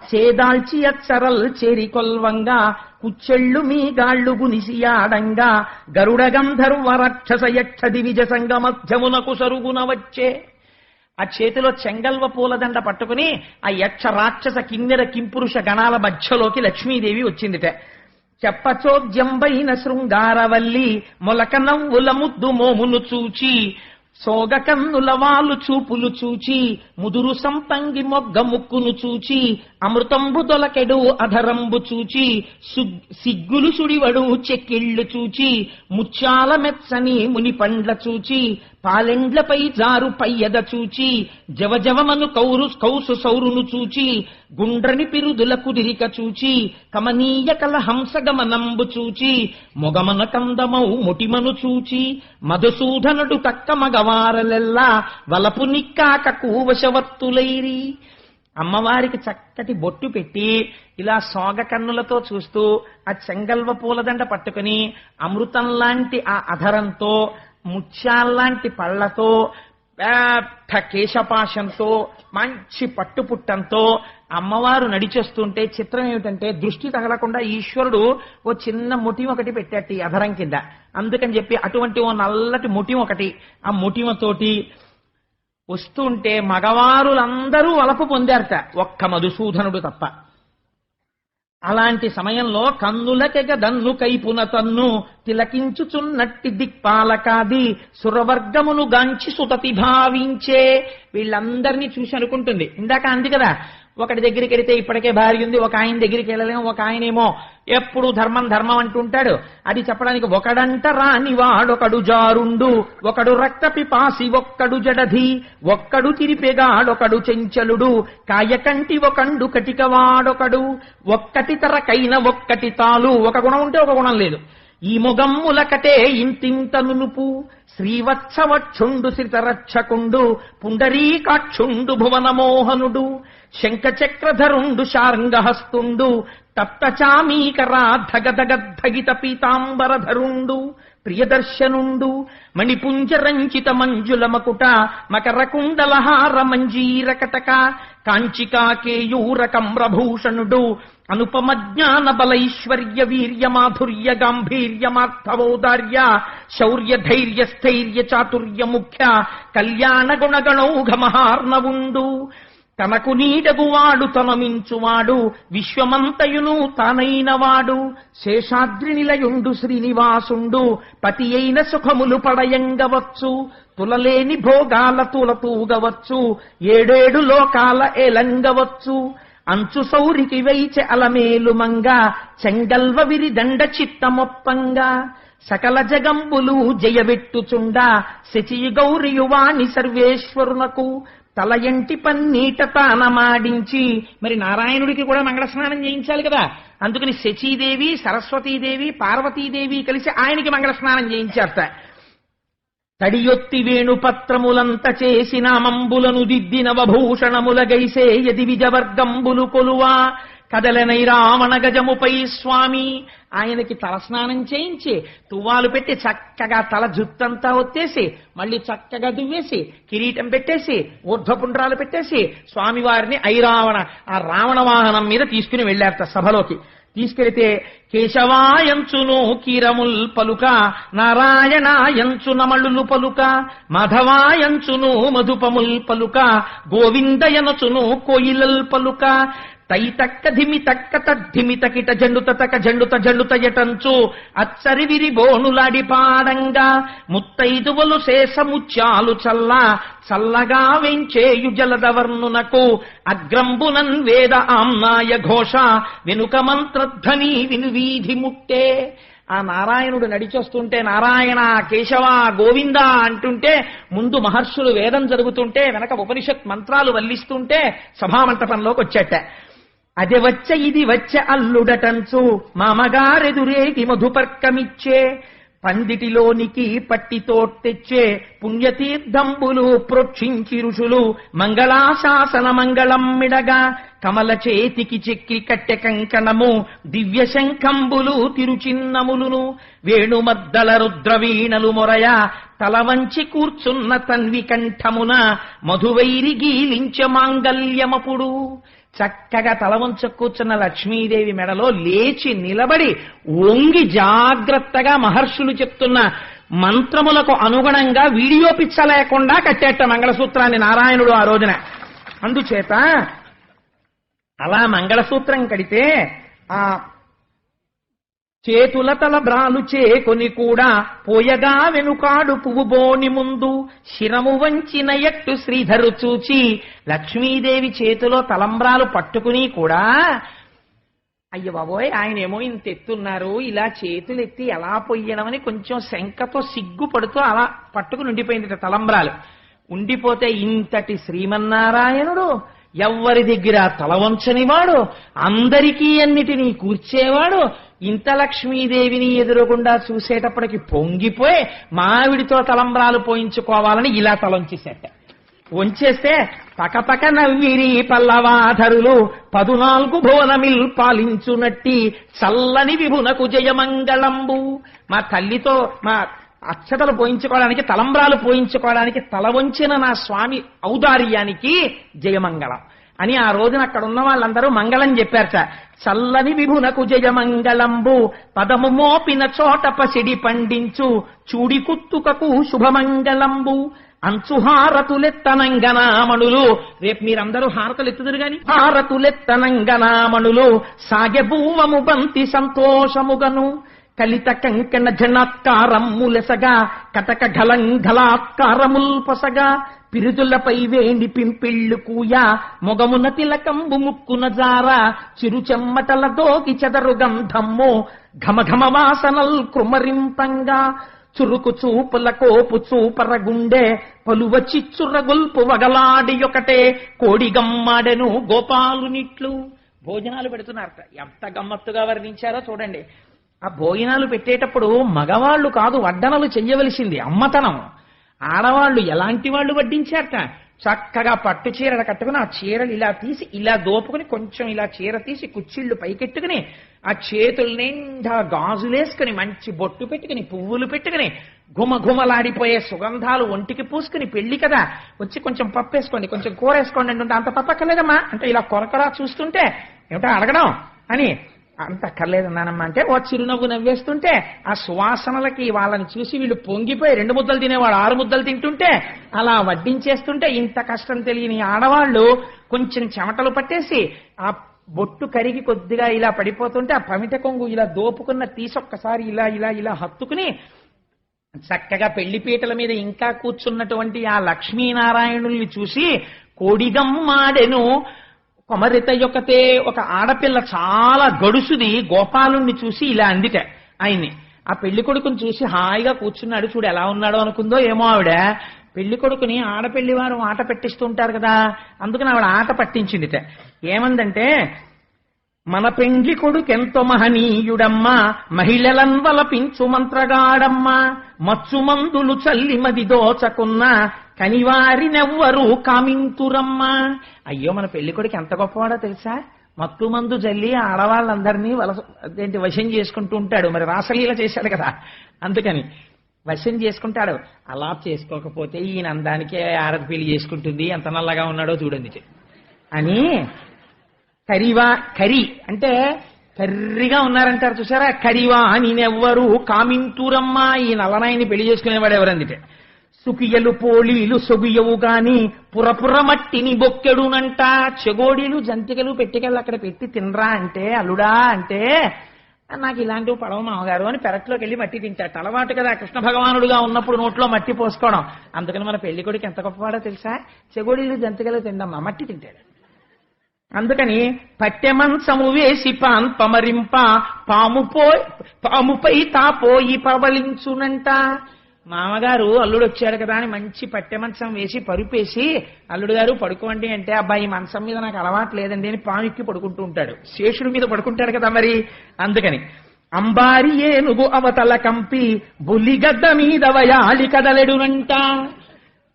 చేదాల్చి అచ్చరల్ చేరికొల్వంగా, కుచ్చెళ్ళు మీ గాళ్ళు గునిసియాడంగా, గరుడ గంధర్వ రక్షస యక్ష దివిజ సంగ మధ్యమునకు సరుగున వచ్చే. ఆ చేతిలో చెంగల్వ పూలదండ పట్టుకుని ఆ యక్ష రాక్షస కిన్నెర కింపురుష గణాల మధ్యలోకి లక్ష్మీదేవి వచ్చిందిట. చెప్పచోద్యంబైన శృంగారవల్లి, మొలక నవ్వుల ముద్దు మోమును చూచి, సోగ కన్నుల వాలు చూపులు చూచి, ముదురు సంపంగి మొగ్గ ముక్కును చూచి, అమృతంబు దొలకెడు అధరంబు చూచి, సిగ్గులు సుడివడు చెక్కిళ్ళు చూచి, ముత్యాల మెచ్చని ముని పండ్ల చూచి, పాలెండ్లపై జారు పయ్యద చూచి, జవజవమను కౌసు సౌరును చూచి, గుండ్రని పిరుదుల కుదిరిక చూచి, కమనీయ కల హంసగమనంబు చూచి, మొగమన కందమౌ ముటిమను చూచి, మధుసూదనుడు తక్క మగవారలెల్లా వలపు నిక్కాక కూవశవత్తులైరి. అమ్మవారికి చక్కటి బొట్టు పెట్టి ఇలా సోగ కన్నులతో చూస్తూ ఆ చెంగల్వ పూలదండ పట్టుకుని అమృతం లాంటి ఆ అధరంతో ముత్యాల్లాంటి పళ్లతో పెద్ద కేశపాశంతో మంచి పట్టుపుట్టంతో అమ్మవారు నడిచేస్తుంటే చిత్రం ఏమిటంటే దృష్టి తగలకుండా ఈశ్వరుడు ఓ చిన్న ముఠి ఒకటి పెట్టాట ఈ అధరం కింద. అందుకని చెప్పి అటువంటి ఓ నల్లటి ముఠి ఒకటి ఆ ముఠిమతోటి వస్తుంటే మగవారులందరూ వలపు పొందారట, ఒక్క మధుసూదనుడు తప్ప. అలాంటి సమయంలో కన్నులకెగ దన్ను కైపున తన్ను, తిలకించుచున్నట్టి దిక్పాలకాది, సురవర్గమును గాంచి సుతతి భావించే. వీళ్ళందరినీ చూసి అనుకుంటుంది, ఇందాక అంది కదా ఒకటి దగ్గరికి వెళితే ఇప్పటికే భార్య ఉంది, ఒక ఆయన దగ్గరికి వెళ్ళలేము, ఒక ఆయనేమో ఎప్పుడు ధర్మం ధర్మం అంటుంటాడు. అది చెప్పడానికి ఒకడంట రానివాడొకడు జారుండు, ఒకడు రక్త పిపాసి ఒక్కడు జడధి, ఒక్కడు తిరిపెగాడొకడు చెంచలుడు, కాయకంటి ఒకండు కటికవాడొకడు, ఒక్కటి తరకైన ఒక్కటి తాలు. ఒక గుణం ఉంటే ఒక గుణం లేదు. ఈ మొగమ్ములకటే ఇంతింత నునుపు, శ్రీవత్సవక్షుండు శ్రితరక్షకుండు పుండరీకాక్షుండు భువనమోహనుడు శంఖచక్రధరుండు శార్ంగహస్తుండు తప్తచామీకరా ధగధగద్ధగిత పీతాంబరధరుండు ప్రియదర్శనుండు మణిపుంజరంచిత మంజుల మకుట మకరకుండలహార మంజీరకటక కాంచికాకేయూర కమ్రభూషణుడు అనుపమ జ్ఞాన బలైశ్వర్య వీర్య మాధుర్య గాంభీర్యమార్థవోదార్య శౌర్య ధైర్య స్థైర్య చాతుర్య ముఖ్య కళ్యాణ గుణగణౌఘ మహార్ణవుండు తనకు నీడగువాడు తనమించువాడు విశ్వమంతయును తానైనవాడు శేషాద్రి నిలయుండు శ్రీనివాసుండు పతి అయిన సుఖములు పడయంగవచ్చు తులలేని భోగాల తులతూగవచ్చు ఏడేడు లోకాల ఏలంగవచ్చు అంచు సౌరికి వైచె అలమేలు మంగ చెంగల్వ విరిదండ చిత్తమొప్పంగా సకల జగంబులు జయబెట్టుచుండ శచి గౌరియువాణి సర్వేశ్వరునకు తల ఎంటి పన్నీట తానమాడించి మరి నారాయణుడికి కూడా మంగళ స్నానం చేయించాలి కదా, అందుకని శచీదేవి సరస్వతీదేవి పార్వతీదేవి కలిసి ఆయనకి మంగళ స్నానం చేయించారట. తడియొత్తి వేణుపత్రములంత చేసిన మంబులను దిద్దిన వభూషణముల గైసే యది విజవర్గంబులు కొలువా కదలనై రావణ గజముపై స్వామి ఆయనకి తలస్నానం చేయించి తువ్వాలు పెట్టి చక్కగా తల జుత్తంతా ఒత్తేసి మళ్ళీ చక్కగా దువ్వేసి కిరీటం పెట్టేసి ఊర్ధ్వపుండ్రాలు పెట్టేసి స్వామివారిని ఐరావణ ఆ రావణ వాహనం మీద తీసుకుని వెళ్ళారట సభలోకి. తీసుకెళితే కేశవాయంచును కీరముల్ పలుక నారాయణాయంచు నమళులు పలుక మాధవాయంచును మధుపముల్ పలుక గోవిందయనచును కోయిలల్ పలుక తైతక్క ధిమితక్క తద్ధిమితకిట జండుతక జండుత ఎటంచు అచ్చరి విరి బోనులాడి పాడంగా ముత్తైదువలు శేషముత్యాలు చల్లగా వెంచేయు జలదవర్ణునకు అగ్రంబునన్ వేద ఆమ్నాయ ఘోష వెనుక మంత్రధ్వని వినువీధి ముట్టే. ఆ నారాయణుడు నడిచొస్తుంటే నారాయణ కేశవ గోవింద అంటుంటే ముందు మహర్షులు వేదం జరుగుతుంటే వెనక ఉపనిషత్ మంత్రాలు వల్లిస్తుంటే సభామంటపంలోకి వచ్చేట. అది వచ్చే ఇది వచ్చే అల్లుడటంచు మామగారెదురేగి మధుపర్కమిచ్చే పందిటిలోనికి పట్టితో తెచ్చే పుణ్యతీర్థంబులు ప్రోక్షించి ఋషులు మంగళాశాసన మంగళం మిడగా కమల చేతికి చెక్కి కట్టె కంకణము దివ్య శంఖంబులు తిరుచిన్నములును వేణుమద్దల రుద్రవీణలు మొరయ తల వంచి కూర్చున్న తన్వి కంఠమున మధువైరి గీలించ మాంగల్యమపుడు. చక్కగా తల వంచ కూర్చున్న లక్ష్మీదేవి మెడలో లేచి నిలబడి వంగి జాగ్రత్తగా మహర్షులు చెప్తున్న మంత్రములకు అనుగుణంగా వీడియో పిచ్చ లేకుండా కట్టేట మంగళసూత్రాన్ని నారాయణుడు ఆ రోజున. అందుచేత అలా మంగళసూత్రం కడితే ఆ చేతుల తల బ్రాలు చేకొని కూడా పోయగా వెనుకాడు పువ్వుబోని ముందు శిరము వంచిన ఎట్టు శ్రీధరు చూచి లక్ష్మీదేవి చేతిలో తలంబ్రాలు పట్టుకుని కూడా అయ్య బాబోయ్ ఆయనేమో ఇంత ఎత్తున్నారు ఇలా చేతులు ఎత్తి ఎలా పొయ్యడమని కొంచెం శంకతో సిగ్గుపడుతూ అలా పట్టుకుని ఉండిపోయింది తలంబ్రాలు. ఉండిపోతే ఇంతటి శ్రీమన్నారాయణుడు ఎవ్వరి దగ్గర తల వంచనివాడు అందరికీ అన్నిటినీ కూర్చేవాడు ఇంత లక్ష్మీదేవిని ఎదురుగుండా చూసేటప్పటికి పొంగిపోయి మావిడితో తలంబ్రాలు పోయించుకోవాలని ఇలా తలంచేసేట. వంచేస్తే పకపక నవ్విరి పల్లవాధరులు 14 భువనమిల్ పాలించునట్టి చల్లని విభునకు జయమంగళంబు. మా తల్లితో మా అక్షతలు పోయించుకోవడానికి తలంబ్రాలు పోయించుకోవడానికి తల వంచిన నా స్వామి ఔదార్యానికి జయమంగళం అని ఆ రోజున అక్కడ ఉన్న వాళ్ళందరూ మంగళం చెప్పారట. చల్లని విభునకు జయమంగళంబు పదము మోపిన చోట పసిడి పండించు చూడి కుత్తుకకు శుభమంగళంబు అంచుహారతులెత్తనంగనామణులు. రేపు మీరందరూ హారతులు ఎత్తుదురు గాని హారతులెత్తనంగనామణులు సాగెబూవము బంతి సంతోషముగను కలిత కంకణ జనాత్కారములెసగా కటక ఘలంఘలాత్కారముల్ పొసగా పిరుదులపై వేండి పింపిళ్ళు కూయ మొగమున తిలకంబు ముక్కున జార చిరుచెమ్మటల దోకి చెదరు గంధమ్ము ఘమఘమ వాసనల్ కృమరింపంగా చురుకు చూపుల కోపు చూపరగుండె పలువ చిచ్చురగొల్పు వగలాడి ఒకటే కోడిగమ్మాడెను గోపాలునిట్లు. భోజనాలు పెడుతున్నారట. ఎంత గమ్మత్తుగా వర్ణించారో చూడండి. ఆ భోజనాలు పెట్టేటప్పుడు మగవాళ్ళు కాదు వడ్డనలు చెయ్యవలసింది, అమ్మతనం. ఆడవాళ్ళు ఎలాంటి వాళ్ళు వడ్డించారట, చక్కగా పట్టు చీరలు కట్టుకుని ఆ చీరలు ఇలా తీసి ఇలా దోపుకుని కొంచెం ఇలా చీర తీసి కుచ్చిళ్ళు పైకెట్టుకుని ఆ చేతుల నిండా గాజులేసుకుని మంచి బొట్టు పెట్టుకుని పువ్వులు పెట్టుకుని ఘుమఘుమలాడిపోయే సుగంధాలు ఒంటికి పూసుకుని, పెళ్లి కదా వచ్చి కొంచెం పప్పు వేసుకోండి కొంచెం కూర వేసుకోండి అంటుంటే అంత పప్పు అక్కర్లేదమ్మా అంటే ఇలా కొరకరా చూస్తుంటే ఏమిటో అడగడం అని, అంత అక్కర్లేదన్నానమ్మా అంటే ఓ చిరునవ్వు నవ్వేస్తుంటే ఆ సువాసనలకి వాళ్ళని చూసి వీళ్ళు పొంగిపోయి 2 ముద్దలు తినేవాడు 6 ముద్దలు తింటుంటే అలా వడ్డించేస్తుంటే ఇంత కష్టం తెలియని ఆడవాళ్ళు కొంచెం చెమటలు పట్టేసి ఆ బొట్టు కరిగి కొద్దిగా ఇలా పడిపోతుంటే ఆ పమిట కొంగు ఇలా దోపుకున్న తీసొక్కసారి ఇలా ఇలా ఇలా హత్తుకుని చక్కగా పెళ్లిపీటల మీద ఇంకా కూర్చున్నటువంటి ఆ లక్ష్మీనారాయణుల్ని చూసి కోడిగమ్మాడెను కొమరిత యొక్కతే, ఒక ఆడపిల్ల చాలా గడుసుది గోపాలుణ్ణి చూసి ఇలా అందిట ఆయన్ని. ఆ పెళ్లి కొడుకుని చూసి హాయిగా కూర్చున్నాడు, చూడు ఎలా ఉన్నాడో అనుకుందో ఏమో ఆవిడ. పెళ్లి కొడుకుని ఆడపెళ్లి వారు ఆట పెట్టిస్తుంటారు కదా, అందుకని ఆవిడ ఆట పట్టించిందిట. ఏమందంటే, మన పెండ్లి కొడుకెంతో మహనీయుడమ్మా, మహిళలన్ వలపించు మంత్రగాడమ్మా, మచ్చుమందులు చల్లి మది దోచకున్నా కనివారినెవ్వరూ కామింతురమ్మా. అయ్యో మన పెళ్లి కొడుకు ఎంత గొప్పవాడో తెలుసా, మత్తు మందు జల్లి ఆడవాళ్ళందరినీ వశం చేసుకుంటూ ఉంటాడు. మరి రాసలీల చేశాడు కదా, అందుకని వశం చేసుకుంటాడు. అలా చేసుకోకపోతే ఈయన అందానికే ఆడది పెళ్లి చేసుకుంటుంది, ఎంత నల్లగా ఉన్నాడో చూడండి అని. కరివా, కరి అంటే కర్రిగా ఉన్నారంటారు చూసారా, కరివా నేనెవ్వరు కామింతురమ్మా, ఈ నల్లనాయని పెళ్లి చేసుకునేవాడు ఎవరందిటే. సుకియలు పోలీలు సొగుయవు గాని పురపుర మట్టిని బొక్కెడునంట, చెగోడీలు జంతికలు పెట్టికెళ్ళి అక్కడ పెట్టి తినరా అంటే, అల్లుడా అంటే నాకు ఇలాంటివి పడవ మామగారు అని పెరట్లోకి వెళ్ళి మట్టి తింటాడు. అలవాటు కదా కృష్ణ భగవానుడుగా ఉన్నప్పుడు నోట్లో మట్టి పోసుకోవడం. అందుకని మన పెళ్లి కొడుకు ఎంత గొప్పవాడో తెలుసా, చెగోడీలు జంతికలు తిండమ్మా మట్టి తింటాడు. అందుకని పట్టెమంచము వేసి పాన్ పమరింప పాముపై తాపోయి పవలించునంట. మామగారు అల్లుడు వచ్చాడు కదా అని మంచి పట్టెమంచం వేసి పరుపేసి అల్లుడు గారు పడుకోండి అంటే, అబ్బాయి మంచం మీద నాకు అలవాటు లేదండి అని పాము ఎక్కి పడుకుంటూ ఉంటాడు. శేషుడి మీద పడుకుంటాడు కదా మరి. అందుకని అంబారి ఏనుగు అవతల కంపి బుల్లిగడ్డ మీద వయాలి కదలెడునంట.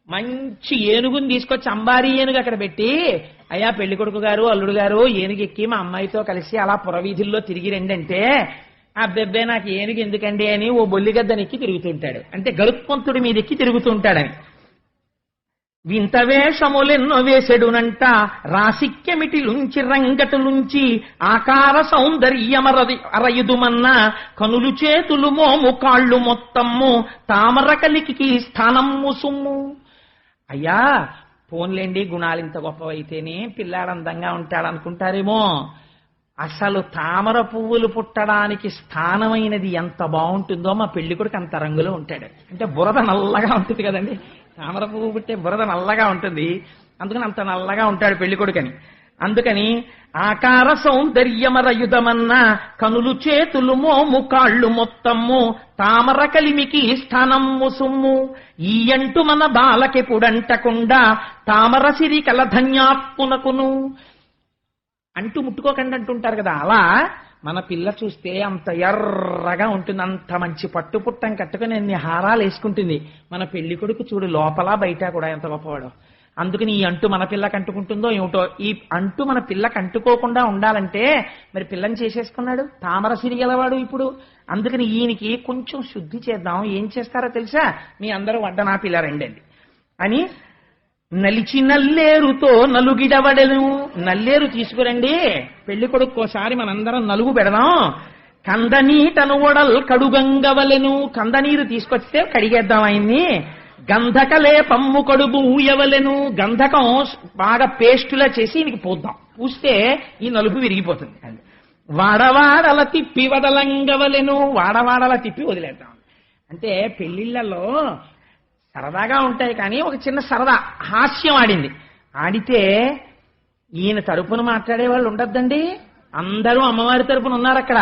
మంచి ఏనుగుని తీసుకొచ్చి అంబారీ ఏనుగు అక్కడ పెట్టి, అయ్యా పెళ్లి కొడుకు గారు అల్లుడు గారు ఏనుగు ఎక్కి మా అమ్మాయితో కలిసి అలా పురవీధుల్లో తిరిగి రండి అంటే, అబ్బెబ్బే నాకు ఏనుగు ఎందుకండి అని ఓ బొల్లిగద్దని ఎక్కి తిరుగుతుంటాడు. అంటే గరుత్మంతుడి మీద ఎక్కి తిరుగుతుంటాడని. వింత వేషములెన్నో వేసెడునంట, రాసిక్యమిటిలుంచి రంగటులుంచి ఆకార సౌందర్యమరది అరయుదుమన్న, కనులు చేతులు మోము కాళ్ళు మొత్తమ్ము తామర కలికి స్థానమ్ము సుమ్ము. అయ్యా పోన్లేండి గుణాలు ఇంత గొప్పవైతేనే పిల్లాడు అందంగా ఉంటాడనుకుంటారేమో, అసలు తామర పువ్వులు పుట్టడానికి స్థానమైనది ఎంత బాగుంటుందో మా పెళ్లి కొడుకు అంత రంగులో ఉంటాడు. అంటే బురద నల్లగా ఉంటుంది కదండి, తామర పువ్వు పుట్టే బురద నల్లగా ఉంటుంది, అందుకని అంత నల్లగా ఉంటాడు పెళ్లి కొడుకని. అందుకని ఆకార సౌందర్యమరయుధమన్న, కనులు చేతులు మోము కాళ్ళు మొత్తమ్ము తామర కలిమికి స్థానమ్ము సుమ్ము, ఈ అంటూ మన బాలకెప్పుడంటకుండా తామర సిరి కల ధన్యాత్మునకును. అంటూ ముట్టుకోకండి అంటుంటారు కదా, అలా మన పిల్ల చూస్తే అంత ఎర్రగా ఉంటుంది, అంత మంచి పట్టు పుట్టం కట్టుకుని అన్ని హారాలు వేసుకుంటుంది. మన పెళ్లి కొడుకు చూడు లోపల బయట కూడా ఎంత గొప్పవాడో. అందుకని ఈ అంటు మన పిల్లకి అంటుకుంటుందో ఏమిటో. ఈ అంటు మన పిల్లకి అంటుకోకుండా ఉండాలంటే మరి పిల్లని చేసేసుకున్నాడు, తామర సిరిగలవాడు ఇప్పుడు. అందుకని ఈయనకి కొంచెం శుద్ధి చేద్దాం, ఏం చేస్తారో తెలుసా, మీ అందరూ వడ్డనా పిల్ల రండి అని నలిచి నల్లేరుతో నలుగిడవడెను. నల్లేరు తీసుకురండి పెళ్లి కొడుకోసారి మనందరం నలుగు పెడదాం. కందనీటను ఒడల్ కడుగంగవలెను. కందనీరు తీసుకొస్తే కడిగేద్దాం ఆయన్ని. గంధకలే పమ్ము కడుబు ఊయవలెను. గంధకం బాగా పేస్టులా చేసి ఈయనకి పోద్దాం, పూస్తే ఈ నలుపు విరిగిపోతుంది. వాడవాడల తిప్పి వదలంగవలెను. వాడవాడల తిప్పి వదిలేద్దాం. అంటే పెళ్లిళ్లలో సరదాగా ఉంటాయి కానీ ఒక చిన్న సరదా హాస్యం ఆడింది. ఆడితే ఈయన తరపున మాట్లాడే వాళ్ళు ఉండద్దండి, అందరూ అమ్మవారి తరపున ఉన్నారు అక్కడ.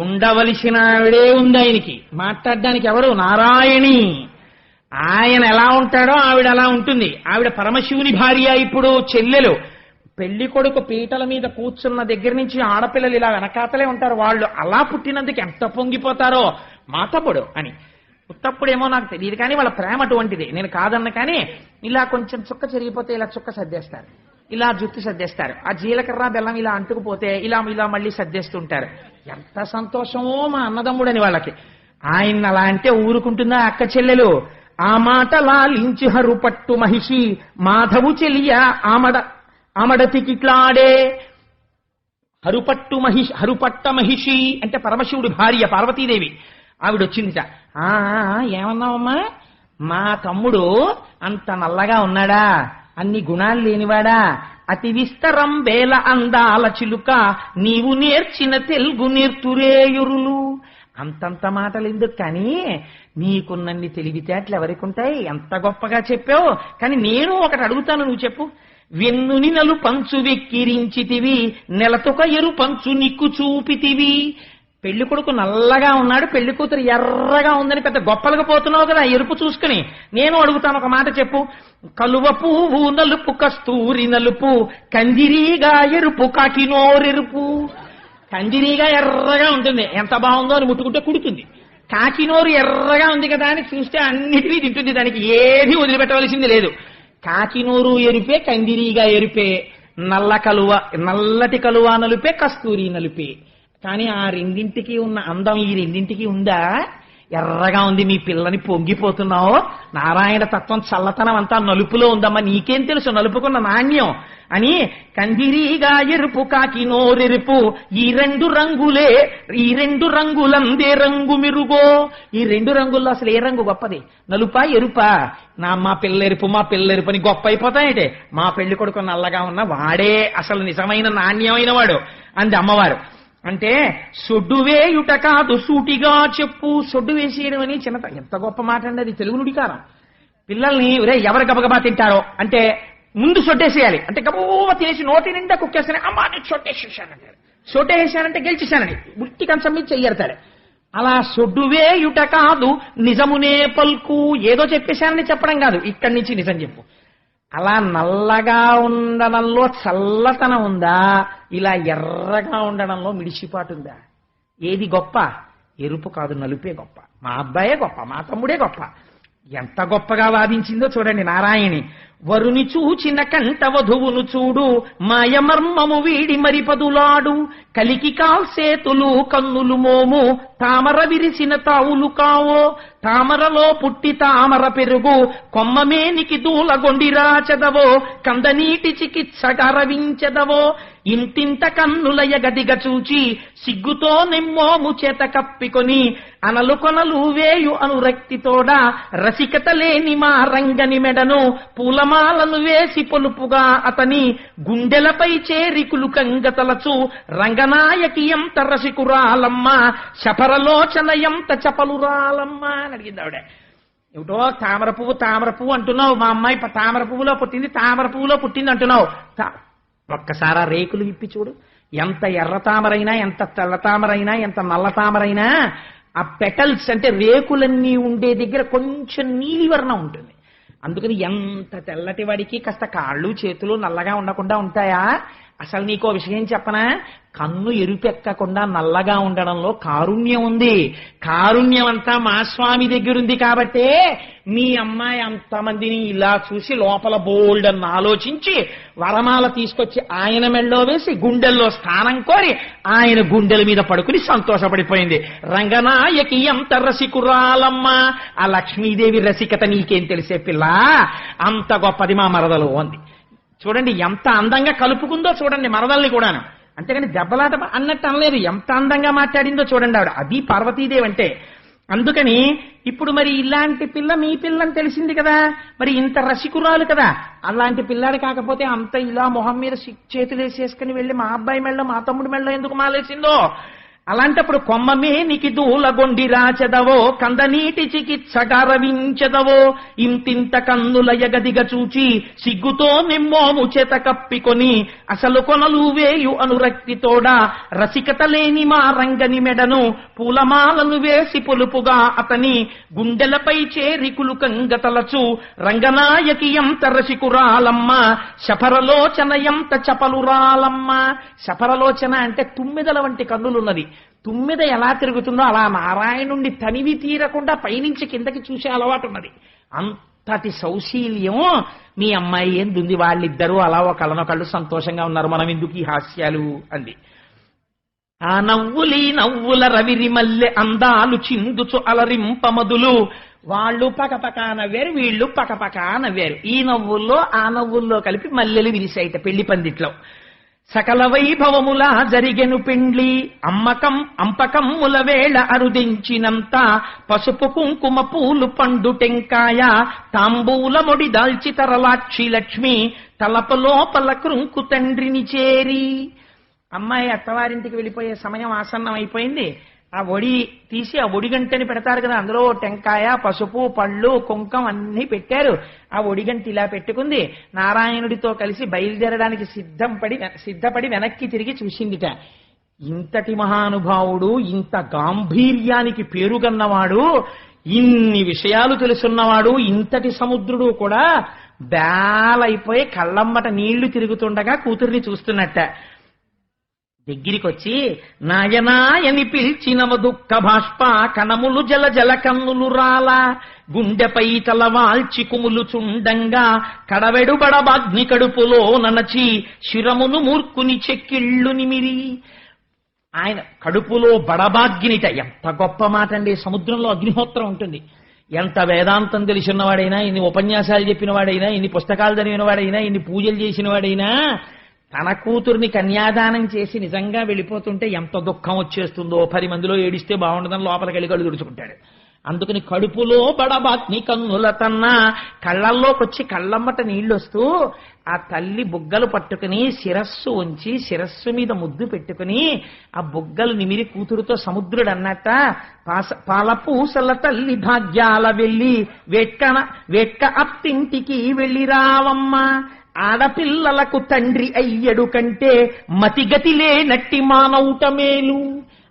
ఉండవలసిన ఆవిడే ఉంది ఆయనకి మాట్లాడడానికి. ఎవరు? నారాయణి. ఆయన ఎలా ఉంటాడో ఆవిడ అలా ఉంటుంది. ఆవిడ పరమశివుని భార్య, ఇప్పుడు చెల్లెలు. పెళ్లి కొడుకు పీటల మీద కూర్చున్న దగ్గర నుంచి ఆడపిల్లలు ఇలా వెనకాతలే ఉంటారు. వాళ్ళు అలా పుట్టినందుకు ఎంత పొంగిపోతారో మా తమ్ముడు అని. ఉత్తప్పుడేమో నాకు తెలియదు కానీ వాళ్ళ ప్రేమ అటువంటిది, నేను కాదన్న. కానీ ఇలా కొంచెం చుక్క చెరిగిపోతే ఇలా చుక్క సర్దేస్తారు, ఇలా జుట్టు సర్దేస్తారు. ఆ జీలకర్ర బెల్లం ఇలా అంటుకుపోతే ఇలా ఇలా మళ్ళీ సర్దేస్తుంటారు. ఎంత సంతోషమో మా అన్నదమ్ముడని వాళ్ళకి. ఆయన అలా అంటే ఊరుకుంటుందా అక్క చెల్లెలు? ఆ మాట లాలించి హరుపట్టు మహిషి మాధవు చెలియ ఆమడతికిట్లాడే. హరుపట్ట మహిషి అంటే పరమశివుడి భార్య పార్వతీదేవి. ఆవిడొచ్చిందిట. ఏమన్నావమ్మా? మా తమ్ముడు అంత నల్లగా ఉన్నాడా, అన్ని గుణాలు లేనివాడా, అతి విస్తరం వేల అందాల చిలుక, నీవు నేర్చిన తెలుగు నేర్తురేయురులు. అంతంత మాటలు ఎందుకు కానీ, నీకున్నన్ని తెలివితేటలు ఎవరికి ఉంటాయి? ఎంత గొప్పగా చెప్పావు. కానీ నేను ఒకటి అడుగుతాను, నువ్వు చెప్పు. వెన్నుని నలు పంచు వెక్కిరించితివి, నెలతొక ఎరు పంచు నిక్కు చూపితివి. పెళ్లి కొడుకు నల్లగా ఉన్నాడు, పెళ్లి కూతురు ఎర్రగా ఉందని పెద్ద గొప్పలుగా పోతున్నావు కదా ఎరుపు చూసుకుని. నేను అడుగుతాను, ఒక మాట చెప్పు. కలువ పువ్వు నలుపు, కస్తూరి నలుపు, కందిరీగా ఎరుపు, కాకినోరెరుపు. కందిరీగా ఎర్రగా ఉంటుంది, ఎంత బాగుందో అని ముట్టుకుంటే కుడుతుంది. కాకినోరు ఎర్రగా ఉంది కదా అని చూస్తే అన్నిటినీ తింటుంది, దానికి ఏది వదిలిపెట్టవలసింది లేదు. కాకినోరు ఎరుపే, కందిరీగా ఎరుపే. నల్లటి కలువ నలుపే, కస్తూరి నలుపే. కానీ ఆ రెండింటికి ఉన్న అందం ఈ రెండింటికి ఉందా? ఎర్రగా ఉంది, మీ పిల్లని పొంగిపోతున్నావు. నారాయణ తత్వం చల్లతనం అంతా నలుపులో ఉందమ్మా, నీకేం తెలుసు నలుపుకున్న నాణ్యం అని. కందిరీగా ఎరుపు, కాకినోరెరుపు, ఈ రెండు రంగులందే రంగు మెరుగో. ఈ రెండు రంగుల్లో అసలు ఏ రంగు గొప్పది? నలుపా ఎరుపా? మా పిల్లెరుపు అని గొప్ప అయిపోతాయంటే. మా పెళ్లి కొడుకు నల్లగా ఉన్న వాడే అసలు నిజమైన నాణ్యమైన వాడు అంది అమ్మవారు. అంటే సొడ్డు వేయుట కాదు సూటిగా చెప్పు. సొడ్డు వేసేయడం అని చిన్నత, ఎంత గొప్ప మాట అండి అది, తెలుగు నుడికారం. పిల్లల్ని ఎవరు గబగబా తింటారో అంటే ముందు సొట్టేసేయాలి, అంటే గబగబా తినేసి నోటి నిండా కుక్కేస్తానే, అమ్మా నేను సొట్టేసేసానంటారు. సొట్టేసానంటే గెలిచేశానని బుట్టి కంచం మీద చెయ్యడతాడు. అలా సొడ్డు వేయుట కాదు నిజమునే పల్కు. ఏదో చెప్పేశానని చెప్పడం కాదు, ఇక్కడి నుంచి నిజం చెప్పు. అలా నల్లగా ఉండడంలో చల్లతనం ఉందా, ఇలా ఎర్రగా ఉండడంలో మిడిసిపాటు ఉందా? ఏది గొప్ప? ఎరుపు కాదు నలుపే గొప్ప. మా అబ్బాయే గొప్ప, మా తమ్ముడే గొప్ప. ఎంత గొప్పగా వాదించిందో చూడండి నారాయణి. వరుని చూచిన కంట వధువును చూడు, మాయమర్మము వీడి మరిపదులాడు. కలికి కాల్సేతులు కన్నులు మోము, తామర విరిసిన తావులు కావో. తామరలో పుట్టి తామర పెరుగు, కొమ్మమేనికి దూలగొండిరా చెదవో. కందనీటి చికిత్సగరవించెదవో. ఇంతింత కన్నుల ఎగదిగ చూచి, సిగ్గుతో నిమ్మోము చేత కప్పికొని, అనలు కొనలు వేయు అనురక్తితోడ, రసికత లేని మా రంగని మెడను పూలమాలను వేసి పొలుపుగా అతని గుండెలపై చేరి కులుకంగతలచు. రంగనాయకి ఎంత రసికురాలమ్మ, శపరలోచన ఎంత చపలురాలమ్మ అని అడిగింది ఆవిడ. ఏమిటో తామర పువ్వు అంటున్నావు, మా అమ్మాయి తామర పువ్వులో పుట్టింది అంటున్నావు. ఒక్కసారి రేకులు విప్పి చూడు, ఎంత ఎర్ర తామరైనా, ఎంత తెల్ల తామరైనా, ఎంత నల్ల తామరైనా, ఆ పెటల్స్ అంటే రేకులన్నీ ఉండే దగ్గర కొంచెం నీలివర్ణం ఉంటుంది. అందుకని ఎంత తెల్లటి వాడికి కాస్త కాళ్ళు చేతులు నల్లగా ఉండకుండా ఉంటాయా? అసలు నీకో విషయం చెప్పనా? కన్ను ఎరుపెక్కకుండా నల్లగా ఉండడంలో కారుణ్యం ఉంది. కారుణ్యం అంతా మా స్వామి దగ్గరుంది కాబట్టే మీ అమ్మాయి అంతమందిని ఇలా చూసి లోపల బోల్డ్ అని ఆలోచించి వరమాల తీసుకొచ్చి ఆయన మెళ్ళో వేసి గుండెల్లో స్థానం కోరి ఆయన గుండెల మీద పడుకుని సంతోషపడిపోయింది. రంగనాయకి ఎంత రసికురాలమ్మ. ఆ లక్ష్మీదేవి రసికత నీకేం తెలిసే పిల్ల, అంత గొప్పది మా మరదలు అంది. చూడండి ఎంత అందంగా కలుపుకుందో చూడండి మరదల్ని కూడాను. అంతేగాని దెబ్బలాట అన్నట్టు అనలేదు, ఎంత అందంగా మాట్లాడిందో చూడండి ఆవిడ. అది పార్వతీదేవి అంటే. అందుకని ఇప్పుడు మరి ఇలాంటి పిల్ల మీ పిల్లని తెలిసింది కదా, మరి ఇంత రసికురాలు కదా, అలాంటి పిల్లాడు కాకపోతే అంత ఇలా మొహం మీద చేతులు వేసేసుకుని వెళ్ళి మా అబ్బాయి మెళ్ళ మా తమ్ముడి మెళ్ళ ఎందుకు మాలేసిందో అలాంటప్పుడు కొమ్మమేనికి దూలగొండి రాచెదవో కందనీటి చికిత్సగారవించెదవో ఇంతింత కన్నుల ఎగదిగ చూచి సిగ్గుతో నిమ్మోము చేత కప్పికొని అసలు కొనలు వేయు అనురక్తితోడా రసికత లేని మా రంగని మెడను పూలమాలను వేసి పొలుపుగా అతని గుండెలపై చేరి కులుకంగతలచు రంగనాయకి ఎంత రసికురాలమ్మ శపరలోచన ఎంత చపలురాలమ్మ. శపరలోచన అంటే తుమ్మెదల వంటి కన్నులున్నది. తుమ్మెద ఎలా తిరుగుతుందో అలా నారాయణుణ్ణి తనివి తీరకుండా పైనుంచి కిందకి చూసే అలవాటు ఉన్నది. అంతటి సౌశీల్యం మీ అమ్మాయి ఏందుంది, వాళ్ళిద్దరూ అలా ఒకళ్ళనొకళ్ళు సంతోషంగా ఉన్నారు, మనం ఎందుకు ఈ హాస్యాలు అంది. ఆ నవ్వులీ నవ్వుల రవిరి మల్లె అందాలు చిందుచు అలరింపమదులు. వాళ్ళు పకపకా నవ్వారు, వీళ్ళు పకపకా నవ్వారు. ఈ నవ్వుల్లో ఆ నవ్వుల్లో కలిపి మల్లెలు విరిశాయిట పెళ్లి పందిట్లో. సకల వైభవముల జరిగెను పెండ్లి అంపకమ్ముల వేళ అరుదించినంత పసుపు కుంకుమ పూలు పండు టెంకాయ తాంబూల మొడి దాల్చి తరలాక్షి లక్ష్మి తలపలోపల కృంకు తండ్రిని చేరి. అమ్మాయి అత్తవారింటికి వెళ్ళిపోయే సమయం ఆసన్నం అయిపోయింది. ఆ ఒడి తీసి ఆ ఒడిగంటని పెడతారు కదా, అందులో టెంకాయ పసుపు పళ్ళు కుంకం అన్ని పెట్టారు. ఆ ఒడిగంట ఇలా పెట్టుకుంది. నారాయణుడితో కలిసి బయలుదేరడానికి సిద్ధపడి వెనక్కి తిరిగి చూసిందిట. ఇంతటి మహానుభావుడు, ఇంత గాంభీర్యానికి పేరుగన్నవాడు, ఇన్ని విషయాలు తెలుసున్నవాడు, ఇంతటి సముద్రుడు కూడా బేలైపోయి కళ్ళమ్మట నీళ్లు తిరుగుతుండగా కూతుర్ని చూస్తున్నట్ట. దగ్గరికి వచ్చి నాయనాయని పిలిచినవ దుఃఖ బాష్ప కణములు జల జల కన్నులు రాల గుండెపై తలవాల్చి కుములు చుండంగా కడవెడు బడబాగ్ని కడుపులో ననచి శిరమును మూర్ఖుని చెక్కిళ్ళు నిమిరి. ఆయన కడుపులో బడబాగ్నిట, ఎంత గొప్ప మాట అండి. సముద్రంలో అగ్నిహోత్రం ఉంటుంది. ఎంత వేదాంతం తెలిసినవాడైనా, ఇన్ని ఉపన్యాసాలు చెప్పిన వాడైనా, ఇన్ని పుస్తకాలు చదివిన వాడైనా, ఇన్ని పూజలు చేసిన వాడైనా తన కూతుర్ని కన్యాదానం చేసి నిజంగా వెళ్ళిపోతుంటే ఎంత దుఃఖం వచ్చేస్తుందో, 10 మందిలో ఏడిస్తే బాగుండదని లోపలికి వెళ్ళి కళ్ళు తుడుచుకుంటాడు. అందుకని కడుపులో బడబాగ్ని కన్నుల తన్నా కళ్ళల్లోకి వచ్చి కళ్ళమ్మట నీళ్లొస్తూ ఆ తల్లి బుగ్గలు పట్టుకుని శిరస్సు ఉంచి శిరస్సు మీద ముద్దు పెట్టుకుని ఆ బుగ్గలు నిమిరి కూతురుతో సముద్రుడు అన్నట్ట, పాలపూసల తల్లి భాగ్యాల వెళ్ళి వెట్క అత్తింటికి వెళ్ళి రావమ్మ. ఆడపిల్లలకు తండ్రి అయ్యడు కంటే మతిగతి లేనట్టి మానవుట మేలు.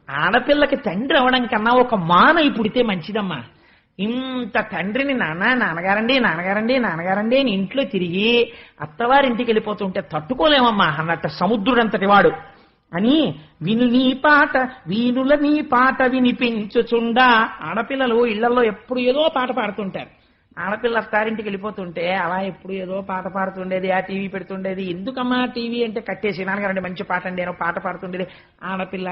ఆడపిల్లకి తండ్రి అవడం కన్నా ఒక మానై పుడితే మంచిదమ్మా. ఇంత తండ్రిని నాన్నగారండి అని ఇంట్లో తిరిగి అత్తవారింటికి వెళ్ళిపోతుంటే తట్టుకోలేమమ్మా అన్నట్టు సముద్రుడంతటి వాడు అని వీనుల నీ పాట వినిపించుచుండా. ఆడపిల్లలు ఇళ్లలో ఎప్పుడు ఏదో పాట పాడుతుంటారు. ఆడపిల్ల అత్తారింటికి వెళ్ళిపోతుంటే అలా ఎప్పుడు ఏదో పాట పాడుతుండేది, ఆ టీవీ పెడుతుండేది. ఎందుకమ్మా టీవీ అంటే కట్టేసి నాన్నగారండి మంచి పాట అండి ఏదో పాట పాడుతుండేది. ఆడపిల్ల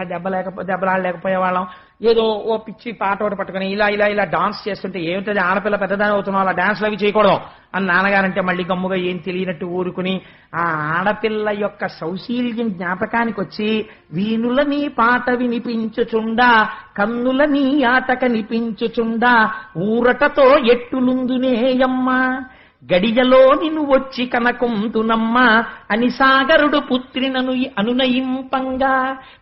దెబ్బలాడలేకపోయేవాళ్ళం. ఏదో ఓ పిచ్చి పాట ఒకటి పట్టుకుని ఇలా డాన్స్ చేస్తుంటే ఏమిటది ఆడపిల్ల పెద్దదాని అవుతున్నాం, అలా డాన్స్లు అవి చేయకూడదు అని నాన్నగారంటే మళ్ళీ గమ్ముగా ఏం తెలియనట్టు ఊరుకుని ఆ ఆడపిల్ల యొక్క సౌశీల్యం జ్ఞాపకానికి వచ్చి వీనుల నీ పాట వినిపించుచుండా కన్నుల నీ ఆట కనిపించుచుండా ఊరటతో ఎట్టులుందునేయమ్మా గడియలో నిన్ను వచ్చి కనకుంతునమ్మ అని సాగరుడు పుత్రినను అనునయింపంగా.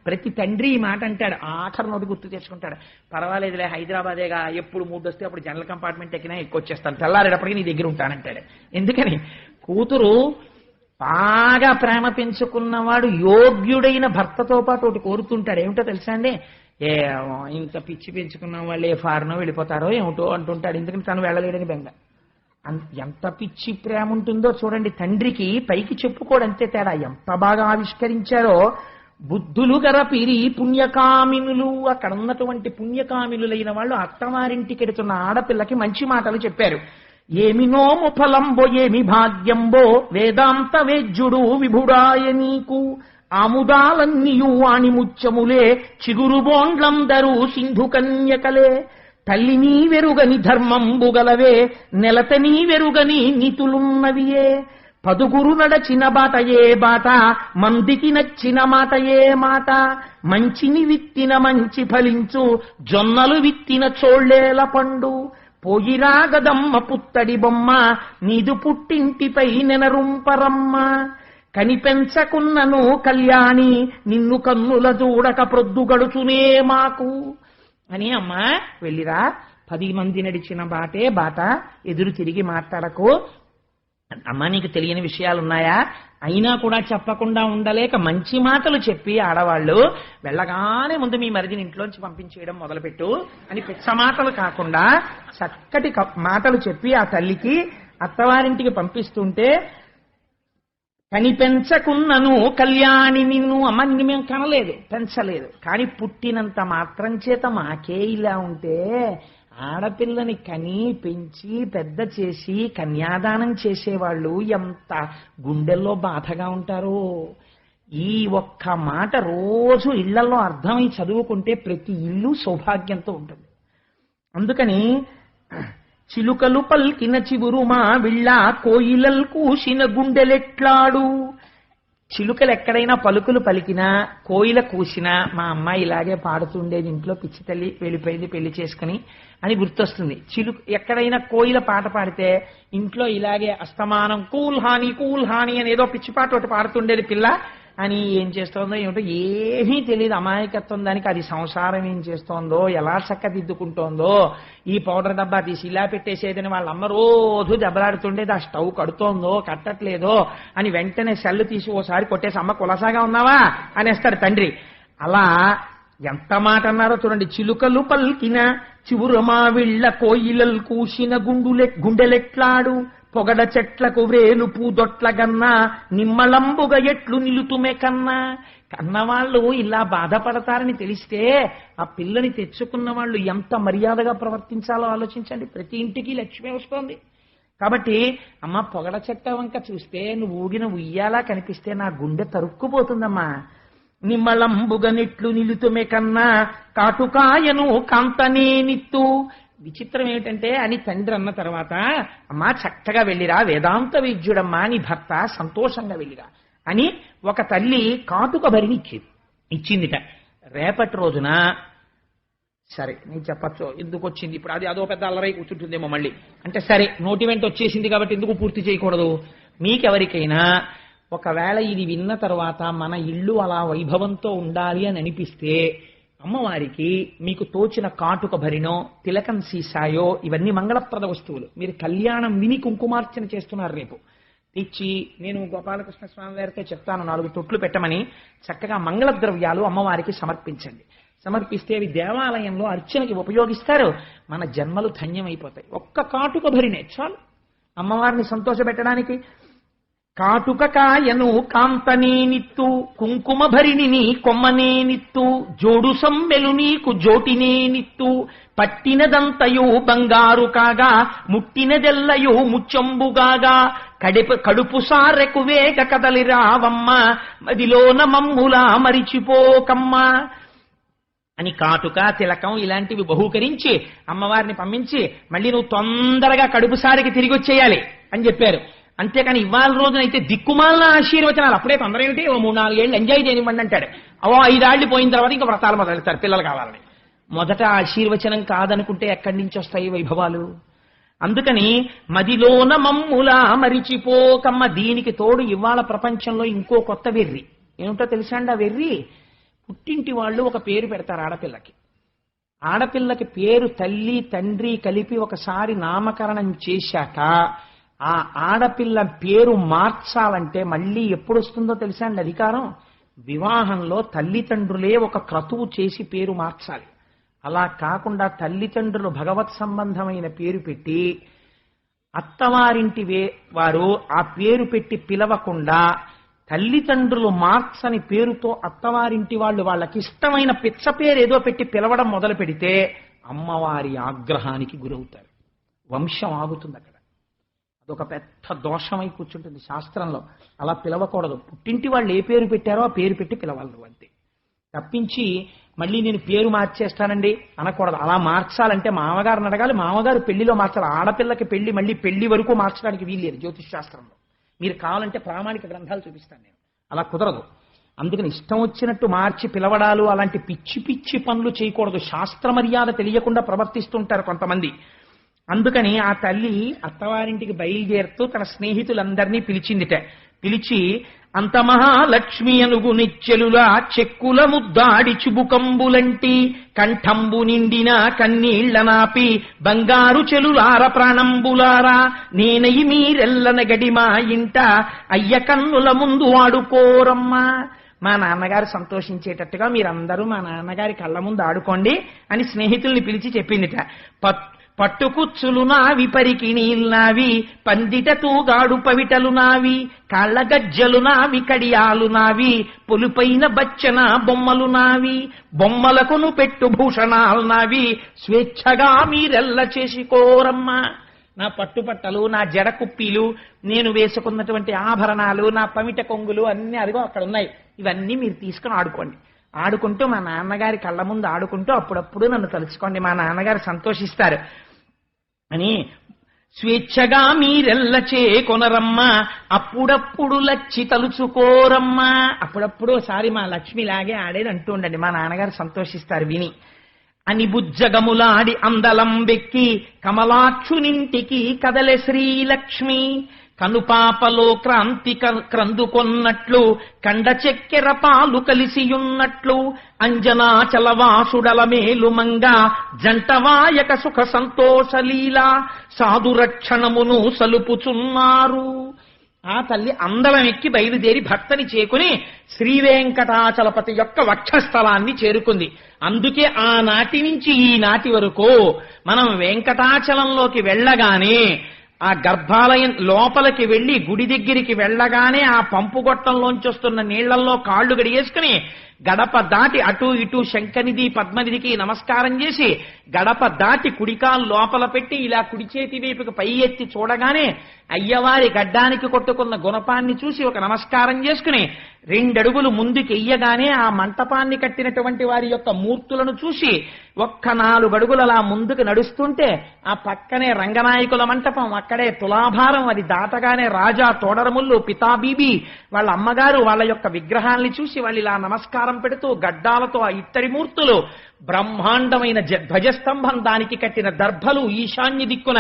ప్రతి తండ్రి ఈ మాట అంటాడు, ఆఖరి నోటి గుర్తు తెచ్చుకుంటాడు. పర్వాలేదులే హైదరాబాదేగా, ఎప్పుడు మూడు వస్తే అప్పుడు జనరల్ కంపార్ట్మెంట్ ఎక్కినా ఎక్కువచ్చేస్తాను, తెల్లారేటప్పటికీ నీ దగ్గర ఉంటానంటాడు. ఎందుకని కూతురు బాగా ప్రేమ పెంచుకున్నవాడు యోగ్యుడైన భర్తతో పాటు ఒకటి కోరుతుంటాడు. ఏమిటో తెలుసా అండి, ఇంత పిచ్చి పెంచుకున్న వాళ్ళు ఏ ఫారెనో వెళ్ళిపోతారో ఏమిటో అంటుంటాడు. ఎందుకని తను వెళ్ళలేడని బెంగ. ఎంత పిచ్చి ప్రేమ ఉంటుందో చూడండి. తండ్రికి పైకి చెప్పుకోడంతే తేడా. ఎంత బాగా ఆవిష్కరించారో. బుద్ధులు గరపిరి పుణ్యకామినులు, అక్కడ ఉన్నటువంటి పుణ్యకామినులైన వాళ్ళు అత్తవారింటికి ఎడుతున్న ఆడపిల్లకి మంచి మాటలు చెప్పారు. ఏమి నోము ఫలంబో ఏమి భాగ్యంబో వేదాంత వేద్యుడు విభుడాయ నీకు ఆముదాలన్నీయు వాణి ముచ్చములే చిగురు బోండ్లందరూ సింధు కన్యకలే తల్లి నీ వెరుగని ధర్మంబు గలవే నెలత నీ వెరుగని నీతులున్నవియే పదుగురు నడచిన బాట ఏ బాట మందికి నచ్చిన మాట ఏ మాట మంచిని విత్తిన మంచి ఫలించు జొన్నలు విత్తిన చోళ్ళేల పండు పోయిరాగదమ్మ పుత్తడి బొమ్మ నీదు పుట్టింటిపై నెనరుంపరమ్మ. కనిపెంచకున్నను కళ్యాణి నిన్ను కన్నుల చూడక ప్రొద్దు గడుచునే మాకు అని. అమ్మా వెళ్ళిరా, 10 మంది నడిచిన బాటే బాట, ఎదురు తిరిగి మాట్లాడకు. అమ్మా నీకు తెలియని విషయాలున్నాయా? అయినా కూడా చెప్పకుండా ఉండలేక మంచి మాటలు చెప్పి ఆడవాళ్ళు వెళ్ళగానే ముందు మీ మరిదిని ఇంట్లోంచి పంపించేయడం మొదలుపెట్టు అని పిచ్చ మాటలు కాకుండా చక్కటి మాటలు చెప్పి ఆ తల్లికి అత్తవారింటికి పంపిస్తుంటే, కనిపెంచకున్నను కళ్యాణి నిన్ను, అమ్మ నిన్ను మేము కనలేదు, పెంచలేదు, కానీ పుట్టినంత మాత్రం చేత మాకే ఇలా ఉంటే ఆడపిల్లని కని పెంచి పెద్ద చేసి కన్యాదానం చేసేవాళ్ళు ఎంత గుండెల్లో బాధగా ఉంటారో. ఈ ఒక్క మాట రోజు ఇళ్లలో అర్థమై చదువుకుంటే ప్రతి ఇల్లు సౌభాగ్యంతో ఉంటుంది. అందుకని చిలుకలు పల్కిన చివురుమా విళ్ళ కోయిలల్ కూసిన గుండెలెట్లాడు. చిలుకలు ఎక్కడైనా పలుకులు పలికినా, కోయిల కూసినా మా అమ్మాయి ఇలాగే పాడుతుండేది, ఇంట్లో పిచ్చి తల్లి వెళ్ళిపోయింది పెళ్లి చేసుకుని అని గుర్తొస్తుంది. ఎక్కడైనా కోయిల పాట పాడితే ఇంట్లో ఇలాగే అస్తమానం కూల్ హాని అనేదో పిచ్చి పాట ఒకటి పాడుతుండేది పిల్ల అని. ఏం చేస్తోందో ఏమిటో ఏమీ తెలియదు, అమాయకత్వం దానికి. అది సంసారం ఏం చేస్తోందో, ఎలా చక్కదిద్దుకుంటోందో, ఈ పౌడర్ డబ్బా తీసి ఇలా పెట్టేసేదని వాళ్ళ అమ్మ రోజు దెబ్బలాడుతుండేది. ఆ స్టవ్ కడుతోందో కట్టట్లేదో అని వెంటనే సెల్లు తీసి ఓసారి కొట్టేసి, అమ్మ కులసాగా ఉన్నావా అనేస్తాడు తండ్రి. అలా ఎంత మాట అన్నారో చూడండి. చిలుకలు పల్కిన చివురమా విళ్ళ కోయిలల్ కూసిన గుండెలెట్లాడు, పొగడ చెట్లకు వ్రేలు పూదొట్ల గన్నా నిమ్మలంబుగా ఎట్లు నిలుతుమే కన్నా. కన్నవాళ్ళు ఇలా బాధపడతారని తెలిస్తే ఆ పిల్లని తెచ్చుకున్న వాళ్ళు ఎంత మర్యాదగా ప్రవర్తించాలో ఆలోచించండి. ప్రతి ఇంటికి లక్ష్మి వస్తోంది కాబట్టి, అమ్మ పొగడ చెట్ట వంక చూస్తే నువ్వు ఊగిన ఉయ్యాలా కనిపిస్తే నా గుండె తరుక్కుపోతుందమ్మా. నిమ్మలంబుగా నెట్లు నిలుతుమే కన్నా కాటుకాయను కాంతనే నిత్తు. విచిత్రం ఏమిటంటే అని తండ్రి అన్న తర్వాత, అమ్మా చక్కగా వెళ్ళిరా, వేదాంత విద్యుడమ్మా నీ భర్త, సంతోషంగా వెళ్ళిరా అని ఒక తల్లి కాటుక భరిని ఇచ్చిందిట. రేపటి రోజున సరే నేను చెప్పచ్చు ఎందుకు వచ్చింది, ఇప్పుడు అది అదో పెద్ద అల్లరై కూర్చుంటుందేమో మళ్ళీ అంటే, సరే నోటి వెంట వచ్చేసింది కాబట్టి ఎందుకు పూర్తి చేయకూడదు. మీకెవరికైనా ఒకవేళ ఇది విన్న తర్వాత మన ఇల్లు అలా వైభవంతో ఉండాలి అని అనిపిస్తే, అమ్మవారికి మీకు తోచిన కాటుక భరినో తిలకం సీసాయో, ఇవన్నీ మంగళప్రద వస్తువులు, మీరు కళ్యాణం విని కుంకుమార్చన చేస్తున్నారు రేపు, తెచ్చి నేను గోపాలకృష్ణ స్వామి వారితో చెప్తాను 4 తొట్లు పెట్టమని, చక్కగా మంగళ ద్రవ్యాలు అమ్మవారికి సమర్పించండి. సమర్పిస్తే అవి దేవాలయంలో అర్చనకి ఉపయోగిస్తారు. మన జన్మలు ధన్యమైపోతాయి. ఒక్క కాటుక భరినే చాలు అమ్మవారిని సంతోషపెట్టడానికి. కాటుక కాయను కాంతనే నిత్తు, కుంకుమ భరిని కొమ్మనే నిత్తు, జోడు సమ్మెలు నీకు జోటినే నిత్తు, పట్టినదంతయు బంగారు కాగా ముట్టినదెల్లయు ముచ్చంబుగాగా, కడుపు సారెకు వేగ కదలిరావమ్మ మదిలోన మమ్ములా మరిచిపోకమ్మ అని కాటుక తిలకం ఇలాంటివి బహూకరించి అమ్మవారిని పంపించి, మళ్ళీ నువ్వు తొందరగా కడుపుసారికి తిరిగి వచ్చేయాలి అని చెప్పారు. అంతేకాని ఇవాళ రోజునైతే దిక్కుమాలిన ఆశీర్వచనాలు, అప్పుడే తొందర ఏమిటి, ఓ 3-4 ఏళ్ళు ఎంజాయ్ చేయనివ్వండి అంటాడు. 5 ఏళ్ళు పోయిన తర్వాత ఇంకా వ్రతాలు మొదలెడతారు పిల్లలు కావాలని. మొదట ఆశీర్వచనం కాదనుకుంటే ఎక్కడి నుంచి వస్తాయి వైభవాలు? అందుకని మదిలోన మమ్ములా మరిచిపోకమ్మ. దీనికి తోడు ఇవాళ ప్రపంచంలో ఇంకో కొత్త వెర్రి ఏమిటో తెలుసా అండి? ఆ వెర్రి, పుట్టింటి వాళ్ళు ఒక పేరు పెడతారు ఆడపిల్లకి. ఆడపిల్లకి పేరు తల్లి తండ్రి కలిపి ఒకసారి నామకరణం చేశాక ఆ ఆడపిల్ల పేరు మార్చాలంటే మళ్ళీ ఎప్పుడు వస్తుందో తెలుసా అండి అధికారం? వివాహంలో తల్లిదండ్రులే ఒక క్రతువు చేసి పేరు మార్చాలి. అలా కాకుండా తల్లిదండ్రులు భగవత్ సంబంధమైన పేరు పెట్టి అత్తవారింటి వారు ఆ పేరు పెట్టి పిలవకుండా తల్లిదండ్రులు మార్చని పేరుతో అత్తవారింటి వాళ్ళు వాళ్ళకి ఇష్టమైన పిచ్చ పేరు ఏదో పెట్టి పిలవడం మొదలు పెడితే అమ్మవారి ఆగ్రహానికి గురవుతారు. వంశం ఆగుతుంది అక్కడ. అదొక పెద్ద దోషమై కూర్చుంటుంది శాస్త్రంలో. అలా పిలవకూడదు. పుట్టింటి వాళ్ళు ఏ పేరు పెట్టారో ఆ పేరు పెట్టి పిలవాలి అంతే. తప్పించి మళ్ళీ నేను పేరు మార్చేస్తానండి అనకూడదు. అలా మార్చాలంటే మామగారిని అడగాలి. మామగారు పెళ్లిలో మార్చాలి. ఆడపిల్లకి పెళ్లి మళ్ళీ పెళ్లి వరకు మార్చడానికి వీల్లేదు జ్యోతిష్ శాస్త్రంలో. మీరు కావాలంటే ప్రామాణిక గ్రంథాలు చూపిస్తాను నేను. అలా కుదరదు. అందుకని ఇష్టం వచ్చినట్టు మార్చి పిలవడాలు అలాంటి పిచ్చి పిచ్చి పనులు చేయకూడదు. శాస్త్ర మర్యాద తెలియకుండా ప్రవర్తిస్తుంటారు కొంతమంది. అందుకని ఆ తల్లి అత్తవారింటికి బయలుదేరుతూ తన స్నేహితులందరినీ పిలిచిందిట. పిలిచి, అంత మహాలక్ష్మి అనుగు నిచ్చెలులా చెక్కుల ముద్దాడి చుబుకంబులంటి కంఠంబు నిండిన కన్నీళ్ల నాపి బంగారు చెలులార ప్రాణంబులారా నేనై మీరెల్లన గడిమా ఇంట అయ్య కన్నుల ముందు ఆడుకోరమ్మా. మా నాన్నగారు సంతోషించేటట్టుగా మీరందరూ మా నాన్నగారి కళ్ళ ముందు ఆడుకోండి అని స్నేహితుల్ని పిలిచి చెప్పిందిట. పట్టుకుచ్చులు నావి, పరికిణీలు నావి, పందిట తూగాడు పవిటలు నావి, కాళ్ళ గజ్జలు నావి, కడియాలు నావి, పొలుపైన బచ్చన బొమ్మలు నావి, బొమ్మలకును పెట్టు భూషణాలు నావి, స్వేచ్ఛగా మీరెల్ల చేసుకోరమ్మా. నా పట్టుపట్టలు, నా జడ కుప్పీలు, నేను వేసుకున్నటువంటి ఆభరణాలు, నా పమిట కొంగులు అన్ని అదిగో అక్కడ ఉన్నాయి. ఇవన్నీ మీరు తీసుకుని ఆడుకోండి. ఆడుకుంటూ మా నాన్నగారి కళ్ళ ముందు ఆడుకుంటూ అప్పుడప్పుడు నన్ను తలుచుకోండి, మా నాన్నగారు సంతోషిస్తారు అని. స్వేచ్ఛగా మీరెల్ల కొనరమ్మా, అప్పుడప్పుడు లచ్చి తలుచుకోరమ్మా. అప్పుడప్పుడు ఒకసారి మా లక్ష్మిలాగే ఆడేది అంటూ ఉండండి, మా నాన్నగారు సంతోషిస్తారు విని. అని బుజ్జగములాడి అందలం వెక్కి కమలాక్షునింటికి కదలె శ్రీలక్ష్మి, కనుపాపలో క్రాంతి క్రందుకొన్నట్లు కండ చెక్కెర పాలు కలిసియున్నట్లు అంజనాచలవాసుడల మేలుమంగ జంటవాయక సుఖ సంతోషలీలా సాధురక్షణమును సలుపుచున్నారు. ఆ తల్లి అందలం ఎక్కి బయలుదేరి భర్తని చేకుని శ్రీవేంకటాచలపతి యొక్క వక్షస్థలాన్ని చేరుకుంది. అందుకే ఆనాటి నుంచి ఈనాటి వరకు మనం వెంకటాచలంలోకి వెళ్ళగానే ఆ గర్భాలయం లోపలికి వెళ్లి గుడి దగ్గరికి వెళ్ళగానే ఆ పంపు గొట్టంలోంచి వస్తున్న నీళ్లలో కాళ్లు గడిగేసుకుని గడప దాటి అటు ఇటు శంఖనిధి పద్మనిధికి నమస్కారం చేసి గడప దాటి కుడికాలు లోపల పెట్టి ఇలా కుడి చేతి వైపుకి పై ఎత్తి చూడగానే అయ్యవారి గడ్డానికి కొట్టుకున్న గుణపాన్ని చూసి ఒక నమస్కారం చేసుకుని 2 అడుగులు ముందుకెయ్యగానే ఆ మంటపాన్ని కట్టినటువంటి వారి యొక్క మూర్తులను చూసి ఒక్క 4 అడుగులు అలా ముందుకు నడుస్తుంటే ఆ పక్కనే రంగనాయకుల మంటపం, అక్కడే తులాభారం, అది దాటగానే రాజా తోడరముళ్ళు పితాబీబీ వాళ్ళ అమ్మగారు వాళ్ళ యొక్క విగ్రహాల్ని చూసి వాళ్ళు ఇలా నమస్కారం పెడుతూ గడ్డాలతో ఆ ఇత్తడి మూర్తులు, బ్రహ్మాండమైన ధ్వజస్తంభం, దానికి కట్టిన దర్భలు, ఈశాన్య దిక్కున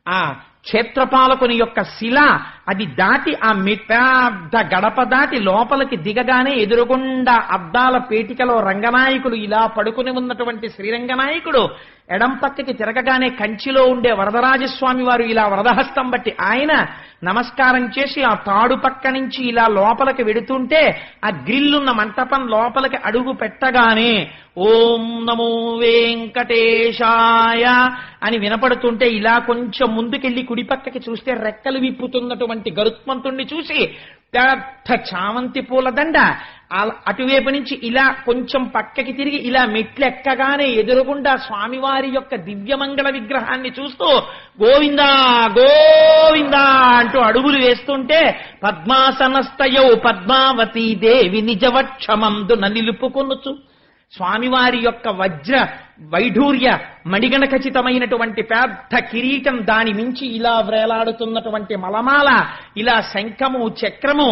ఆ క్షేత్రపాలకుని యొక్క శిల, అది దాటి ఆ పెద్ద గడప దాటి లోపలికి దిగగానే ఎదురుగుండా అద్దాల పేటికలో రంగనాయకుడు ఇలా పడుకుని ఉన్నటువంటి శ్రీరంగనాయకుడు, ఎడం పక్కకి తిరగగానే కంచిలో ఉండే వరదరాజస్వామి వారు ఇలా వరదహస్తం బట్టి ఆయన నమస్కారం చేసి ఆ తాడు పక్క నుంచి ఇలా లోపలికి వెడుతుంటే ఆ గ్రిల్లున్న మంటపం లోపలికి అడుగు పెట్టగానే ఓం నమో వెంకటేశాయ అని వినపడుతుంటే ఇలా కొంచెం ముందుకెళ్లి కుడి పక్కకి చూస్తే రెక్కలు విప్పుతున్నటువంటి గరుత్మంతుణ్ణి చూసి పెద్ద చామంతి పూలదండ, అటువైపు నుంచి ఇలా కొంచెం పక్కకి తిరిగి ఇలా మెట్లు ఎక్కగానే ఎదురుగుండా స్వామివారి యొక్క దివ్యమంగళ విగ్రహాన్ని చూస్తూ గోవిందా గోవిందా అంటూ అడుగులు వేస్తుంటే పద్మాసనస్తయౌ పద్మావతీ దేవి నిజవక్షమందు నిలుపుకొనుచు స్వామివారి యొక్క వజ్ర వైఢూర్య మణిగణ ఖచ్చితమైనటువంటి పెద్ద కిరీటం, దాని మించి ఇలా వ్రేలాడుతున్నటువంటి మలమాల, ఇలా శంఖము చక్రము,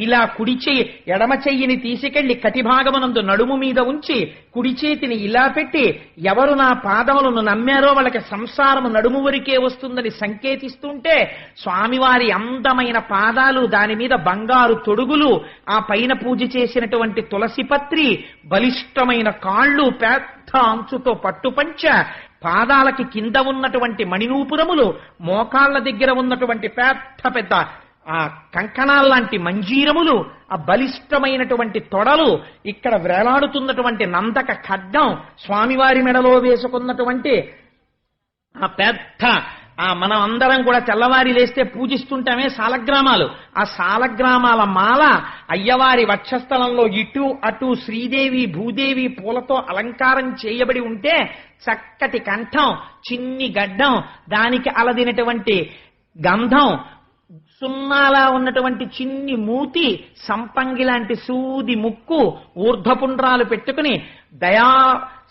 ఇలా కుడి చెయ్యి ఎడమ చెయ్యిని తీసుకెళ్లి కటిభాగమునందు నడుము మీద ఉంచి కుడి చేతిని ఇలా పెట్టి ఎవరు నా పాదములను నమ్మారో వాళ్ళకి సంసారము నడుము వరకే వస్తుందని సంకేతిస్తుంటే స్వామివారి అందమైన పాదాలు, దాని మీద బంగారు తొడుగులు, ఆ పైన పూజ చేసినటువంటి తులసిపత్రి, బలిష్టమైన కాళ్ళు, పెద్ద అంచుతో పట్టుపంచ, పాదాలకి కింద ఉన్నటువంటి మణినూపురములు, మోకాళ్ల దగ్గర ఉన్నటువంటి పెద్ద పెద్ద ఆ కంకణాల్లాంటి మంజీరములు, ఆ బలిష్టమైనటువంటి తొడలు, ఇక్కడ వ్రేలాడుతున్నటువంటి నందక ఖడ్గం, స్వామివారి మెడలో వేసుకున్నటువంటి ఆ పెద్ద మనం అందరం కూడా తెల్లవారి లేస్తే పూజిస్తుంటామే సాలగ్రామాలు, ఆ సాలగ్రామాల మాల అయ్యవారి వక్షస్థలంలో ఇటు అటు శ్రీదేవి భూదేవి పూలతో అలంకారం చేయబడి ఉంటే చక్కటి కంఠం, చిన్ని గడ్డం, దానికి అలదినటువంటి గంధం, సున్నాలా ఉన్నటువంటి చిన్ని మూతి, సంపంగి లాంటి సూది ముక్కు, ఊర్ధ్వపుండ్రాలు పెట్టుకుని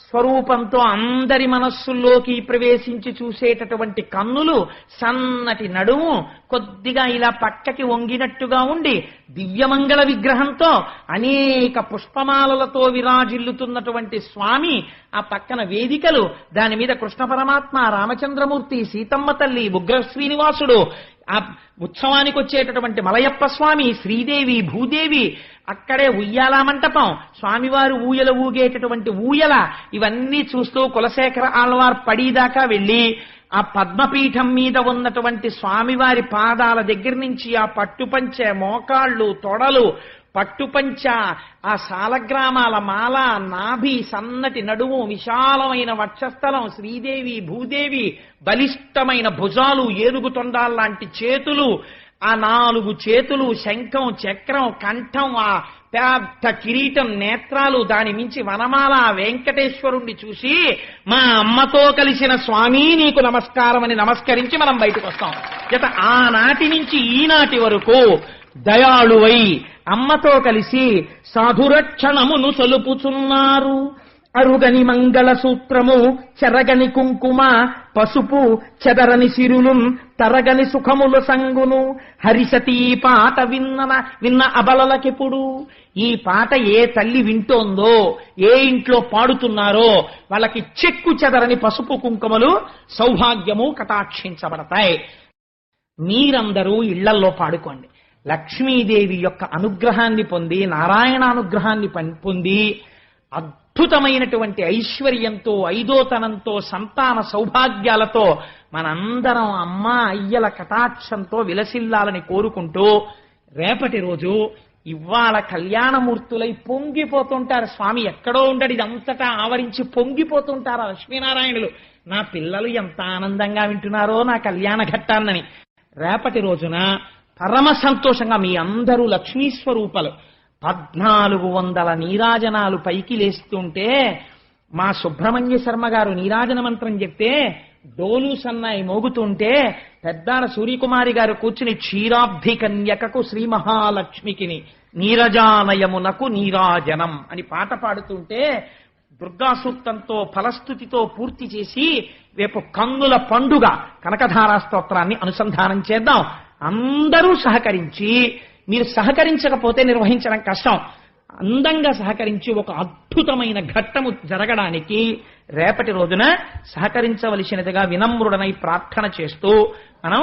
స్వరూపంతో అందరి మనస్సుల్లోకి ప్రవేశించి చూసేటటువంటి కన్నులు, సన్నటి నడుము, కొద్దిగా ఇలా పక్కకి వంగినట్టుగా ఉండి దివ్యమంగళ విగ్రహంతో అనేక పుష్పమాలలతో విరాజిల్లుతున్నటువంటి స్వామి, ఆ పక్కన వేదికలు, దాని మీద కృష్ణ పరమాత్మ, రామచంద్రమూర్తి, సీతమ్మ తల్లి, ఉగ్ర శ్రీనివాసుడు, ఆ ఉత్సవానికి వచ్చేటటువంటి మలయప్ప స్వామి, శ్రీదేవి, భూదేవి, అక్కడే ఉయ్యాల మంటపం, స్వామివారు ఊయల ఊగేటటువంటి ఊయల, ఇవన్నీ చూస్తూ కులశేఖర ఆళ్వార్ పడిదాకా వెళ్ళి ఆ పద్మపీఠం మీద ఉన్నటువంటి స్వామివారి పాదాల దగ్గర నుంచి ఆ పట్టుపంచె, మోకాళ్ళు, తొడలు, పట్టుపంచ, ఆ సాలగ్రామాల మాల, నాభి, సన్నటి నడుము, విశాలమైన వక్షస్థలం, శ్రీదేవి, భూదేవి, బలిష్టమైన భుజాలు, ఏనుగు తొండాల్లాంటి చేతులు, ఆ 4 చేతులు, శంఖం, చక్రం, కంఠం, ఆ పెద్ద కిరీటం, నేత్రాలు, దాని మించి వనమాల, వెంకటేశ్వరుణ్ణి చూసి మా అమ్మతో కలిసిన స్వామి నీకు నమస్కారం అని నమస్కరించి మనం బయటకు వస్తాం. జత ఆనాటి నుంచి ఈనాటి వరకు దయాళువై అమ్మతో కలిసి సాధురక్షణమును సలుపుచున్నారు. అరుగని మంగళ సూత్రము, చెరగని కుంకుమ, పసుపు, చెదరని సిరులు, తరగని సుఖముల సంగును, హరిసతీ పాట విన్న అబలలకెప్పుడు. ఈ పాట ఏ తల్లి వింటోందో, ఏ ఇంట్లో పాడుతున్నారో వాళ్ళకి చెక్కు చెదరని పసుపు కుంకుమలు, సౌభాగ్యము కటాక్షించబడతాయి. మీరందరూ ఇళ్లల్లో పాడుకోండి. లక్ష్మీదేవి యొక్క అనుగ్రహాన్ని పొంది, నారాయణ అనుగ్రహాన్ని పొంది, అద్భుతమైనటువంటి ఐశ్వర్యంతో, ఐదోతనంతో, సంతాన సౌభాగ్యాలతో మనందరం అమ్మ అయ్యల కటాక్షంతో విలసిల్లాలని కోరుకుంటూ, రేపటి రోజు ఇవాళ కళ్యాణమూర్తులై పొంగిపోతుంటారు. స్వామి ఎక్కడో ఉండడు, ఇదంతటా ఆవరించి పొంగిపోతుంటారు లక్ష్మీనారాయణులు. నా పిల్లలు ఎంత ఆనందంగా వింటున్నారో నా కళ్యాణ ఘట్టాన్నని. రేపటి రోజున పరమ సంతోషంగా మీ అందరూ లక్ష్మీ స్వరూపాలు 1400 నీరాజనాలు పైకి లేస్తుంటే, మా సుబ్రహ్మణ్య శర్మ గారు నీరాజన మంత్రం చెప్తే డోలు సన్నాయి మోగుతుంటే, పెద్దాడ సూర్యకుమారి గారు కూర్చుని క్షీరాబ్ధి కన్యకకు శ్రీ మహాలక్ష్మికిని నీరజానయమునకు నీరాజనం అని పాట పాడుతుంటే, దుర్గాసూక్తంతో ఫలస్థుతితో పూర్తి చేసి రేపు కన్నుల పండుగ కనకధారా స్తోత్రాన్ని అనుసంధానం చేద్దాం. అందరూ సహకరించి, మీరు సహకరించకపోతే నిర్వహించడం కష్టం, అందంగా సహకరించి ఒక అద్భుతమైన ఘట్టము జరగడానికి రేపటి రోజున సహకరించవలసినదిగా వినమ్రుడనై ప్రార్థన చేస్తూ మనం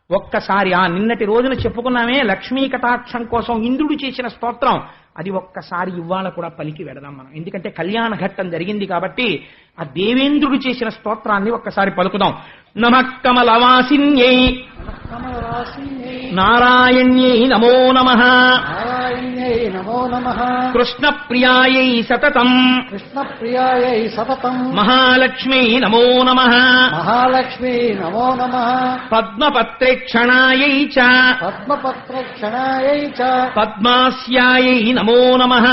ఒక్కసారి ఆ నిన్నటి రోజున చెప్పుకున్నామే లక్ష్మీ కటాక్షం కోసం ఇంద్రుడు చేసిన స్తోత్రం, అది ఒక్కసారి ఇవాళ కూడా పలికి వెడదాం మనం. ఎందుకంటే కళ్యాణ ఘట్టం జరిగింది కాబట్టి ఆ దేవేంద్రుడు చేసిన స్తోత్రాన్ని ఒక్కసారి పలుకుదాం. నమః కమలవాసిన్యై నారాయణ్యై నమో నమః. కృష్ణప్రియాయై సతతం మహాలక్ష్మీ నమో నమః. పద్మపత్రేక్షణాయై చ పద్మాస్యాయై నమో నమః.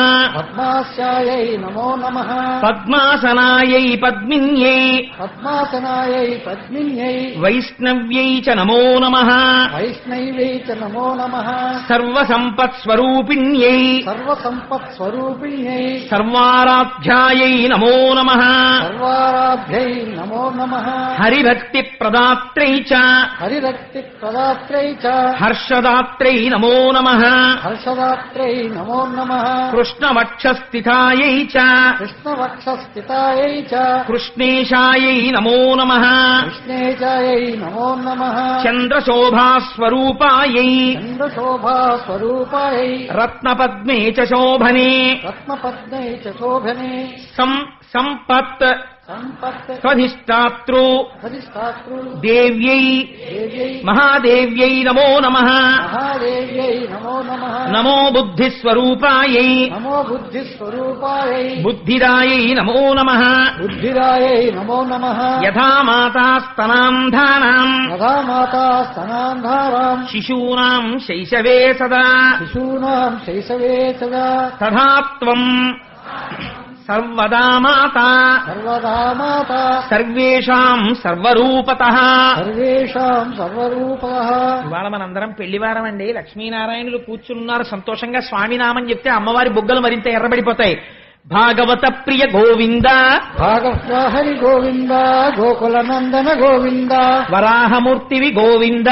పద్మాసనాయై పద్మిన్యై వైష్ణవ్యై చ నమో నమః. సర్వసంపత్స్వరూపిణ్యై సర్వారాధ్యాయై నమో నమః. హరిభక్తి ప్రదాత్రై చ హర్షదాత్రై నమో నమః. కృష్ణవక్షస్థితాయై చ కృష్ణేశాయై నమో నమః. చంద్రశోభాస్వరూపాయై రత్నపద్మే చ శోభనే సంపత్ స్వధిష్టాతృ దేవ్యై మహాదేవ్యై నమో నమః. నమో బుద్ధిస్వరూపాయై బుద్ధిదాయై నమో నమః. యథా మాతా స్తనాంధానాం శిశూనాం శైశవే సదా తథా త్వం సర్వదా మాతా సర్వేషాం సర్వరూపతః. ఇవాళ మనందరం పెళ్లివారం అండి. లక్ష్మీనారాయణులు కూర్చున్నారు సంతోషంగా. స్వామినామని చెప్తే అమ్మవారి బుగ్గలు మరింత ఎర్రబడిపోతాయి. భాగవత ప్రియ గోవింద భాగవ హరి గోవింద గోకుల నందన గోవింద వరాహమూర్తివి గోవింద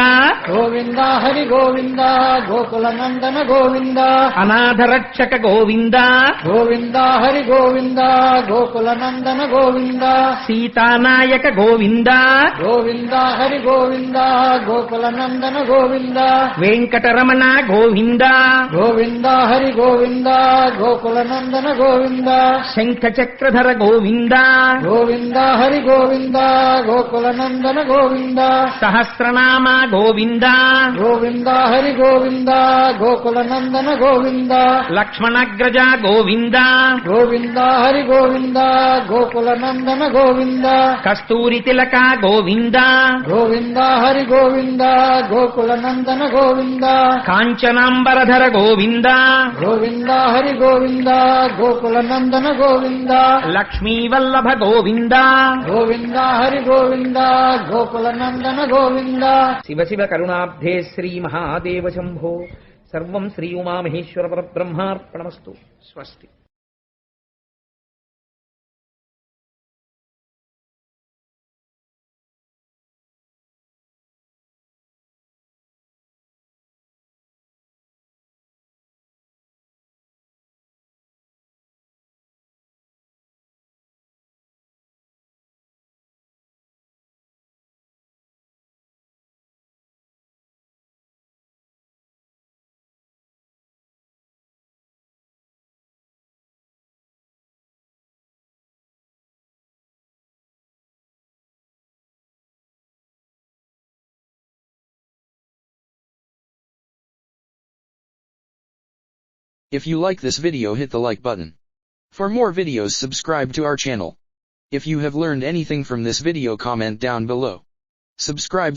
గోవింద హరి గోవింద గోకుల నందన గోవింద అనాథరక్షక గోవింద గోవింద హరి గోవింద గోకుల నందన గోవింద సీతానాయక గోవింద గోవింద హరి గోవింద గోకుల నందన గోవింద వెంకటరమణ గోవింద గోవింద హరి గోవింద గోకుల నందన గోవింద శంఖ చక్రధర గోవింద గోవింద హరి గోవింద గోకుల నందన గోవింద సహస్రనామ గోవింద గోవింద హరి గోవింద గోకుల నందన గోవింద లక్ష్మణగ్రజ గోవింద గోవింద హరి గోవింద గోకుల నందన గోవింద కస్తూరి తిలక గోవింద గోవింద హరి గోవింద గోకుల నందన గోవింద కాంచనాంబరధర గోవింద గోవింద హరి గోవింద గోకుల నందన గోవింద లక్ష్మీవల్లభ గోవింద గోవింద హరి గోవింద గోకుల నందన గోవింద శివ శివ కరుణాబ్ధే శ్రీ మహాదేవ శంభో సర్వం శ్రీ ఉమామహేశ్వర పరబ్రహ్మార్పణమస్తు. స్వస్తి. If you like this video, hit the like button. For more videos, subscribe to our channel. If you have learned anything from this video, comment down below. Subscribe.